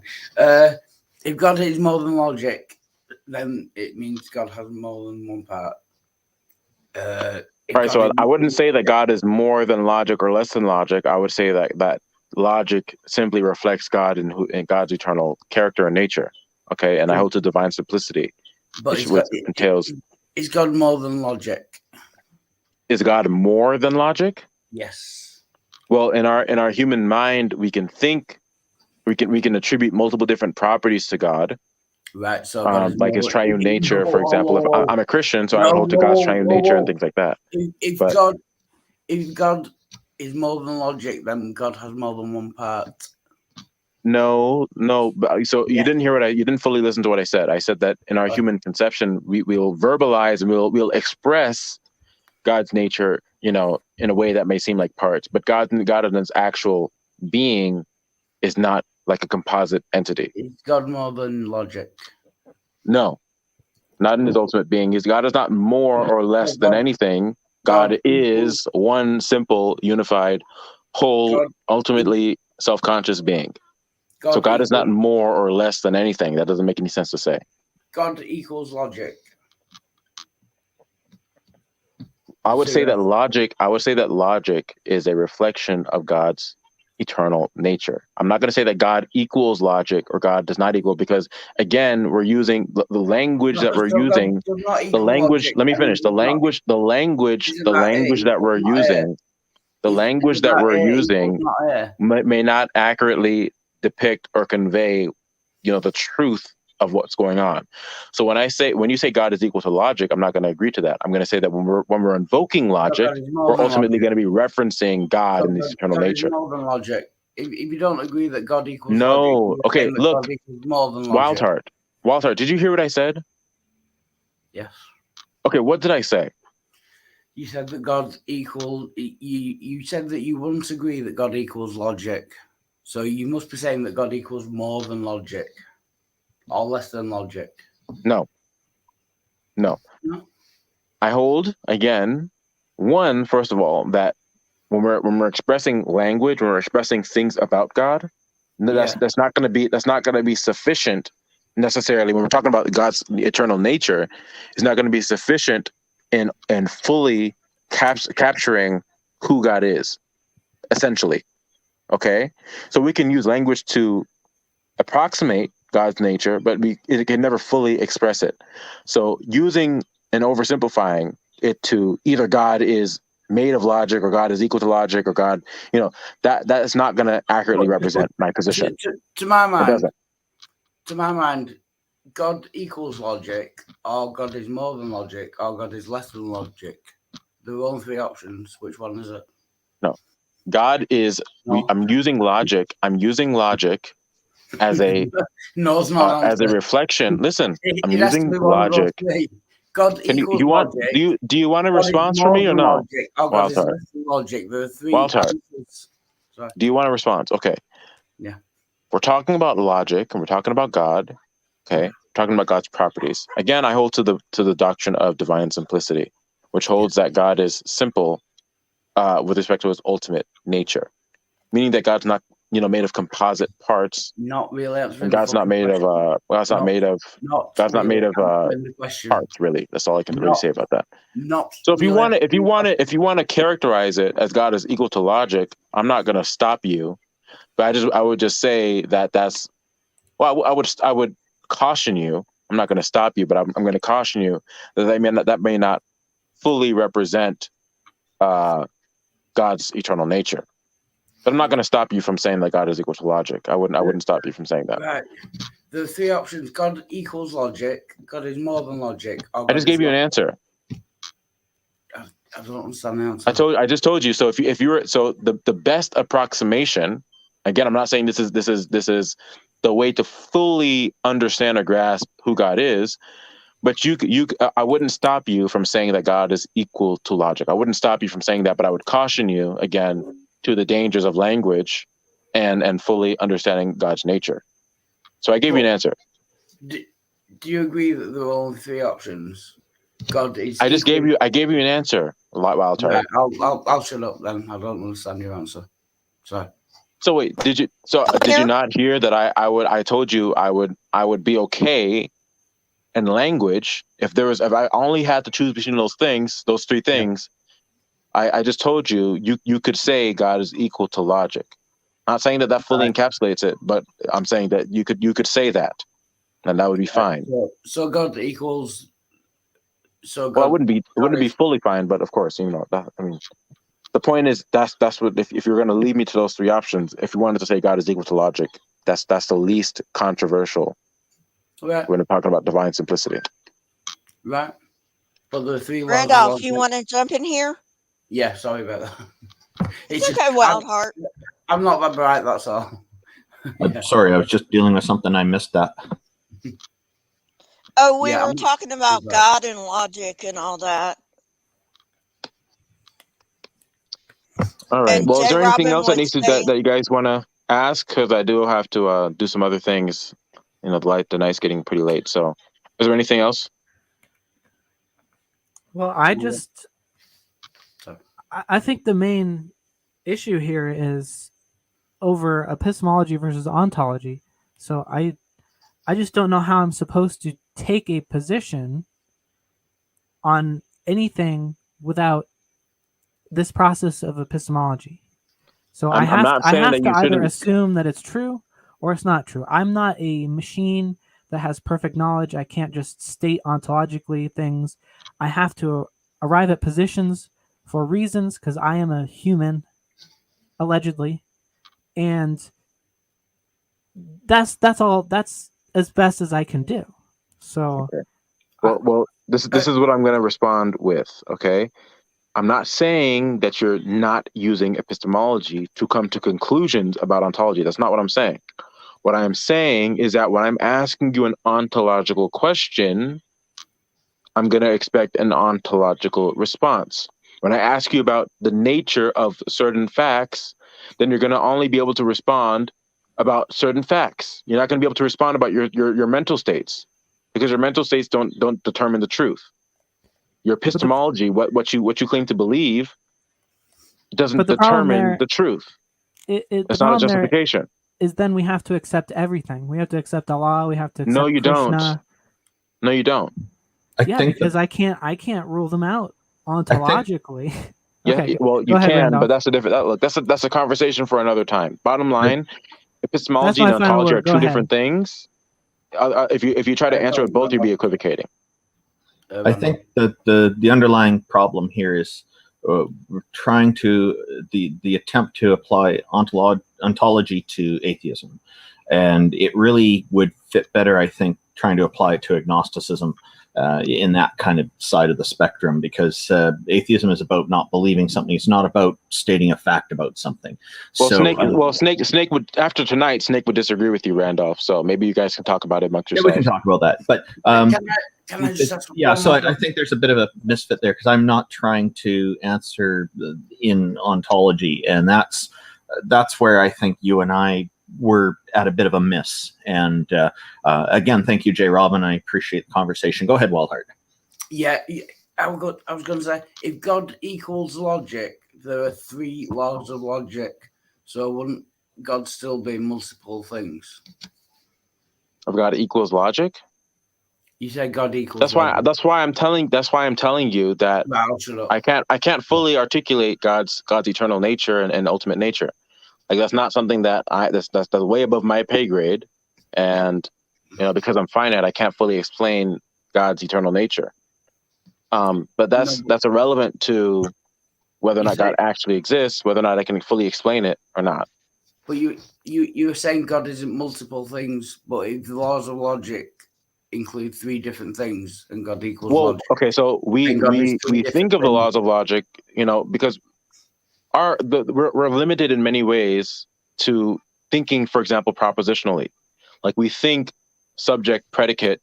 if God is more than logic, then it means God has more than one part. Right, so I wouldn't say that God is more than logic or less than logic. I would say that logic simply reflects God and God's eternal character and nature. Okay, and I hold to divine simplicity, which entails. Is God more than logic? Is God more than logic? Yes. Well, in our human mind, we can think, we can attribute multiple different properties to God. Right. So like his triune nature, for example. If I'm a Christian, so I hold to God's triune nature and things like that. If God is more than logic, then God has more than one part. No. So you didn't hear you didn't fully listen to what I said. I said that in our human conception, we'll verbalize and we'll express God's nature, in a way that may seem like parts, but God in his actual being is not like a composite entity. Is God more than logic? No, not in his ultimate being. God is not more or less than anything. God is one simple, unified, whole, ultimately self-conscious being. So God is not more or less than anything. That doesn't make any sense to say. God equals logic. I would say that logic is a reflection of God's eternal nature. I'm not going to say that God equals logic or God does not equal, because again, we're using the language that we're using. The language. Let me finish. The language that we're using. The language that we're using may not accurately depict or convey, the truth of what's going on. So when you say God is equal to logic, I'm not going to agree to that. I'm going to say that when we're invoking logic, we're ultimately going to be referencing God and his eternal nature. More than logic. If you don't agree that God equals logic, okay, look, God equals more than logic. Wildheart, did you hear what I said? Yes. Okay, what did I say? You said that God equal. You said that you wouldn't agree that God equals logic. So you must be saying that God equals more than logic. Or less than logic? No. I hold, again, first of all, that when we're expressing language, when we're expressing things about God, that's not going to be sufficient necessarily. When we're talking about God's eternal nature, it's not going to be sufficient in fully capturing who God is, essentially. Okay, so we can use language to approximate God's nature, but it can never fully express it. So using and oversimplifying it to either God is made of logic or God is equal to logic or God, that is not going to accurately represent my position. To my mind, God equals logic, or God is more than logic, or God is less than logic. There are only three options. Which one is it? No. God is. I'm using logic. As a as a reflection. Listen, I'm using logic. God equals logic. Do you want a response from me or no? Wildheart. Logic. There are three. Wildheart. Do you want a response? Okay. Yeah. We're talking about logic and we're talking about God. Okay. We're talking about God's properties. Again, I hold to the doctrine of divine simplicity, which holds that God is simple with respect to his ultimate nature, meaning that God's not made of composite parts. Not really. And God's not made of parts, really. That's all I can really say about that. So if you want to characterize it as God is equal to logic, I'm not going to stop you. But I would just say that that's I would caution you. I'm not going to stop you, but I'm going to caution you that may not fully represent God's eternal nature. But I'm not going to stop you from saying that God is equal to logic. I wouldn't stop you from saying that. Right. The three options: God equals logic, God is more than logic. I just gave you an answer. I don't understand the answer. I just told you. So if you were the best approximation, again, I'm not saying this is the way to fully understand or grasp who God is, but I wouldn't stop you from saying that God is equal to logic. I wouldn't stop you from saying that, but I would caution you again to the dangers of language and fully understanding God's nature. So I gave you an answer. Do you agree that there are only three options? God is. I gave you an answer. Wildheart. Right, I'll shut up then. I don't understand your answer. Sorry. So wait, did you not hear that I told you I would be okay in language if I only had to choose between those three things. Yeah. I just told you could say God is equal to logic. I'm not saying that fully encapsulates it, but I'm saying that you could say that, and that would be fine. So God equals. So God, well, it wouldn't be fully fine, but of course, the point is that's what if you're going to lead me to those three options, if you wanted to say God is equal to logic, that's the least controversial. Right. When we're talking about divine simplicity. Right. But the three. Randolph, you want to jump in here? Yeah, sorry about that. It's okay, Wildheart. I'm not that bright, that's all. I'm sorry, I was just dealing with something. I missed that. Oh, we were talking about God and logic and all that. All right. Well, is there anything else that you guys want to ask? Because I do have to do some other things. The night's getting pretty late. So, is there anything else? Well, I think the main issue here is over epistemology versus ontology. So I just don't know how I'm supposed to take a position on anything without this process of epistemology. So I have to either assume that it's true or it's not true. I'm not a machine that has perfect knowledge. I can't just state ontologically things. I have to arrive at positions for reasons because I am a human, allegedly, and that's all. That's as best as I can do. So, okay. Well, this is what I'm going to respond with. Okay, I'm not saying that you're not using epistemology to come to conclusions about ontology. That's not what I'm saying. What I am saying is that when I'm asking you an ontological question, I'm going to expect an ontological response. When I ask you about the nature of certain facts, then you're going to only be able to respond about certain facts. You're not going to be able to respond about your mental states, because your mental states don't determine the truth. Your epistemology, what you claim to believe, doesn't determine the truth. It's not a justification. Is then we have to accept everything. We have to accept Allah. We have to accept No, you Krishna. don't. No, you don't. I think because I can't rule them out ontologically. Okay. Yeah, well, you can, Randolph. But that's a different. That's a conversation for another time. Bottom line, epistemology and ontology are two different things. If you try to answer it both, you'd be equivocating. I think that the underlying problem here is trying to the attempt to apply ontology to atheism, and it really would fit better, I think, trying to apply it to agnosticism in that kind of side of the spectrum, because atheism is about not believing something. It's not about stating a fact about something. Well, Snake would, after tonight, Snake would disagree with you, Randolph. So maybe you guys can talk about it amongst yourselves. Yeah, we can talk about that. But can I just ask so I think there's a bit of a misfit there, because I'm not trying to answer in ontology, and that's where I think you and I were at a bit of a miss. And again, thank you, JRobin. I appreciate the conversation. Go ahead, Wildheart. Yeah, I was going to say, if God equals logic, there are three laws of logic. So wouldn't God still be multiple things? Of God equals logic? You said God equals. That's why I'm telling you that I can't fully articulate God's eternal nature and ultimate nature. Like, that's not something that that's way above my pay grade, and because I'm finite, I can't fully explain God's eternal nature. But that's irrelevant to whether or not God actually exists, whether or not I can fully explain it or not. But you're saying God isn't multiple things, but if the laws of logic include three different things, and God equals logic. Okay, so we think of the laws of logic, because we're limited in many ways to thinking, for example, propositionally. Like we think subject, predicate,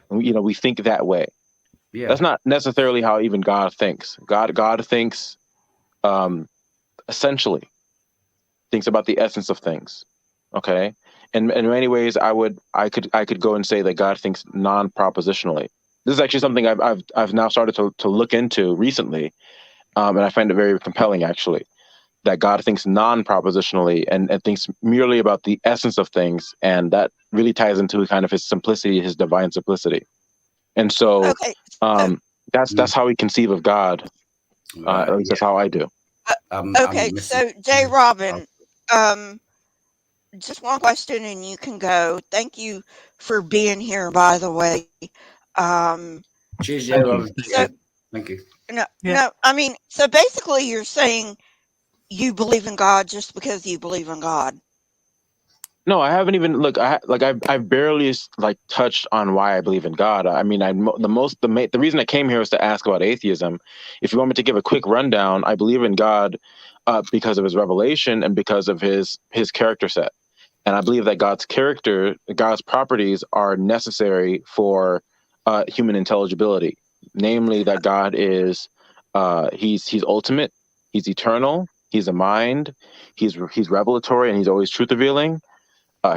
we think that way. Yeah. That's not necessarily how even God thinks. God thinks essentially, thinks about the essence of things. Okay. And in many ways I could go and say that God thinks non-propositionally. This is actually something I've now started to look into recently. And I find it very compelling actually, that God thinks non-propositionally and thinks merely about the essence of things. And that really ties into kind of his simplicity, his divine simplicity. And so that's how we conceive of God. At least that's how I do. Okay, so JRobin, just one question and you can go. Thank you for being here, by the way. Cheers, JRobin. Thank you. No, I mean, so basically you're saying you believe in God just because you believe in God. No, I haven't even I barely touched on why I believe in God. I mean, the reason I came here was to ask about atheism. If you want me to give a quick rundown, I believe in God because of his revelation and because of his character set. And I believe that God's character, God's properties are necessary for human intelligibility. Namely, that God is he's ultimate, he's eternal, he's a mind, he's revelatory, and he's always truth revealing.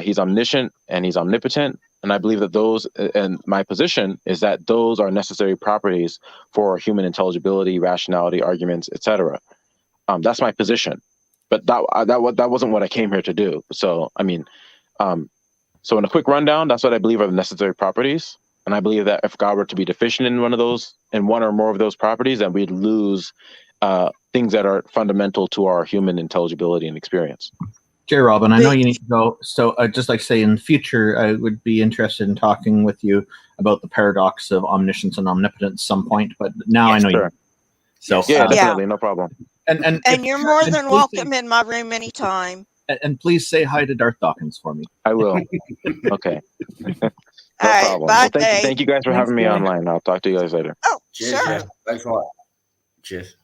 He's omniscient and he's omnipotent. And I believe that those, and my position is that those are necessary properties for human intelligibility, rationality, arguments, etc. That's my position. But that wasn't what I came here to do. So, I mean, so in a quick rundown, that's what I believe are the necessary properties. And I believe that if God were to be deficient in one or more of those properties, then we'd lose things that are fundamental to our human intelligibility and experience. JRobin, I know you need to go, so I'd just like to say in the future, I would be interested in talking with you about the paradox of omniscience and omnipotence at some point, but now I know you. So definitely, no problem. And you're more than welcome in my room anytime. And please say hi to Darth Dawkins for me. I will. Okay. No problem. Bye, well, thank you guys for having me online. I'll talk to you guys later. Oh, cheers, sure. Yeah. Thanks a lot. Cheers.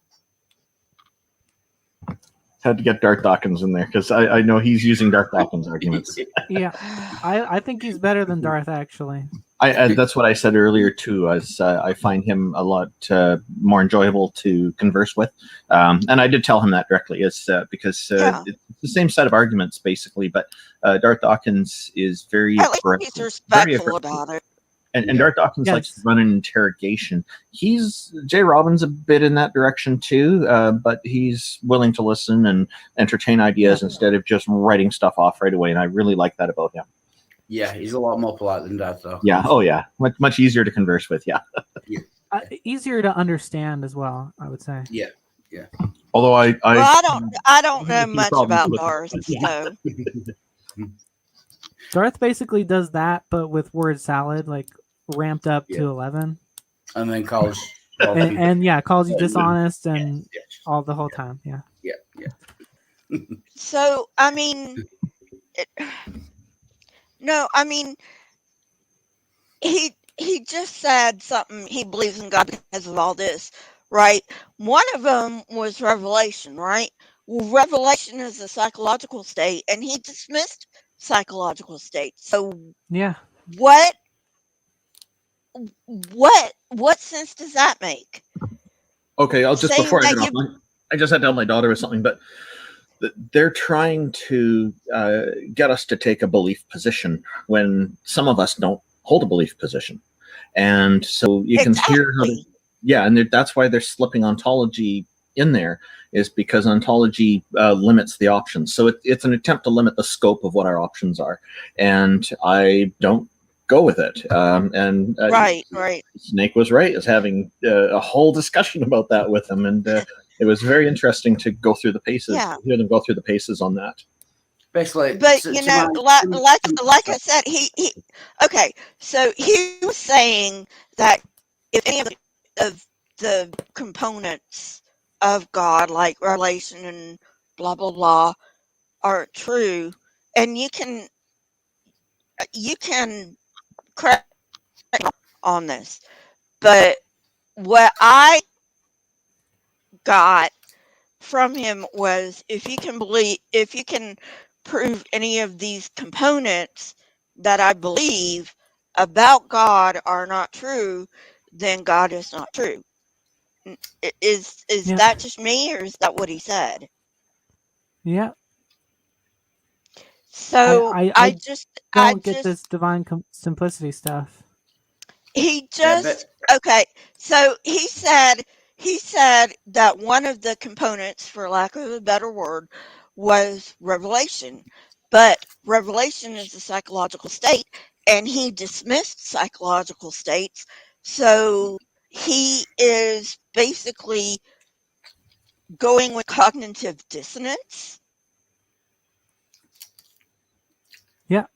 Had to get Darth Dawkins in there because I know he's using Darth Dawkins arguments. Yeah, I think he's better than Darth, actually. That's what I said earlier too. As I find him a lot more enjoyable to converse with, and I did tell him that directly. It's because it's the same set of arguments basically, but Darth Dawkins is very he's respectful about it. And Darth Dawkins likes to run an interrogation. JRobin's a bit in that direction too, but he's willing to listen and entertain ideas instead of just writing stuff off right away. And I really like that about him. Yeah, he's a lot more polite than Darth Dawkins. Yeah, oh yeah, much easier to converse with. Yeah, easier to understand as well, I would say. Yeah. Although I don't know much about Darth. So. Darth basically does that, but with word salad, like ramped up to 11, and then calls calls you dishonest and all the whole time. Yeah. So I mean, he just said something. He believes in God because of all this, right? One of them was revelation, right? Well, revelation is a psychological state, and he dismissed psychological state. So yeah, what sense does that make? Okay, I'll just before I get on, I just had to tell my daughter or something, but they're trying to get us to take a belief position when some of us don't hold a belief position, and so you can hear how and that's why they're slipping ontology in there, is because ontology limits the options. So it's an attempt to limit the scope of what our options are, and I don't go with it. Right. Snake was right, is having a whole discussion about that with him, and it was very interesting to go through the paces. Hear them go through the paces on that. Basically, but like I said, he okay. So he was saying that if any of the components of God, like Revelation and blah blah blah, are true, and you can correct me on this, but what I got from him was, if you can prove any of these components that I believe about God are not true, then God is not true. Is Yeah. that just me, or is that what he said? Yeah. So I don't get this divine simplicity stuff. He just okay. So he said that one of the components, for lack of a better word, was revelation. But revelation is a psychological state, and he dismissed psychological states. So he is basically going with cognitive dissonance. Yeah.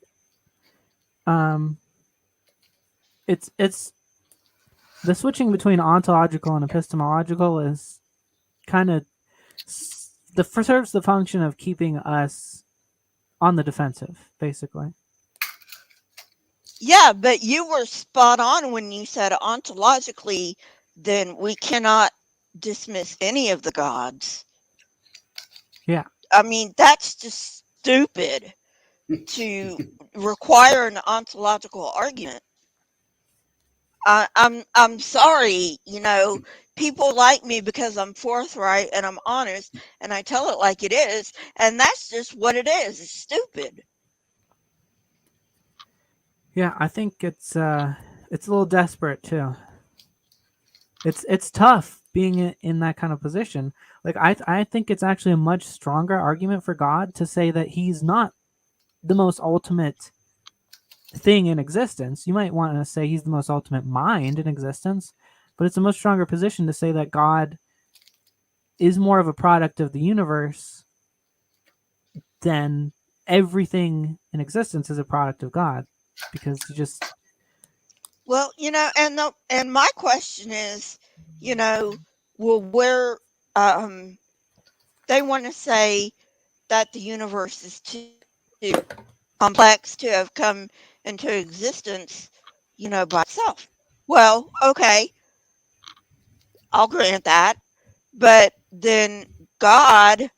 It's the switching between ontological and epistemological is kind of serves the function of keeping us on the defensive, basically. Yeah, but you were spot on when you said ontologically, then we cannot dismiss any of the gods. Yeah. I mean, that's just stupid to require an ontological argument. I'm sorry, people like me because I'm forthright and I'm honest and I tell it like it is, and that's just what it is. It's stupid. Yeah, I think it's a little desperate too. It's tough being in that kind of position. Like I think it's actually a much stronger argument for God to say that he's not the most ultimate thing in existence. You might want to say he's the most ultimate mind in existence, but it's a much stronger position to say that God is more of a product of the universe than everything in existence is a product of God, because you just Well, and my question is, well, where they want to say that the universe is too complex to have come into existence, by itself. Well, okay, I'll grant that, but then God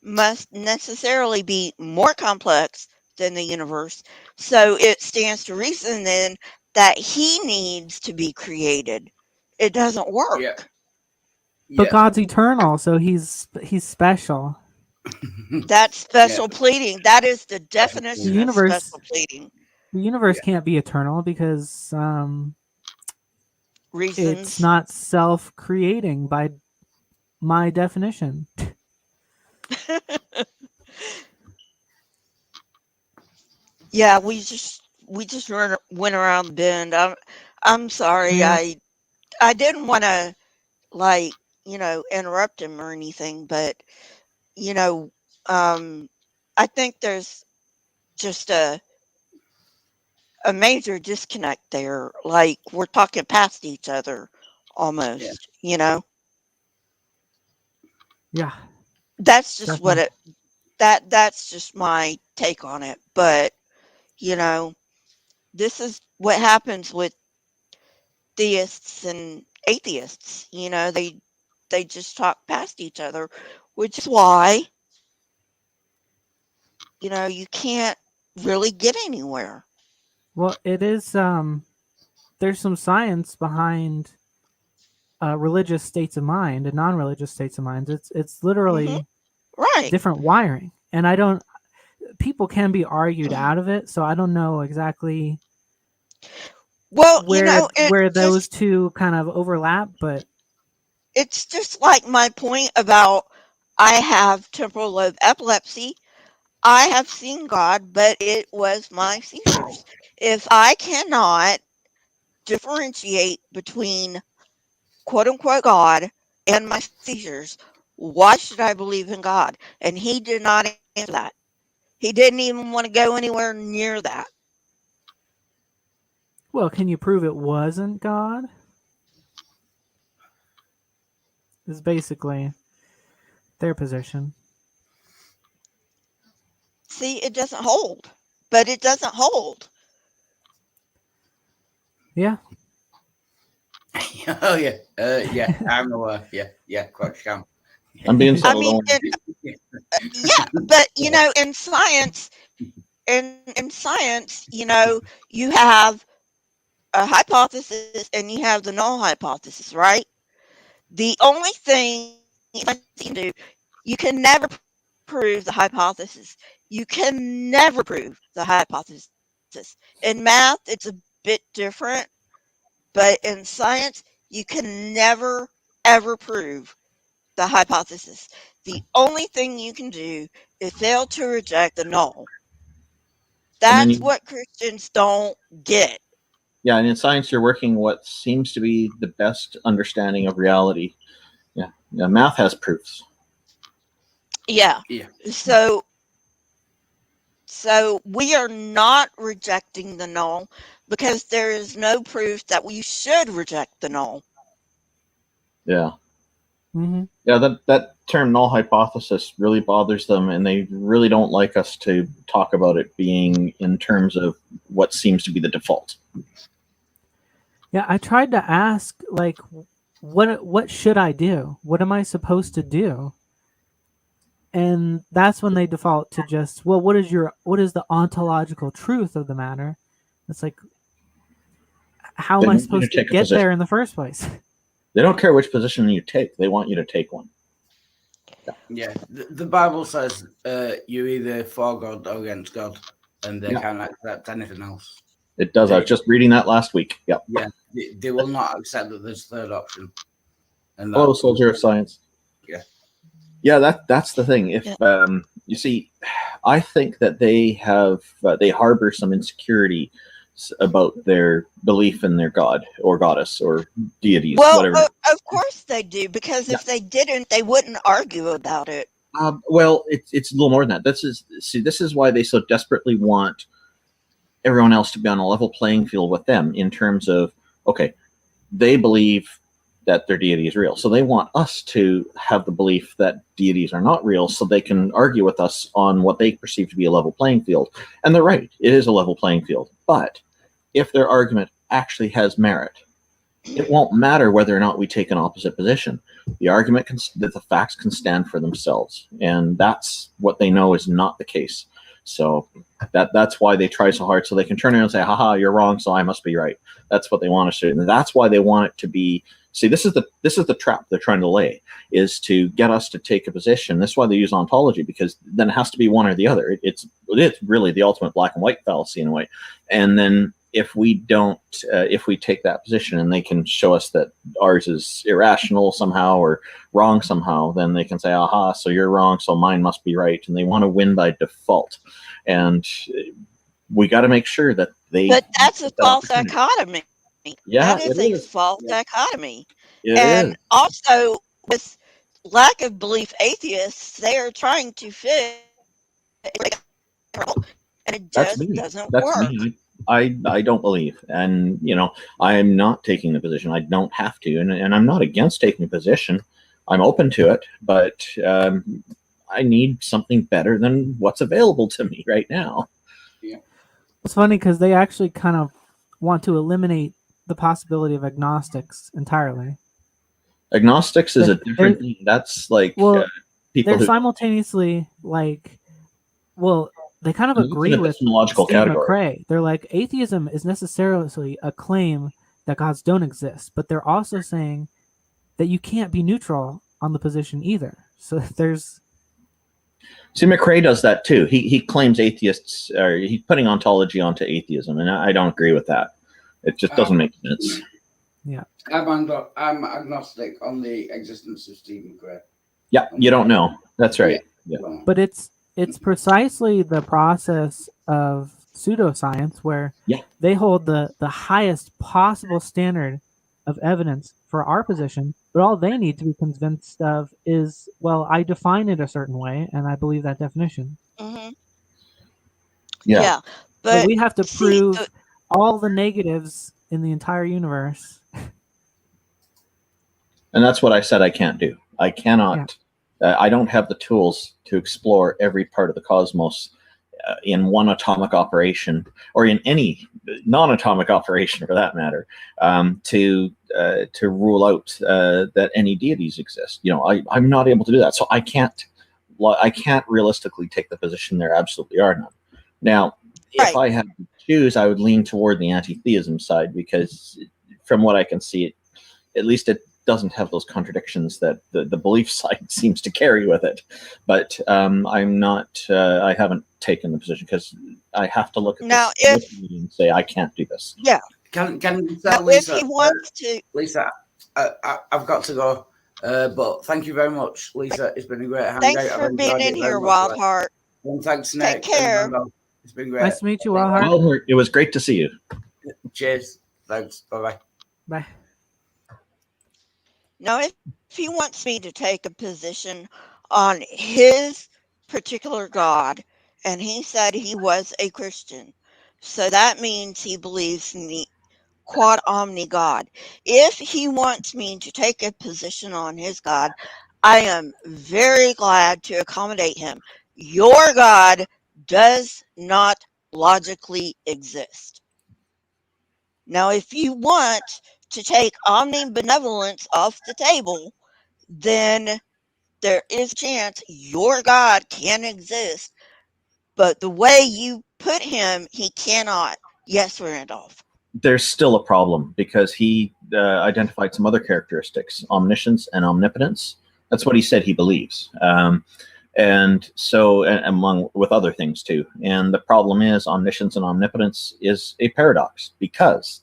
must necessarily be more complex than the universe. So it stands to reason then that he needs to be created. It doesn't work. Yeah. But God's eternal, so he's special. That's special pleading. That is the definition of special pleading. The universe can't be eternal because reasons. It's not self-creating by my definition. Yeah, we just went around the bend. I'm sorry. Yeah. I didn't want to interrupt him or anything, but I think there's just a major disconnect there. Like, we're talking past each other almost, Yeah. That's just what that's just my take on it. But, this is what happens with theists and atheists. They just talk past each other, which is why, you can't really get anywhere. Well, it is there's some science behind religious states of mind and non-religious states of mind. It's literally right, different wiring, and people can be argued out of it, so I don't know exactly where those two kind of overlap, but it's just like my point about I have temporal lobe epilepsy. I have seen God, but it was my seizures. If I cannot differentiate between quote unquote God and my seizures, why should I believe in God? And he did not answer that. He didn't even want to go anywhere near that. Well, can you prove it wasn't God? Is basically their position. See, it doesn't hold. But it doesn't hold. Yeah. Oh yeah, I'm aware. Yeah, quite calm. I'm being so I mean, yeah, but you know, in science, you know, you have a hypothesis and you have the null hypothesis, right? The only thing you can do, you can never prove the hypothesis. You can never prove the hypothesis. In math, it's a bit different, but in science, you can never, ever prove the hypothesis. The only thing you can do is fail to reject the null. That's what Christians don't get. Yeah, and in science, you're working what seems to be the best understanding of reality. Yeah, math has proofs. Yeah. So we are not rejecting the null because there is no proof that we should reject the null. Yeah. Mm-hmm. Yeah, that term null hypothesis really bothers them, and they really don't like us to talk about it being in terms of what seems to be the default. Yeah, I tried to ask, like, what should I do? What am I supposed to do? And that's when they default to just, well, what is the ontological truth of the matter? It's like, how am I supposed to get there in the first place? They don't care which position you take. They want you to take one. Yeah. The Bible says you're either for God or against God, and they can't accept anything else. It does. I was just reading that last week. Yep. Yeah. They will not accept that there's a third option. And hello, soldier of science. Yeah. Yeah, that's the thing. If you see, I think that they harbor some insecurity about their belief in their god or goddess or deities, whatever. Well, of course they do, because if they didn't, they wouldn't argue about it. Well, it's a little more than that. This is why they so desperately want everyone else to be on a level playing field with them in terms of, okay, they believe that their deity is real. So they want us to have the belief that deities are not real so they can argue with us on what they perceive to be a level playing field. And they're right. It is a level playing field. But if their argument actually has merit, it won't matter whether or not we take an opposite position. The argument that the facts can stand for themselves. And that's what they know is not the case. So that's why they try so hard, so they can turn around and say, haha, you're wrong, so I must be right. That's what they want us to do. And that's why they want it to be. See, this is the trap they're trying to lay, is to get us to take a position. That's why they use ontology, because then it has to be one or the other. It's really the ultimate black and white fallacy in a way. And then if we take that position and they can show us that ours is irrational somehow or wrong somehow, then they can say, aha, so you're wrong, so mine must be right. And they want to win by default. And we got to make sure that they. But that's a false dichotomy. Yeah, that is a false dichotomy. And also, with lack of belief atheists, they are trying to fit, and it just doesn't work. Me. I don't believe, and I am not taking the position. I don't have to, and I'm not against taking a position. I'm open to it, but I need something better than what's available to me right now. Yeah, it's funny because they actually kind of want to eliminate the possibility of agnostics entirely. Agnostics is a different thing. That's like people they're simultaneously like, they kind of agree with Steve McRae. They're like, atheism is necessarily a claim that gods don't exist, but they're also saying that you can't be neutral on the position either. So there's. See, McRae does that too. He claims atheists, or he's putting ontology onto atheism, and I don't agree with that. It just doesn't make sense. Yeah, I'm agnostic on the existence of Steve McRae. Yeah, you don't know. That's right. Yeah. But it's precisely the process of pseudoscience where they hold the highest possible standard of evidence for our position, but all they need to be convinced of is, well, I define it a certain way, and I believe that definition. Mm-hmm. Yeah. But we have to prove all the negatives in the entire universe. And that's what I said I can't do. I cannot I don't have the tools to explore every part of the cosmos in one atomic operation, or in any non-atomic operation for that matter, to rule out that any deities exist. I'm not able to do that, so I can't realistically take the position there absolutely are none. Now, if I had to choose, I would lean toward the anti-theism side, because from what I can see, at least it doesn't have those contradictions that the belief side seems to carry with it. But I'm not, I haven't taken the position, because I have to look at now this and say, I can't do this. Yeah. Can you Now, tell Lisa? if he wants to, Lisa, I've got to go. But thank you very much, Lisa. It's been a great hang. thanks for being in here, Wildheart. And thanks, Nick. Take care. It's been great. Nice to meet you, Wildheart. Wildheart, it was great to see you. Cheers. Thanks. Bye-bye. Bye. Now, if he wants me to take a position on his particular God, and he said he was a Christian, so that means he believes in the quad omni God. If he wants me to take a position on his God, I am very glad to accommodate him. Your God does not logically exist. Now, if you want to take omnibenevolence off the table, then there is a chance your God can exist, but the way you put him, he cannot. Yes, Randolph. There's still a problem, because he identified some other characteristics: omniscience and omnipotence. That's what he said he believes. And so, among with other things too. And the problem is, omniscience and omnipotence is a paradox, because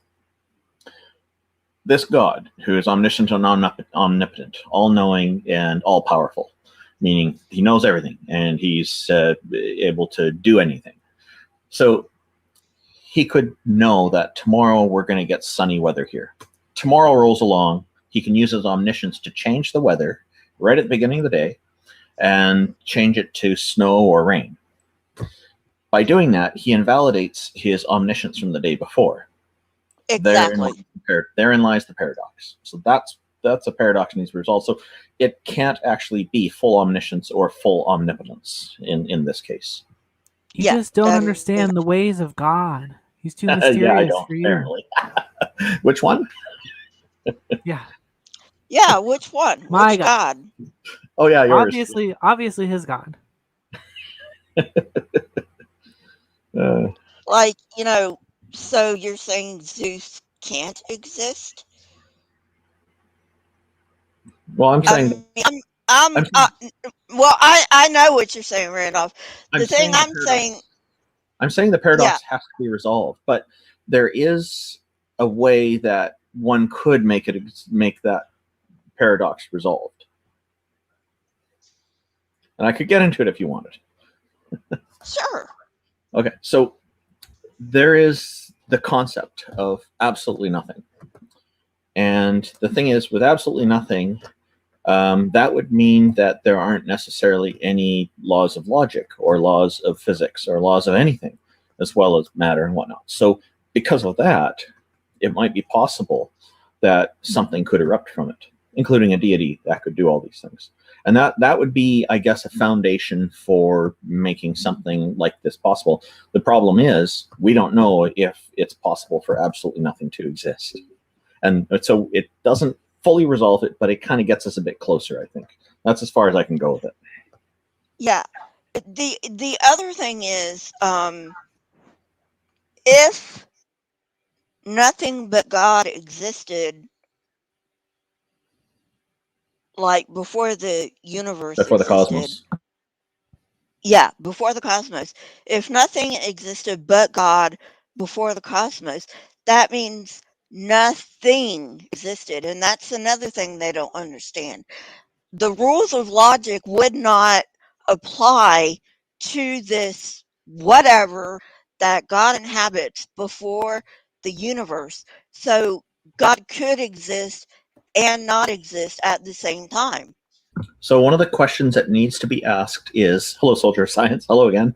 this God, who is omniscient and omnipotent, all-knowing and all-powerful, meaning he knows everything and he's able to do anything. So he could know that tomorrow we're going to get sunny weather here. Tomorrow rolls along. He can use his omniscience to change the weather right at the beginning of the day and change it to snow or rain. By doing that, he invalidates his omniscience from the day before. Exactly. Therein lies the paradox. So that's a paradox that needs to be resolved. So it can't actually be full omniscience or full omnipotence in this case. You just don't understand the ways of God. He's too mysterious yeah, I don't, for you. apparently. Which one? Yeah. Yeah, which one? My which God? Oh yeah, yours. Obviously his God. Like, so you're saying Zeus can't exist? Well, I'm saying. I know what you're saying, Randolph. I'm saying the paradox has to be resolved, but there is a way that one could make that paradox resolved, and I could get into it if you wanted. Sure. Okay, so there is the concept of absolutely nothing, and the thing is, with absolutely nothing, that would mean that there aren't necessarily any laws of logic or laws of physics or laws of anything, as well as matter and whatnot. So because of that, it might be possible that something could erupt from it, including a deity that could do all these things. And that would be, I guess, a foundation for making something like this possible. The problem is, we don't know if it's possible for absolutely nothing to exist. And so it doesn't fully resolve it, but it kind of gets us a bit closer, I think. That's as far as I can go with it. Yeah. The other thing is, if nothing but God existed, like before the universe before existed, the cosmos. Yeah, before the cosmos. If nothing existed but God before the cosmos, that means nothing existed. And that's another thing they don't understand. The rules of logic would not apply to this whatever that God inhabits before the universe. So God could exist and not exist at the same time. So one of the questions that needs to be asked is, hello, Soldier of Science. Hello again.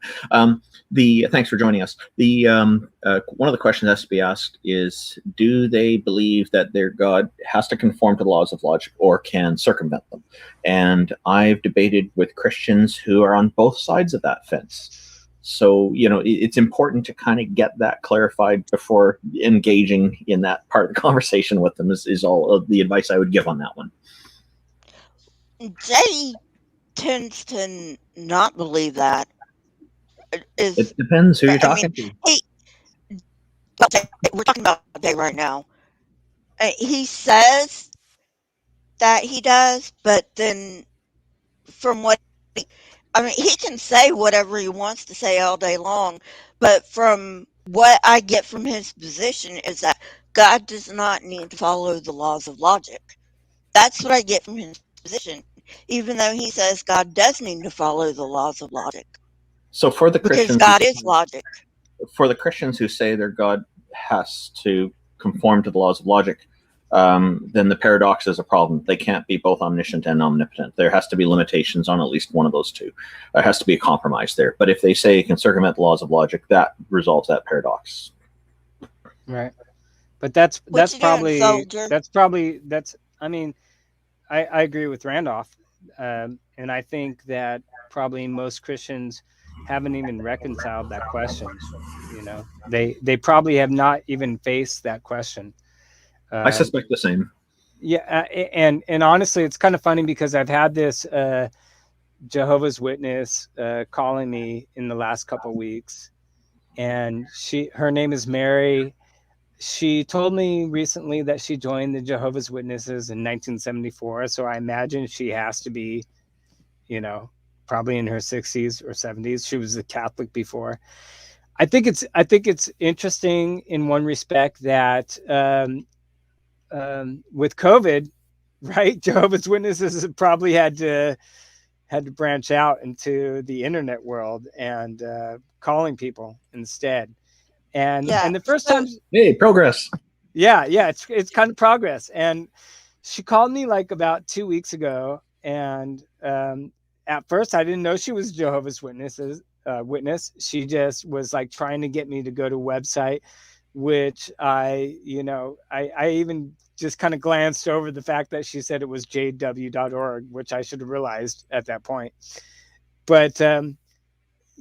Thanks for joining us. One of the questions that has to be asked is, do they believe that their God has to conform to the laws of logic or can circumvent them? And I've debated with Christians who are on both sides of that fence. So, it's important to kind of get that clarified before engaging in that part of the conversation with them is all of the advice I would give on that one. Jay tends to not believe that. It depends who you're talking to. We're talking about Jay right now. He says that he does, but then from what he can say whatever he wants to say all day long, but from what I get from his position is that God does not need to follow the laws of logic. That's what I get from his position, even though he says God does need to follow the laws of logic. So for the Christians, because God is logic. For the Christians who say their God has to conform to the laws of logic, then the paradox is a problem. They can't be both omniscient and omnipotent. There has to be limitations on at least one of those two. There has to be a compromise there. But if they say it can circumvent the laws of logic, that resolves that paradox. Right. But that's probably I mean, I agree with Randolph. And I think that probably most Christians haven't even reconciled that question. They probably have not even faced that question. I suspect the same. Yeah, and honestly, it's kind of funny because I've had this Jehovah's Witness calling me in the last couple of weeks, and her name is Mary. She told me recently that she joined the Jehovah's Witnesses in 1974, so I imagine she has to be, probably in her 60s or 70s. She was a Catholic before. I think it's interesting in one respect that with COVID, right, Jehovah's Witnesses probably had to branch out into the internet world and calling people instead. And the first time, hey, progress. Yeah, it's kind of progress. And she called me like about 2 weeks ago, and at first I didn't know she was Jehovah's Witness. She just was like trying to get me to go to a website, which I even just kind of glanced over the fact that she said it was jw.org, which I should have realized at that point. But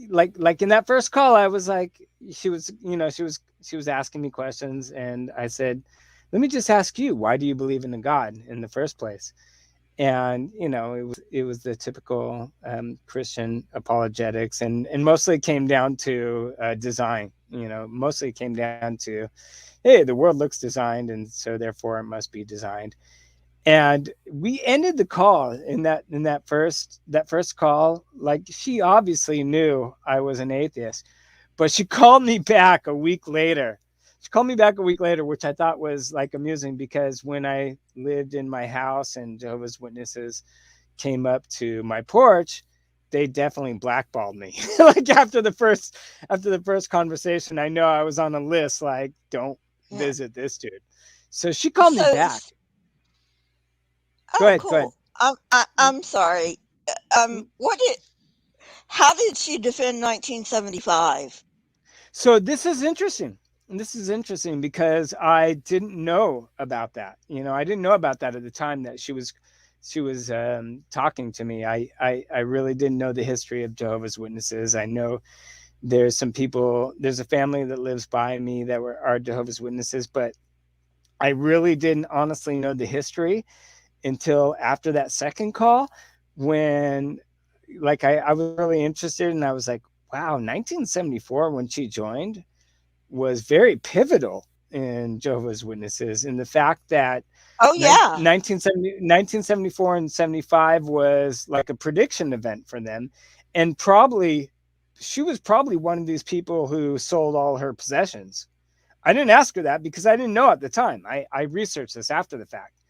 like in that first call, I was like, she was asking me questions, and I said, let me just ask you, why do you believe in a God in the first place? And it was the typical Christian apologetics, and mostly it came down to design. Mostly it came down to, hey, the world looks designed, and so therefore it must be designed. And we ended the call in that first call, like she obviously knew I was an atheist, but she called me back a week later. Which I thought was like amusing, because when I lived in my house and Jehovah's Witnesses came up to my porch, they definitely blackballed me. Like after the first conversation, I know I was on a list like, don't visit this dude. So she called me back. Go ahead. I'm sorry. How did she defend 1975? So this is interesting. Because I didn't know about that. I didn't know about that at the time that she was talking to me. I really didn't know the history of Jehovah's Witnesses. I know there's a family that lives by me that are Jehovah's Witnesses, but I really didn't honestly know the history until after that second call, when like I was really interested, and I was like, wow, 1974 when she joined was very pivotal in Jehovah's Witnesses, in the fact that 1974 and 75 was like a prediction event for them, and she was probably one of these people who sold all her possessions. I didn't ask her that because I didn't know at the time. I researched this after the fact,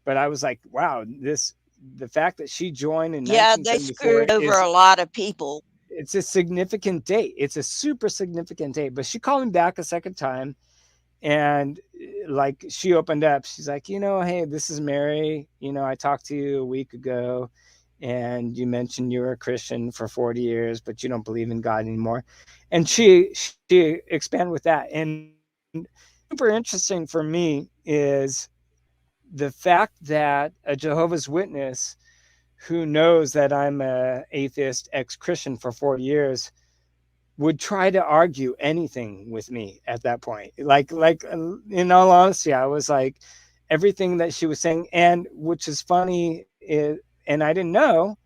but I was like, wow, the fact that she joined in 1974, they screwed over a lot of people. It's a significant date. It's a super significant date. But she called me back a second time, and like she opened up. She's like, hey, this is Mary. I talked to you a week ago. and you mentioned you were a Christian for 40 years, but you don't believe in God anymore. And she expanded with that. And super interesting for me is the fact that a Jehovah's Witness who knows that I'm a atheist ex-Christian for 40 years would try to argue anything with me at that point. Like in all honesty, I was like, everything that she was saying, and which is funny, and I didn't know,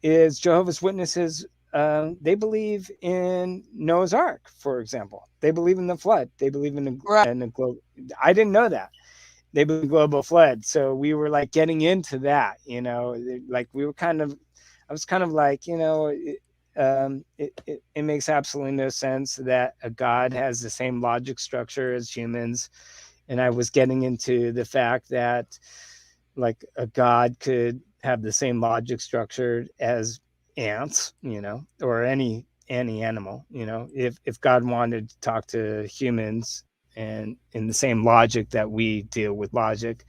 is Jehovah's Witnesses, they believe in Noah's Ark, for example. They believe in the flood. They believe in a global. I didn't know that. They believe in global flood. So we were like getting into that, like we were I was kind of like, it makes absolutely no sense that a God has the same logic structure as humans. And I was getting into the fact that like a God could have the same logic structure as ants, or any animal, if God wanted to talk to humans and in the same logic that we deal with logic,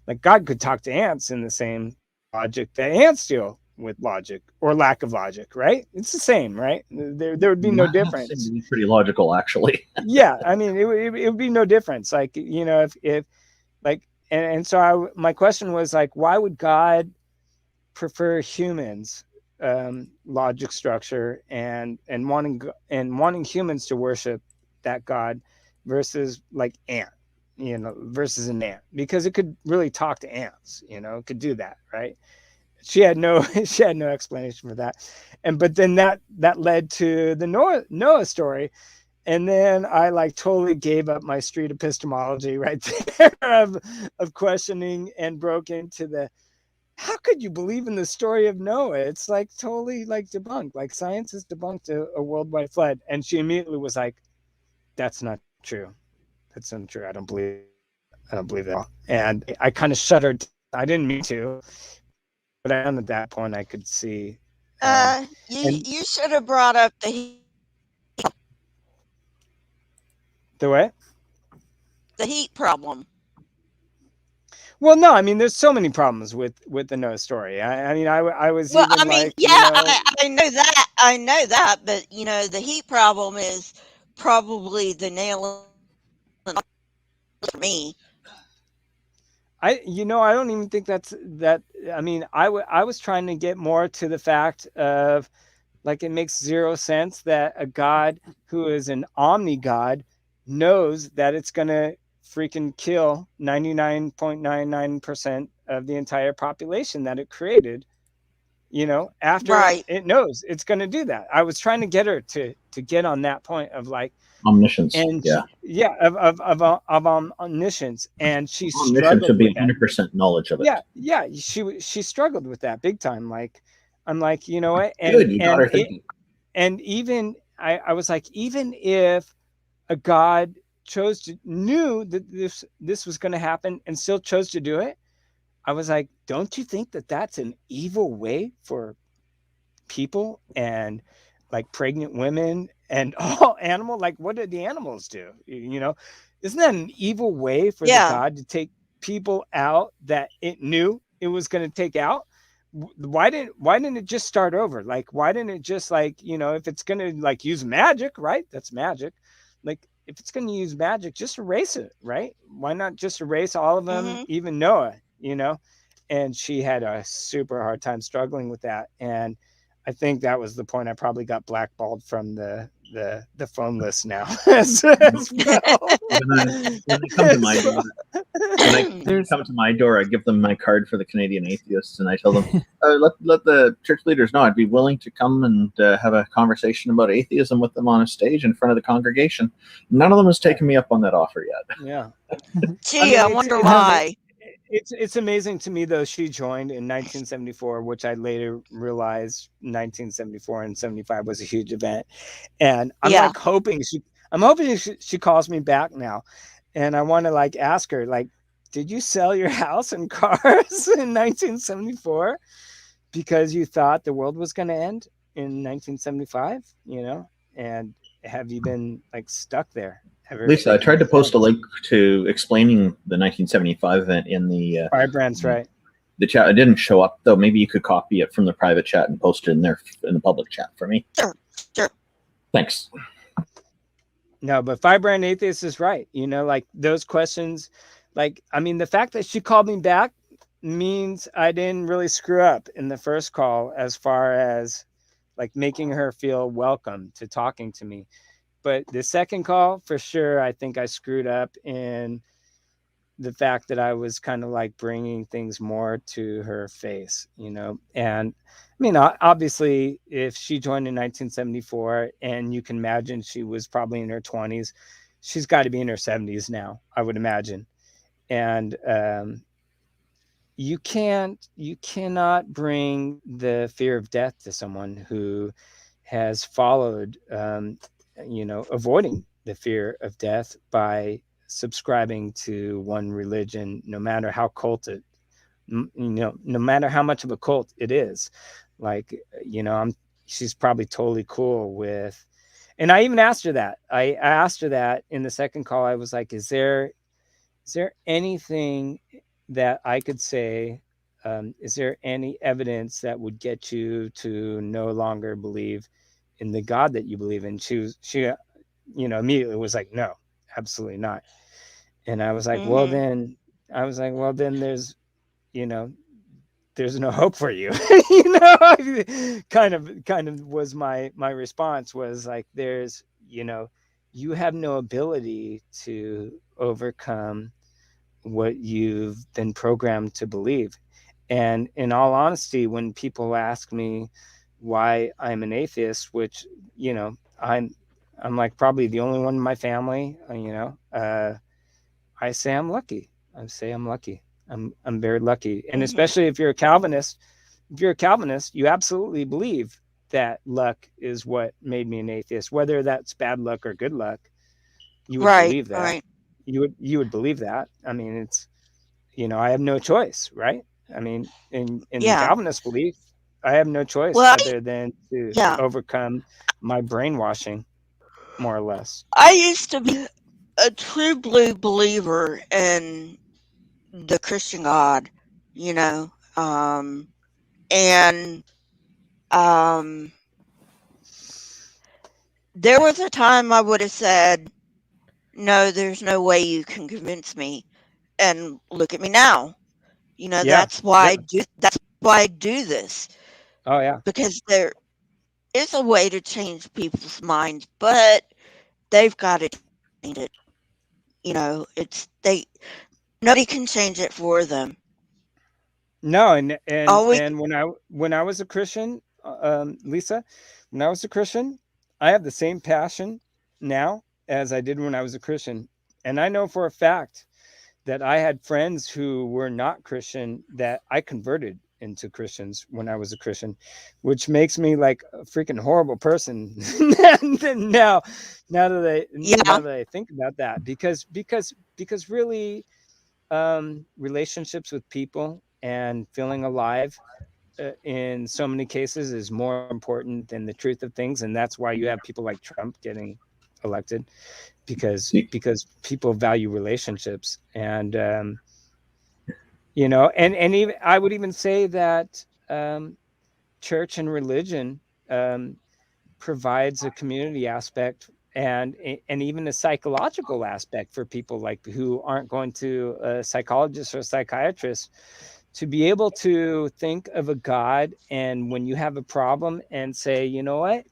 like God could talk to ants in the same logic that ants deal with logic or lack of logic, right? It's the same, right? There would be no difference. Seems to be pretty logical, actually. Yeah, I mean, it would be no difference. Like, if like, and so my question was like, why would God prefer humans logic structure and wanting humans to worship that God versus like ant, versus an ant, because it could really talk to ants, it could do that, right? She had no explanation for that. But then that led to the Noah story. And then I like totally gave up my street epistemology right there of questioning, and broke into the, how could you believe in the story of Noah? It's like totally like debunked. Like science has debunked a worldwide flood. And she immediately was like, that's not true. That's not true. I don't believe that. And I kind of shuddered. I didn't mean to, but at that point I could see. You should have brought up the heat problem. Well, no, I mean, there's so many problems with the Noah story. I mean, I was even like, I know that, but the heat problem is probably the nail for me. I don't even think that. I mean, I was trying to get more to the fact of, like, it makes zero sense that a God who is an omni God knows that it's going to freaking kill 99.99% of the entire population that it created, after it knows it's going to do that. I was trying to get her to get on that point of like omniscience, and of omniscience, and she omniscience would be 100% knowledge of it. She struggled with that big time. Like, I'm like, you know what, and even I was like, even if a God knew that this was going to happen and still chose to do it, I was like, don't you think that that's an evil way for people and like pregnant women and all animal? Like, what did the animals do? Isn't that an evil way for the God to take people out that it knew it was going to take out? Why didn't it just start over? Like, why didn't it just, like, if it's going to like use magic, right? That's magic. Like, if it's going to use magic, just erase it, right? Why not just erase all of them, even Noah, And she had a super hard time struggling with that. And I think that was the point I probably got blackballed from the phone list now as well. When they come to my door, come to my door, I give them my card for the Canadian Atheists, and I tell them, let the church leaders know I'd be willing to come and have a conversation about atheism with them on a stage in front of the congregation. None of them has taken me up on that offer yet. Yeah. Gee, I wonder why. It's amazing to me, though. She joined in 1974, which I later realized 1974 and 75 was a huge event. And I'm like hoping she calls me back now. And I want to like ask her, like, did you sell your house and cars in 1974 because you thought the world was going to end in 1975? And have you been like stuck there? Lisa, I tried to post a link to explaining the 1975 event in the Firebrands, right? the chat. It didn't show up though. Maybe you could copy it from the private chat and post it in there in the public chat for me. Sure. Thanks. No, but Firebrand Atheist is right. You know, like those questions, like, I mean, the fact that she called me back means I didn't really screw up in the first call as far as like making her feel welcome to talking to me. But the second call, for sure, I think I screwed up in the fact that I was kind of like bringing things more to her face, you know. And I mean, obviously, if she joined in 1974, and you can imagine she was probably in her 20s, she's got to be in her 70s now, I would imagine. And you cannot bring the fear of death to someone who has followed, you know, avoiding the fear of death by subscribing to one religion, no matter how culted, you know, no matter how much of a cult it is. Like, you know, she's probably totally cool with, and I even asked her that. I asked her that in the second call. I was like, is there anything that I could say? Is there any evidence that would get you to no longer believe in the God that you believe in? She, you know, immediately was like, no, absolutely not. And I was like, well, then there's, you know, there's no hope for you. You know, kind of was my response, was like, there's, you know, you have no ability to overcome what you've been programmed to believe. And in all honesty, when people ask me why I'm an atheist, which, you know, I'm like probably the only one in my family, you know, I say I'm lucky. I'm very lucky. And especially if you're a Calvinist, you absolutely believe that luck is what made me an atheist, whether that's bad luck or good luck. You would believe that. Right. You would believe that. I mean, it's, you know, I have no choice, right? I mean, in the Calvinist belief, I have no choice other than to overcome my brainwashing, more or less. I used to be a true blue believer in the Christian God, you know, and there was a time I would have said, no, there's no way you can convince me. And look at me now. You know, that's why I do this. Oh yeah. Because there is a way to change people's minds, but they've got to change it. You know, nobody can change it for them. No, and when I was a Christian, Lisa, when I was a Christian, I have the same passion now as I did when I was a Christian. And I know for a fact that I had friends who were not Christian that I converted into Christians when I was a Christian, which makes me like a freaking horrible person now that I think about that, because really, relationships with people and feeling alive in so many cases is more important than the truth of things. And that's why you have people like Trump getting elected, because people value relationships. And you know, and even I would even say that church and religion provides a community aspect and even a psychological aspect for people like who aren't going to a psychologist or a psychiatrist, to be able to think of a God, and when you have a problem and say, you know what,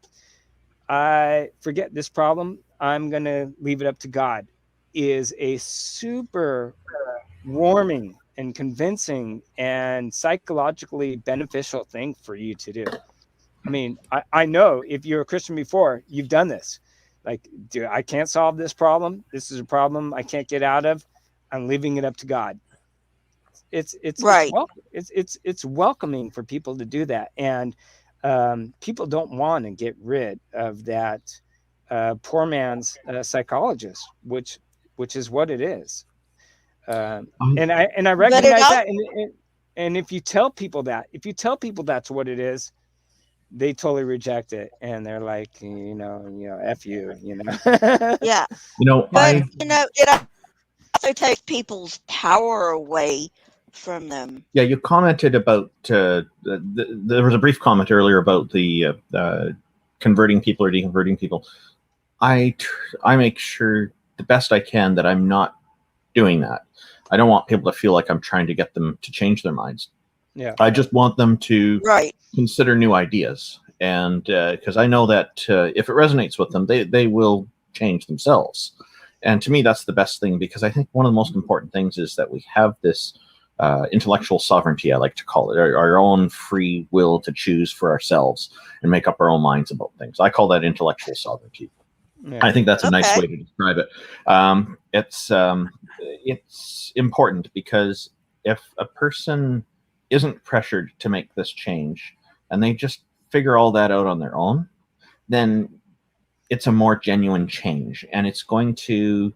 I forget this problem, I'm going to leave it up to God, is a super warming and convincing and psychologically beneficial thing for you to do. I mean, I know if you're a Christian before, you've done this. Like, dude, I can't solve this problem. This is a problem I can't get out of. I'm leaving it up to God. It's right. It's welcoming for people to do that. And people don't want to get rid of that poor man's psychologist, which is what it is. And I recognize that. And if you tell people that's what it is, they totally reject it, and they're like, you know, F you, you know. Yeah. You know, but it also takes people's power away from them. Yeah, you commented about there was a brief comment earlier about the converting people or deconverting people. I make sure the best I can that I'm not doing that. I don't want people to feel like I'm trying to get them to change their minds. Yeah. I just want them to Right. consider new ideas, and because I know that if it resonates with them, they will change themselves. And to me, that's the best thing, because I think one of the most important things is that we have this intellectual sovereignty, I like to call it, our own free will to choose for ourselves and make up our own minds about things. I call that intellectual sovereignty. Yeah. I think that's a nice way to describe it. It's important, because if a person isn't pressured to make this change and they just figure all that out on their own, then it's a more genuine change, and it's going to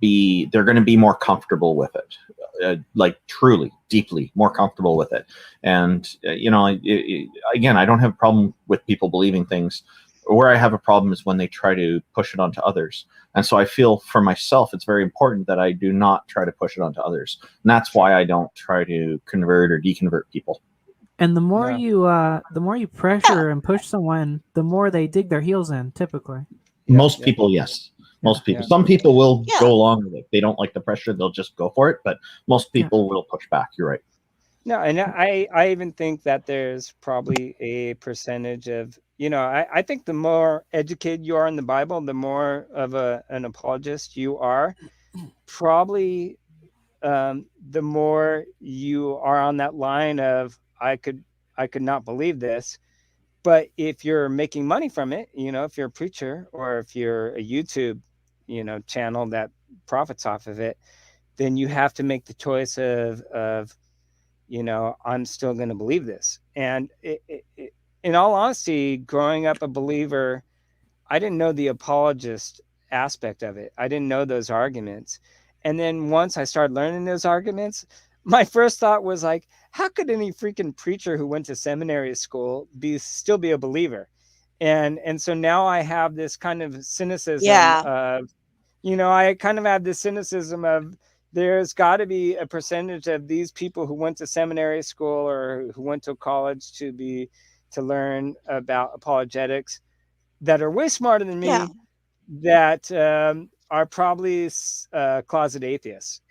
be, they're going to be more comfortable with it, like truly, deeply more comfortable with it. And, again, I don't have a problem with people believing things. Where I have a problem is when they try to push it onto others. And so I feel for myself, it's very important that I do not try to push it onto others. And that's why I don't try to convert or deconvert people. And the more you pressure and push someone, the more they dig their heels in, typically. Most people, yes. Most people. Yeah. Some people will go along with it. They don't like the pressure, they'll just go for it. But most people will push back. You're right. No, and I even think that there's probably a percentage of, I think the more educated you are in the Bible, the more of an apologist you are. Probably the more you are on that line of, I could not believe this. But if you're making money from it, if you're a preacher or if you're a YouTube, channel that profits off of it, then you have to make the choice of I'm still going to believe this. And in all honesty, growing up a believer, I didn't know the apologist aspect of it. I didn't know those arguments. And then once I started learning those arguments, my first thought was like, how could any freaking preacher who went to seminary school still be a believer? And so now I have this kind of cynicism of, I kind of have this cynicism of, there's got to be a percentage of these people who went to seminary school or who went to college to learn about apologetics that are way smarter than me, that are probably closet atheists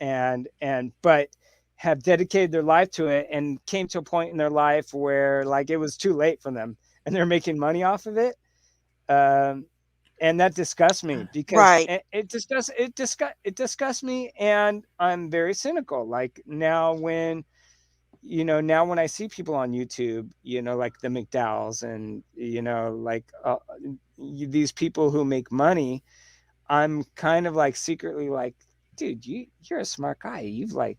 but have dedicated their life to it and came to a point in their life where like it was too late for them and they're making money off of it. And that disgusts me, because it disgusts me, and I'm very cynical. Like now when I see people on YouTube, like the McDowells and, these people who make money, I'm kind of like secretly like, dude, you're a smart guy. You've like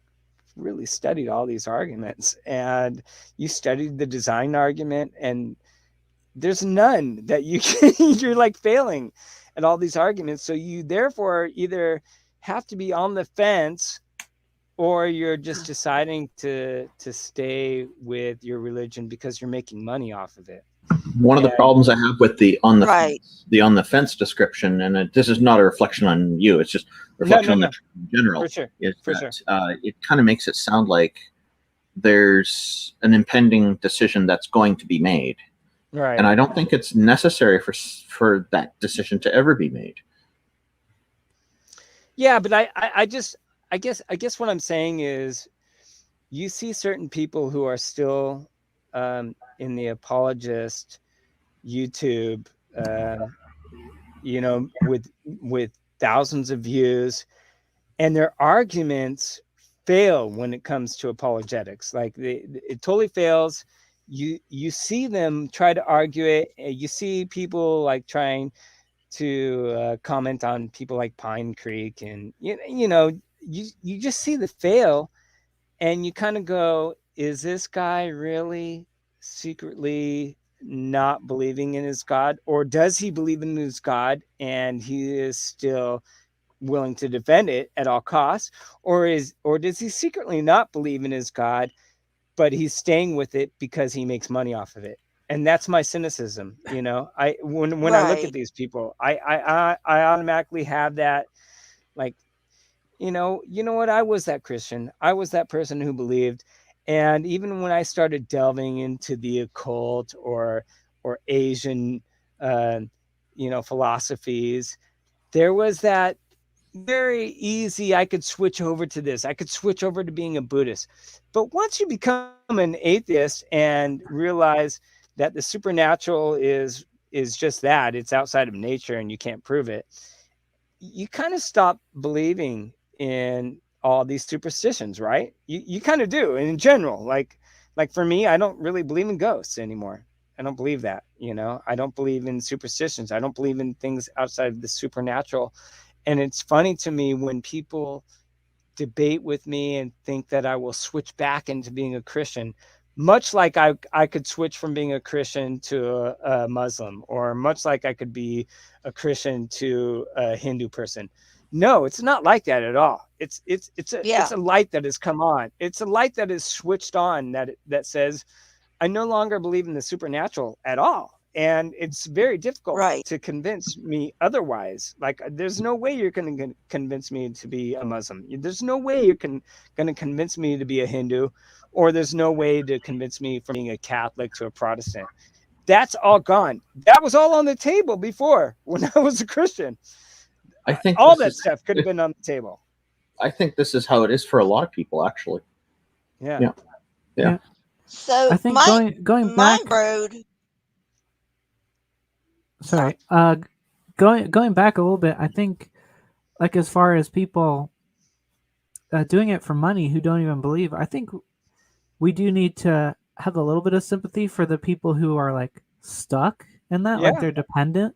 really studied all these arguments, and you studied the design argument, and there's none that you're like failing at all these arguments. So you therefore either have to be on the fence, or you're just deciding to stay with your religion because you're making money off of it. One of the problems I have with the on the fence description, and this is not a reflection on you, it's just a reflection on the in general. For sure. It kind of makes it sound like there's an impending decision that's going to be made. Right. And I don't think it's necessary for that decision to ever be made. Yeah, but I guess what I'm saying is, you see certain people who are still in the apologist YouTube, with thousands of views, and their arguments fail when it comes to apologetics. Like it totally fails. You see them try to argue it. You see people like trying to comment on people like Pine Creek, and you just see the fail, and you kind of go, is this guy really secretly not believing in his God, or does he believe in his God and he is still willing to defend it at all costs, or does he secretly not believe in his God, but he's staying with it because he makes money off of it? And that's my cynicism. When I look at these people, I automatically have that, like, you know what? I was that Christian. I was that person who believed. And even when I started delving into the occult or Asian, philosophies, there was that very easy, I could switch over to this. I could switch over to being a Buddhist. But once you become an atheist and realize that the supernatural is just that, it's outside of nature and you can't prove it, you kind of stop believing in all these superstitions, right? You kind of do. And in general, like for me, I don't really believe in ghosts anymore. I don't believe that, I don't believe in superstitions. I don't believe in things outside of the supernatural. And it's funny to me when people debate with me and think that I will switch back into being a Christian, much like I could switch from being a Christian to a Muslim, or much like I could be a Christian to a Hindu person. No, it's not like that at all. It's a light that has come on. It's a light that is switched on that says, I no longer believe in the supernatural at all. And it's very difficult to convince me otherwise. Like, there's no way you're going to convince me to be a Muslim. There's no way you're going to convince me to be a Hindu, or there's no way to convince me from being a Catholic to a Protestant. That's all gone. That was all on the table before when I was a Christian. I think all that stuff could have been on the table. I think this is how it is for a lot of people, actually. Yeah. So I think going my back. road. Sorry. Going back a little bit, I think, like, as far as people doing it for money who don't even believe, I think we do need to have a little bit of sympathy for the people who are like stuck in that, like they're dependent,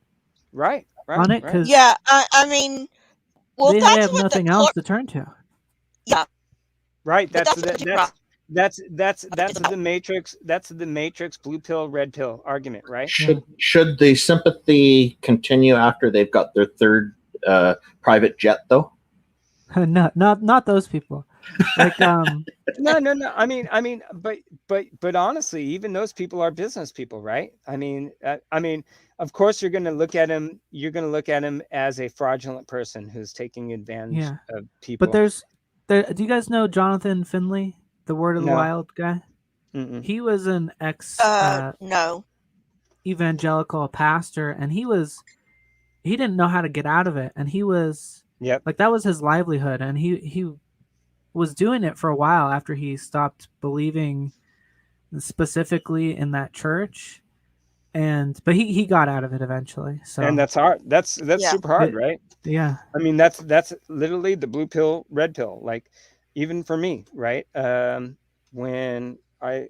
right on it. Because I mean, well, they that's have what nothing else to turn to. Yeah. Right. That's the matrix. That's the matrix blue pill, red pill argument, right? Should the sympathy continue after they've got their third private jet, though? No, not those people. Like no. I mean, but honestly, even those people are business people, right? I mean, of course, you're going to look at him. You're going to look at him as a fraudulent person who's taking advantage of people. But do you guys know Jonathan Finley, the Word of the Wild guy? Mm-mm. He was an evangelical pastor, and he didn't know how to get out of it, and he was like, that was his livelihood, and he was doing it for a while after he stopped believing specifically in that church, but he got out of it eventually. So, and that's hard. That's super hard, right? Yeah. I mean, that's literally the blue pill, red pill. Like, even for me, right? When I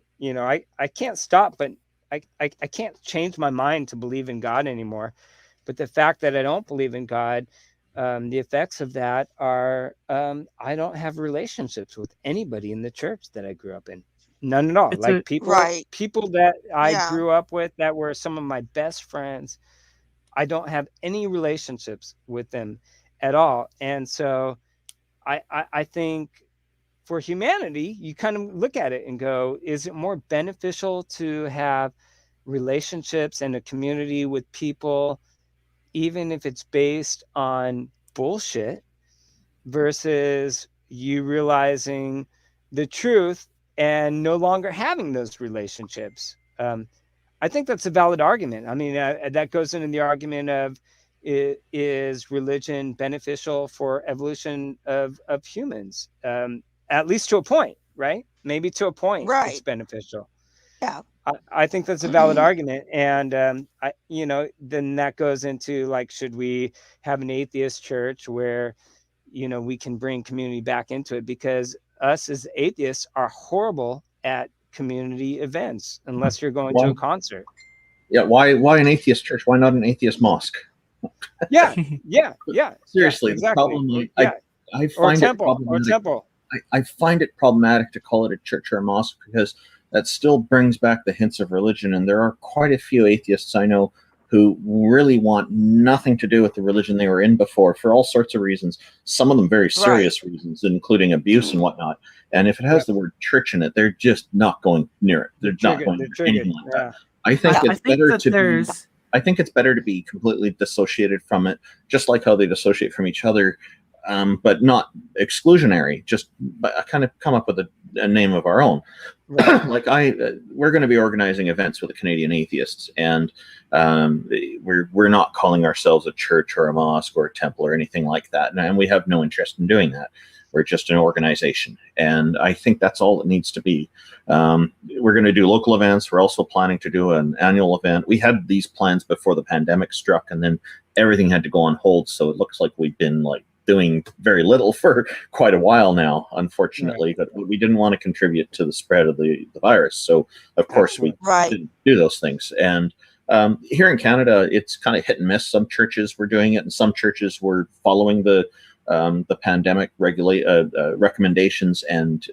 can't stop, but I can't change my mind to believe in God anymore. But the fact that I don't believe in God, the effects of that are I don't have relationships with anybody in the church that I grew up in. None at all. Like people that I grew up with that were some of my best friends, I don't have any relationships with them at all. And so I think for humanity, you kind of look at it and go, is it more beneficial to have relationships and a community with people, even if it's based on bullshit, versus you realizing the truth and no longer having those relationships? I think that's a valid argument. I mean, that goes into the argument of, is religion beneficial for evolution of humans? At least to a point, right? Maybe to a point, it's beneficial. Yeah. I think that's a valid argument. And, then that goes into, like, should we have an atheist church where, we can bring community back into it? Because us as atheists are horrible at community events unless you're going to a concert. Yeah. Why an atheist church? Why not an atheist mosque? Yeah. Seriously, exactly. the problem, I find it problematic. I find it problematic to call it a church or a mosque, because that still brings back the hints of religion. And there are quite a few atheists I know who really want nothing to do with the religion they were in before, for all sorts of reasons. Some of them very serious reasons, including abuse and whatnot. And if it has the word church in it, they're just not going near it. They're not going near anything like that. I think it's better to be completely dissociated from it, just like how they dissociate from each other. but not exclusionary. Just kind of come up with a name of our own. Right. Like we're going to be organizing events with the Canadian Atheists, and we're not calling ourselves a church or a mosque or a temple or anything like that, and we have no interest in doing that. We're just an organization, and I think that's all it needs to be. We're going to do local events. We're also planning to do an annual event. We had these plans before the pandemic struck, and then everything had to go on hold. So it looks like we've been doing very little for quite a while now, unfortunately. But we didn't want to contribute to the spread of the virus, so of course we didn't do those things. And here in Canada, it's kind of hit and miss. Some churches were doing it, and some churches were following the pandemic recommendations and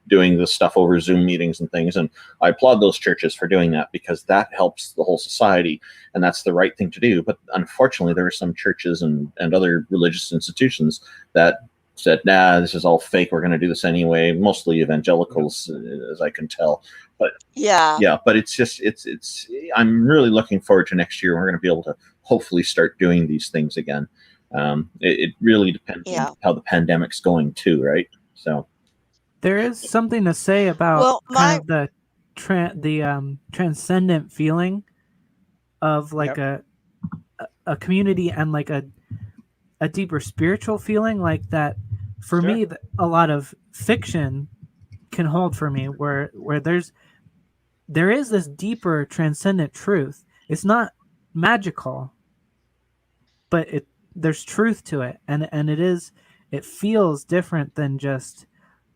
doing the stuff over Zoom meetings and things. And I applaud those churches for doing that, because that helps the whole society, and that's the right thing to do. But unfortunately, there are some churches and other religious institutions that said, nah, this is all fake. We're going to do this anyway. Mostly evangelicals, as I can tell. But but it's I'm really looking forward to next year. We're going to be able to hopefully start doing these things again. It really depends on how the pandemic's going too, right? So there is something to say about kind of the transcendent feeling of a community, and a deeper spiritual feeling like that. For me, a lot of fiction can hold for me, where there is this deeper transcendent truth. It's not magical, but there's truth to it, and it feels different than just,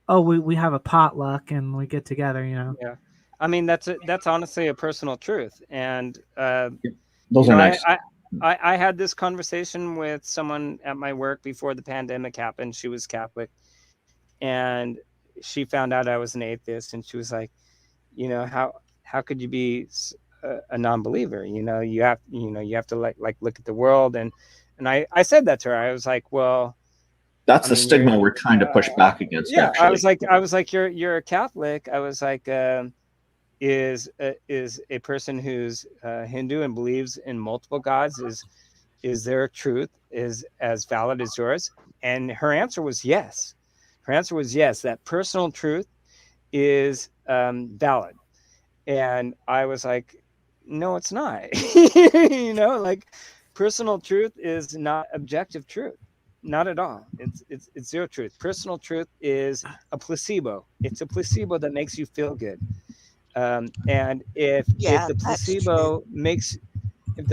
oh, we have a potluck and we get together, Yeah. I mean, that's honestly a personal truth. And those are nice. I had this conversation with someone at my work before the pandemic happened. She was Catholic, and she found out I was an atheist, and she was like, how could you be a non-believer? You have to look at the world. And I said that to her. I was like, well, that's the stigma we're trying to push back against. Yeah. Actually. I was like, you're a Catholic. I was like, is a person who's Hindu and believes in multiple gods, is their truth is as valid as yours? And her answer was yes. That personal truth is valid. And I was like, no, it's not. Personal truth is not objective truth. Not at all. It's zero truth. Personal truth is a placebo. It's a placebo that makes you feel good. And if the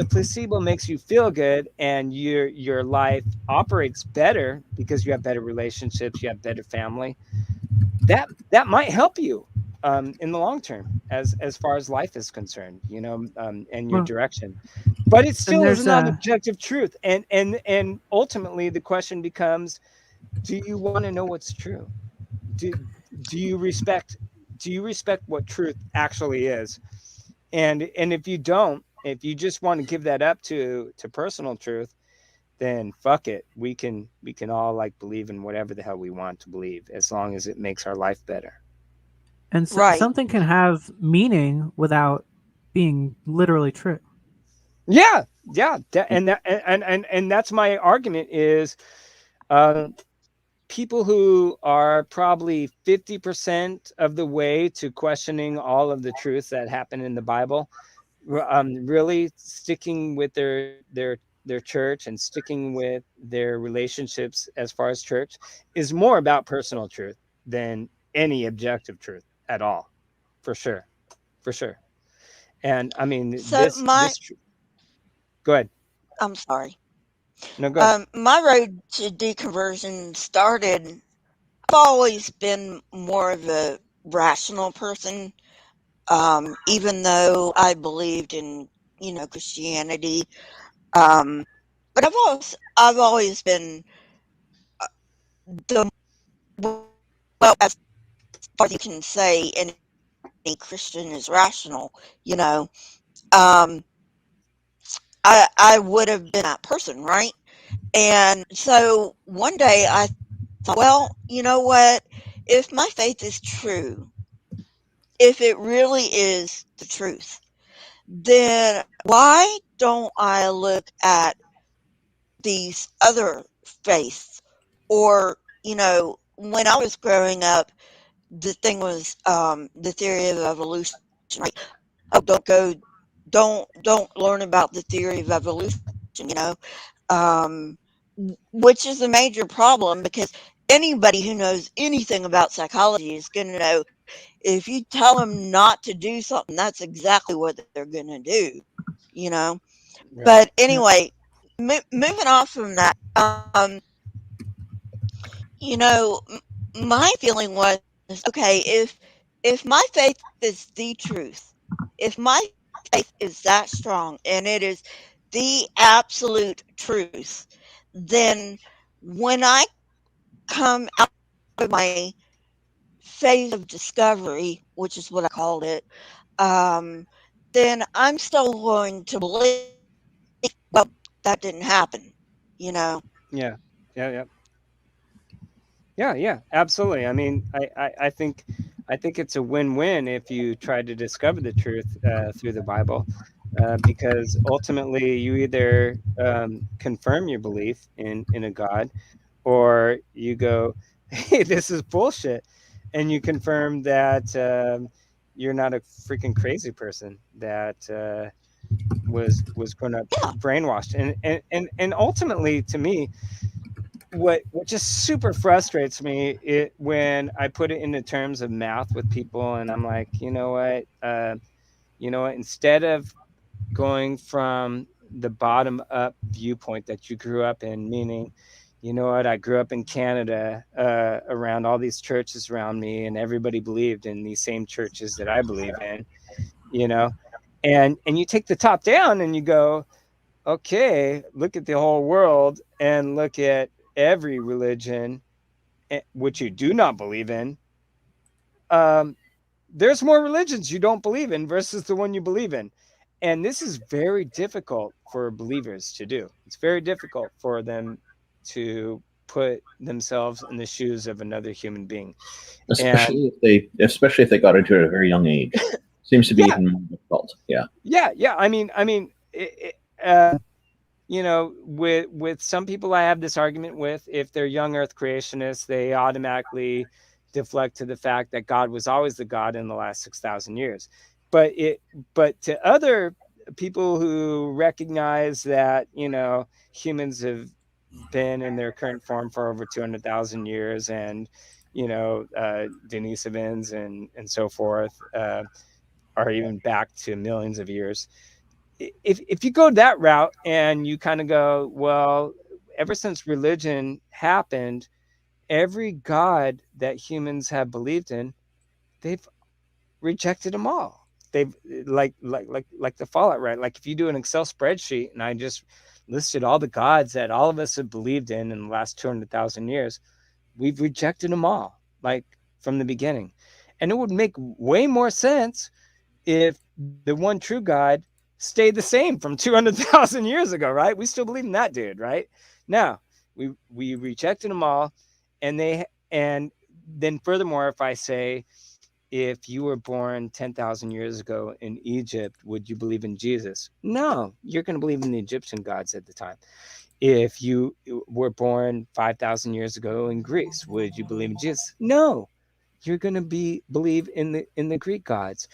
placebo makes you feel good, and your life operates better because you have better relationships, you have better family, that might help you in the long term as far as life is concerned, and your direction. But it still is not objective truth. And ultimately the question becomes, do you want to know what's true? Do you respect what truth actually is? And if you don't, if you just want to give that up to personal truth, then fuck it. We can all believe in whatever the hell we want to believe, as long as it makes our life better. And something can have meaning without being literally true. Yeah. And that's my argument is, people who are probably 50% of the way to questioning all of the truths that happen in the Bible, really sticking with their church and sticking with their relationships as far as church, is more about personal truth than any objective truth at all, for sure. And I mean, go ahead. I'm sorry. No, go ahead. My road to deconversion started. I've always been more of a rational person, even though I believed in Christianity. But I've always been as far as you can say any Christian is rational. I would have been that person, right? And so one day I thought, well, you know what? If my faith is true, if it really is the truth, then why don't I look at these other faith. Or, when I was growing up, the thing was the theory of evolution, right? Oh, don't learn about the theory of evolution, um, which is a major problem, because anybody who knows anything about psychology is going to know if you tell them not to do something, that's exactly what they're going to do, you know. Right. But anyway, moving off from that, my feeling was, okay, if my faith is the truth, if my faith is that strong and it is the absolute truth, then when I come out of my phase of discovery, which is what I called it, then I'm still going to believe, well, that didn't happen, Yeah. Yeah, absolutely. I mean, I think it's a win-win if you try to discover the truth through the Bible, because ultimately you either confirm your belief in a God, or you go, hey, this is bullshit, and you confirm that you're not a freaking crazy person that was grown up brainwashed. And ultimately, to me, what just super frustrates me when I put it into terms of math with people, and I'm like, you know what, instead of going from the bottom up viewpoint that you grew up in, meaning, you know what, I grew up in Canada, around all these churches around me, and everybody believed in these same churches that I believe in, and you take the top down and you go, okay, look at the whole world and look at every religion, which you do not believe in. There's more religions you don't believe in versus the one you believe in. And this is very difficult for believers to do. It's very difficult for them to put themselves in the shoes of another human being. Especially if they got into it at a very young age. Seems to be even more difficult. Yeah. I mean, with some people I have this argument with, if they're young earth creationists, they automatically deflect to the fact that God was always the God in the last 6,000 years. But to other people who recognize that, humans have been in their current form for over 200,000 years, and, Denisovans and so forth, are even back to millions of years. If you go that route and you kind of go, well, ever since religion happened, every God that humans have believed in, they've rejected them all. They've like the Fallout, right? Like if you do an Excel spreadsheet and I just listed all the gods that all of us have believed in the last 200,000 years, we've rejected them all, like from the beginning. And it would make way more sense if the one true God stayed the same from 200,000 years ago, right? We still believe in that dude, right? Now, we rejected them all, and then furthermore, if I say, if you were born 10,000 years ago in Egypt, would you believe in Jesus? No, you're going to believe in the Egyptian gods at the time. If you were born 5,000 years ago in Greece, would you believe in Jesus? No, you're going to believe in the Greek gods.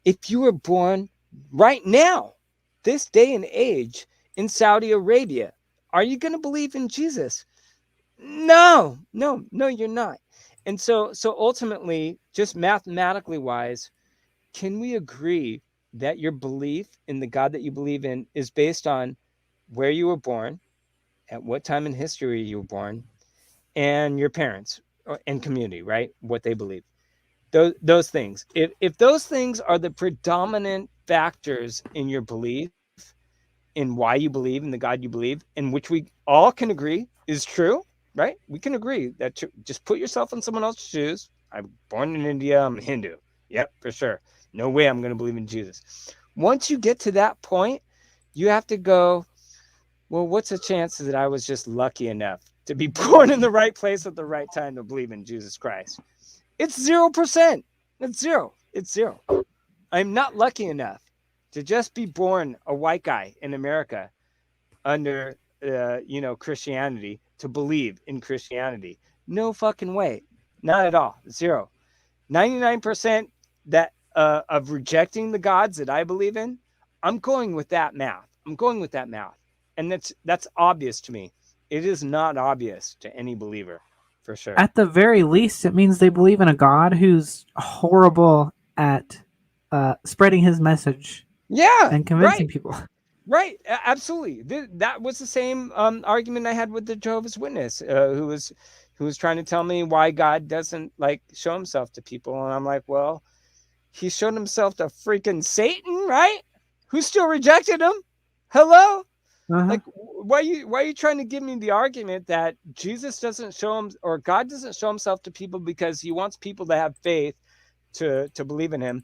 If you were born right now, this day and age, in Saudi Arabia, are you going to believe in Jesus? No, you're not. And so ultimately, just mathematically wise, can we agree that your belief in the God that you believe in is based on where you were born, at what time in history you were born, and your parents and community, right? What they believe. Those things. If those things are the predominant factors in your belief, in why you believe in the God you believe, in which we all can agree is true, right? We can agree that just put yourself in someone else's shoes. I'm born in India. I'm Hindu. Yep, for sure. No way I'm going to believe in Jesus. Once you get to that point, you have to go, well, what's the chances that I was just lucky enough to be born in the right place at the right time to believe in Jesus Christ? It's 0%. It's zero. I'm not lucky enough to just be born a white guy in America under Christianity, to believe in Christianity. No fucking way. Not at all. Zero. 99% that of rejecting the gods that I believe in, I'm going with that math. And that's obvious to me. It is not obvious to any believer, for sure. At the very least, it means they believe in a God who's horrible at spreading his message. Yeah, and convincing right. people. Right, absolutely. That was the same argument I had with the Jehovah's Witness, who was trying to tell me why God doesn't like show himself to people, and I'm like, well, he showed himself to freaking Satan, right? Who still rejected him? Hello? Like, why are you trying to give me the argument that Jesus doesn't show him, or God doesn't show himself to people because he wants people to have faith to believe in him?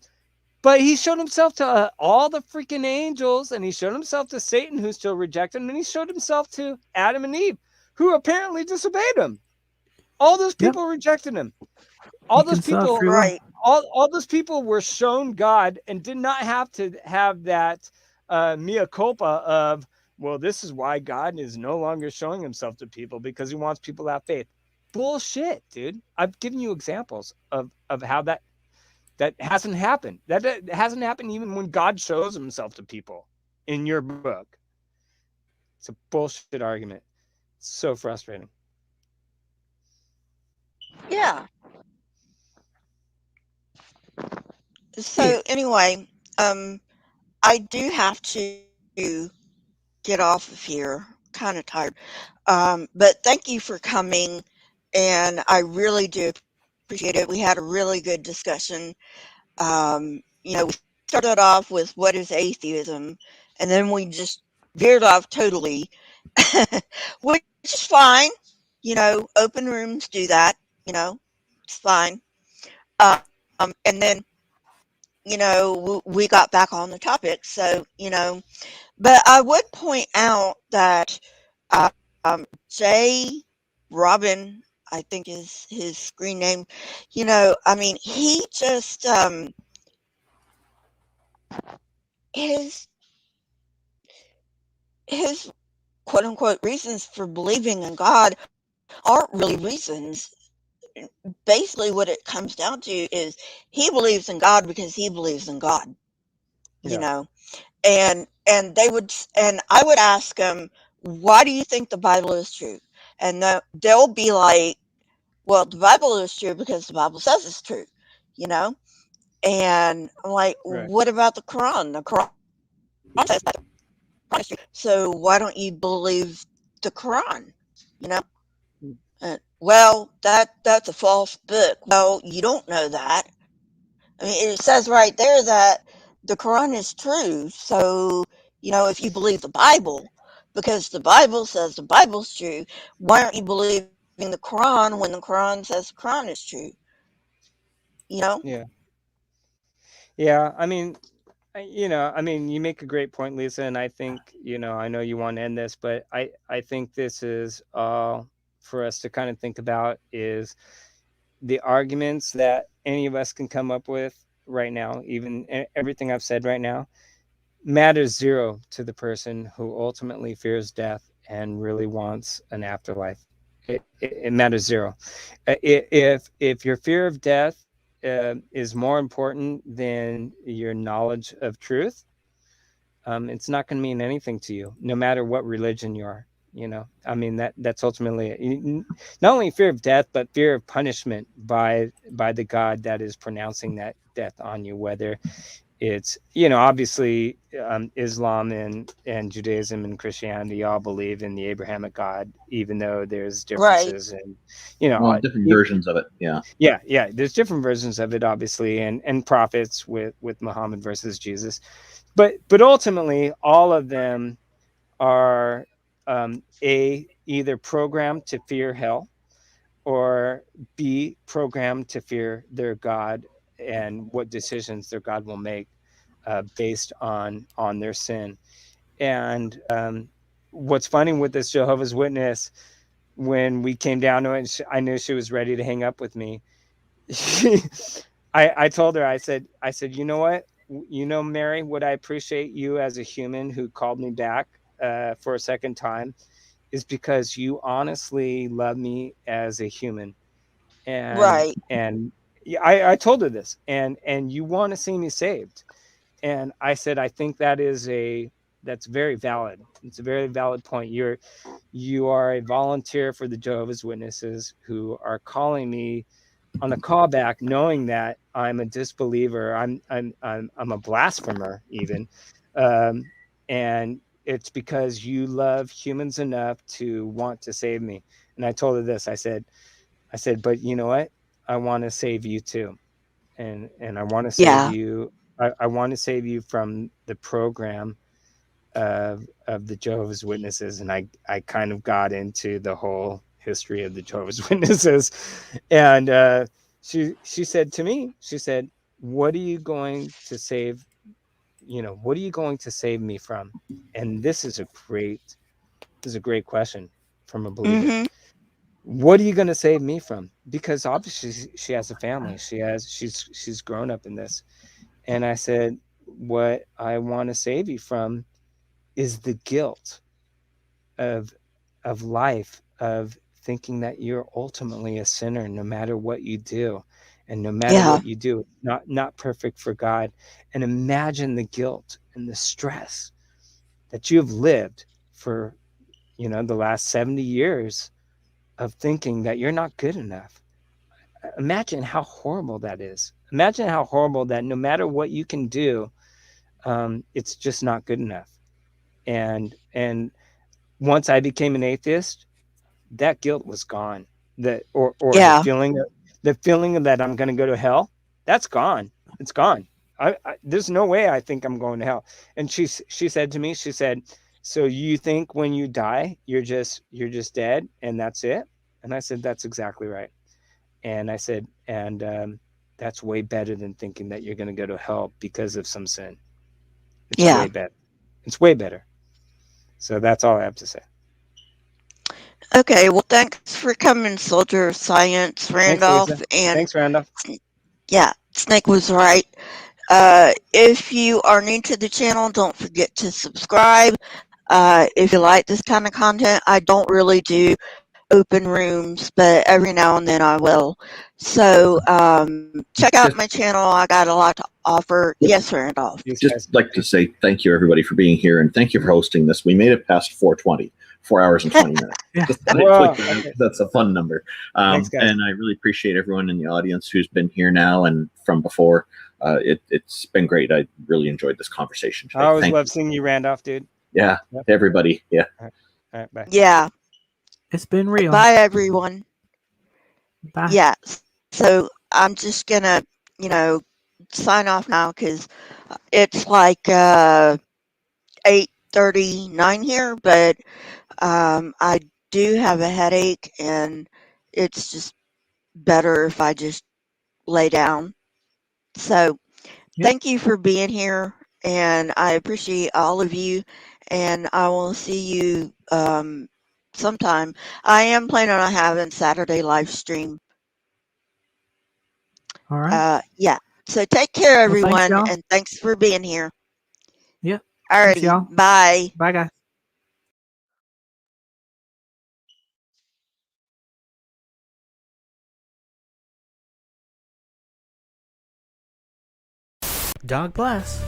But he showed himself to all the freaking angels, and he showed himself to Satan, who still rejected him, and he showed himself to Adam and Eve, who apparently disobeyed him. All those people rejected him. All those people, right? All those people were shown God and did not have to have that mea culpa of, well, this is why God is no longer showing himself to people, because he wants people to have faith. Bullshit, dude. I've given you examples of how that hasn't happened. That hasn't happened even when God shows himself to people in your book. It's a bullshit argument. It's so frustrating. Yeah. So anyway, I do have to get off of here. Kind of tired. But thank you for coming, and I really do appreciate it. We had a really good discussion. We started off with what is atheism, and then we just veered off totally, which is fine. Open rooms do that. It's fine. And then, we got back on the topic. So, but I would point out that JRobin, I think is his screen name, he just, his quote unquote reasons for believing in God aren't really reasons. Basically, what it comes down to is he believes in God because he believes in God. And I would ask them, why do you think the Bible is true? And they'll be like, well, the Bible is true because the Bible says it's true. And I'm like, what about the Quran? The Quran says that. So why don't you believe the Quran? Well, that's a false book. Well, you don't know that. I mean, it says right there that the Quran is true. So, if you believe the Bible, because the Bible says the Bible's true, why aren't you believing the Quran when the Quran says the Quran is true? Yeah. I mean, you make a great point, Lisa, and I think, I know you want to end this, but I think this is all for us to kind of think about, is the arguments that any of us can come up with right now, even everything I've said right now, matters zero to the person who ultimately fears death and really wants an afterlife. It matters zero. If your fear of death is more important than your knowledge of truth, it's not going to mean anything to you, no matter what religion you are. That's ultimately it. Not only fear of death, but fear of punishment by the God that is pronouncing that death on you, whether it's, obviously Islam and Judaism and Christianity all believe in the Abrahamic God, even though there's differences and, different versions of it. Yeah. There's different versions of it, obviously, and prophets with Muhammad versus Jesus. But ultimately, all of them are either programmed to fear hell, or B, programmed to fear their God and what decisions their God will make based on their sin. And what's funny with this Jehovah's Witness, when we came down to it, I knew she was ready to hang up with me. I told her, I said, you know what? Mary, what I appreciate you as a human who called me back for a second time is because you honestly love me as a human. And Right. and I told her this, and you want to see me saved. And I said, I think that's very valid. It's a very valid point. You are a volunteer for the Jehovah's Witnesses who are calling me on a callback, knowing that I'm a disbeliever. I'm a blasphemer even, and it's because you love humans enough to want to save me. And I told her this. I said, but you know what? I want to save you too, and I want to save you. I want to save you from the program of the Jehovah's Witnesses. And I kind of got into the whole history of the Jehovah's Witnesses, and she said to me, she said, "What are you going to save? What are you going to save me from?" And this is a great question from a believer. Mm-hmm. What are you going to save me from? Because obviously she has a family. She's grown up in this. And I said, what I want to save you from is the guilt of life, of thinking that you're ultimately a sinner no matter what you do. And no matter what you do, not perfect for God. And imagine the guilt and the stress that you have lived for, the last 70 years of thinking that you're not good enough. Imagine how horrible that is. Imagine how horrible that no matter what you can do, it's just not good enough. And once I became an atheist, that guilt was gone. The feeling that I'm going to go to hell, that's gone. It's gone. There's no way I think I'm going to hell. And she said to me, she said, so you think when you die, you're just dead and that's it? And I said, that's exactly right. And I said, and that's way better than thinking that you're going to go to hell because of some sin. It's way better. It's way better. So that's all I have to say. Okay, well, thanks for coming, Soldier of Science, Randolph. Thanks, Randolph. Yeah, Snake was right. If you are new to the channel, don't forget to subscribe. If you like this kind of content, I don't really do open rooms, but every now and then I will. So check out my channel. I got a lot to offer. Yes, Randolph. Just like to say thank you, everybody, for being here, and thank you for hosting this. We made it past 4:20. 4 hours and 20 minutes. That's a fun number. Thanks, guys. And I really appreciate everyone in the audience who's been here now and from before. It's been great. I really enjoyed this conversation today. I always love seeing you, Randolph, dude. Yeah, everybody. Yeah. All right, bye. Yeah. It's been real. Bye, everyone. Bye. Yeah. So I'm just going to, sign off now because it's like 8:39 here, but I do have a headache and it's just better if I just lay down. So thank you for being here, and I appreciate all of you, and I will see you sometime. I am planning on having Saturday live stream. All right. Yeah. So take care, everyone, thanks, and thanks for being here. Yep. Alrighty. Y'all. Bye. Bye, guys. God bless.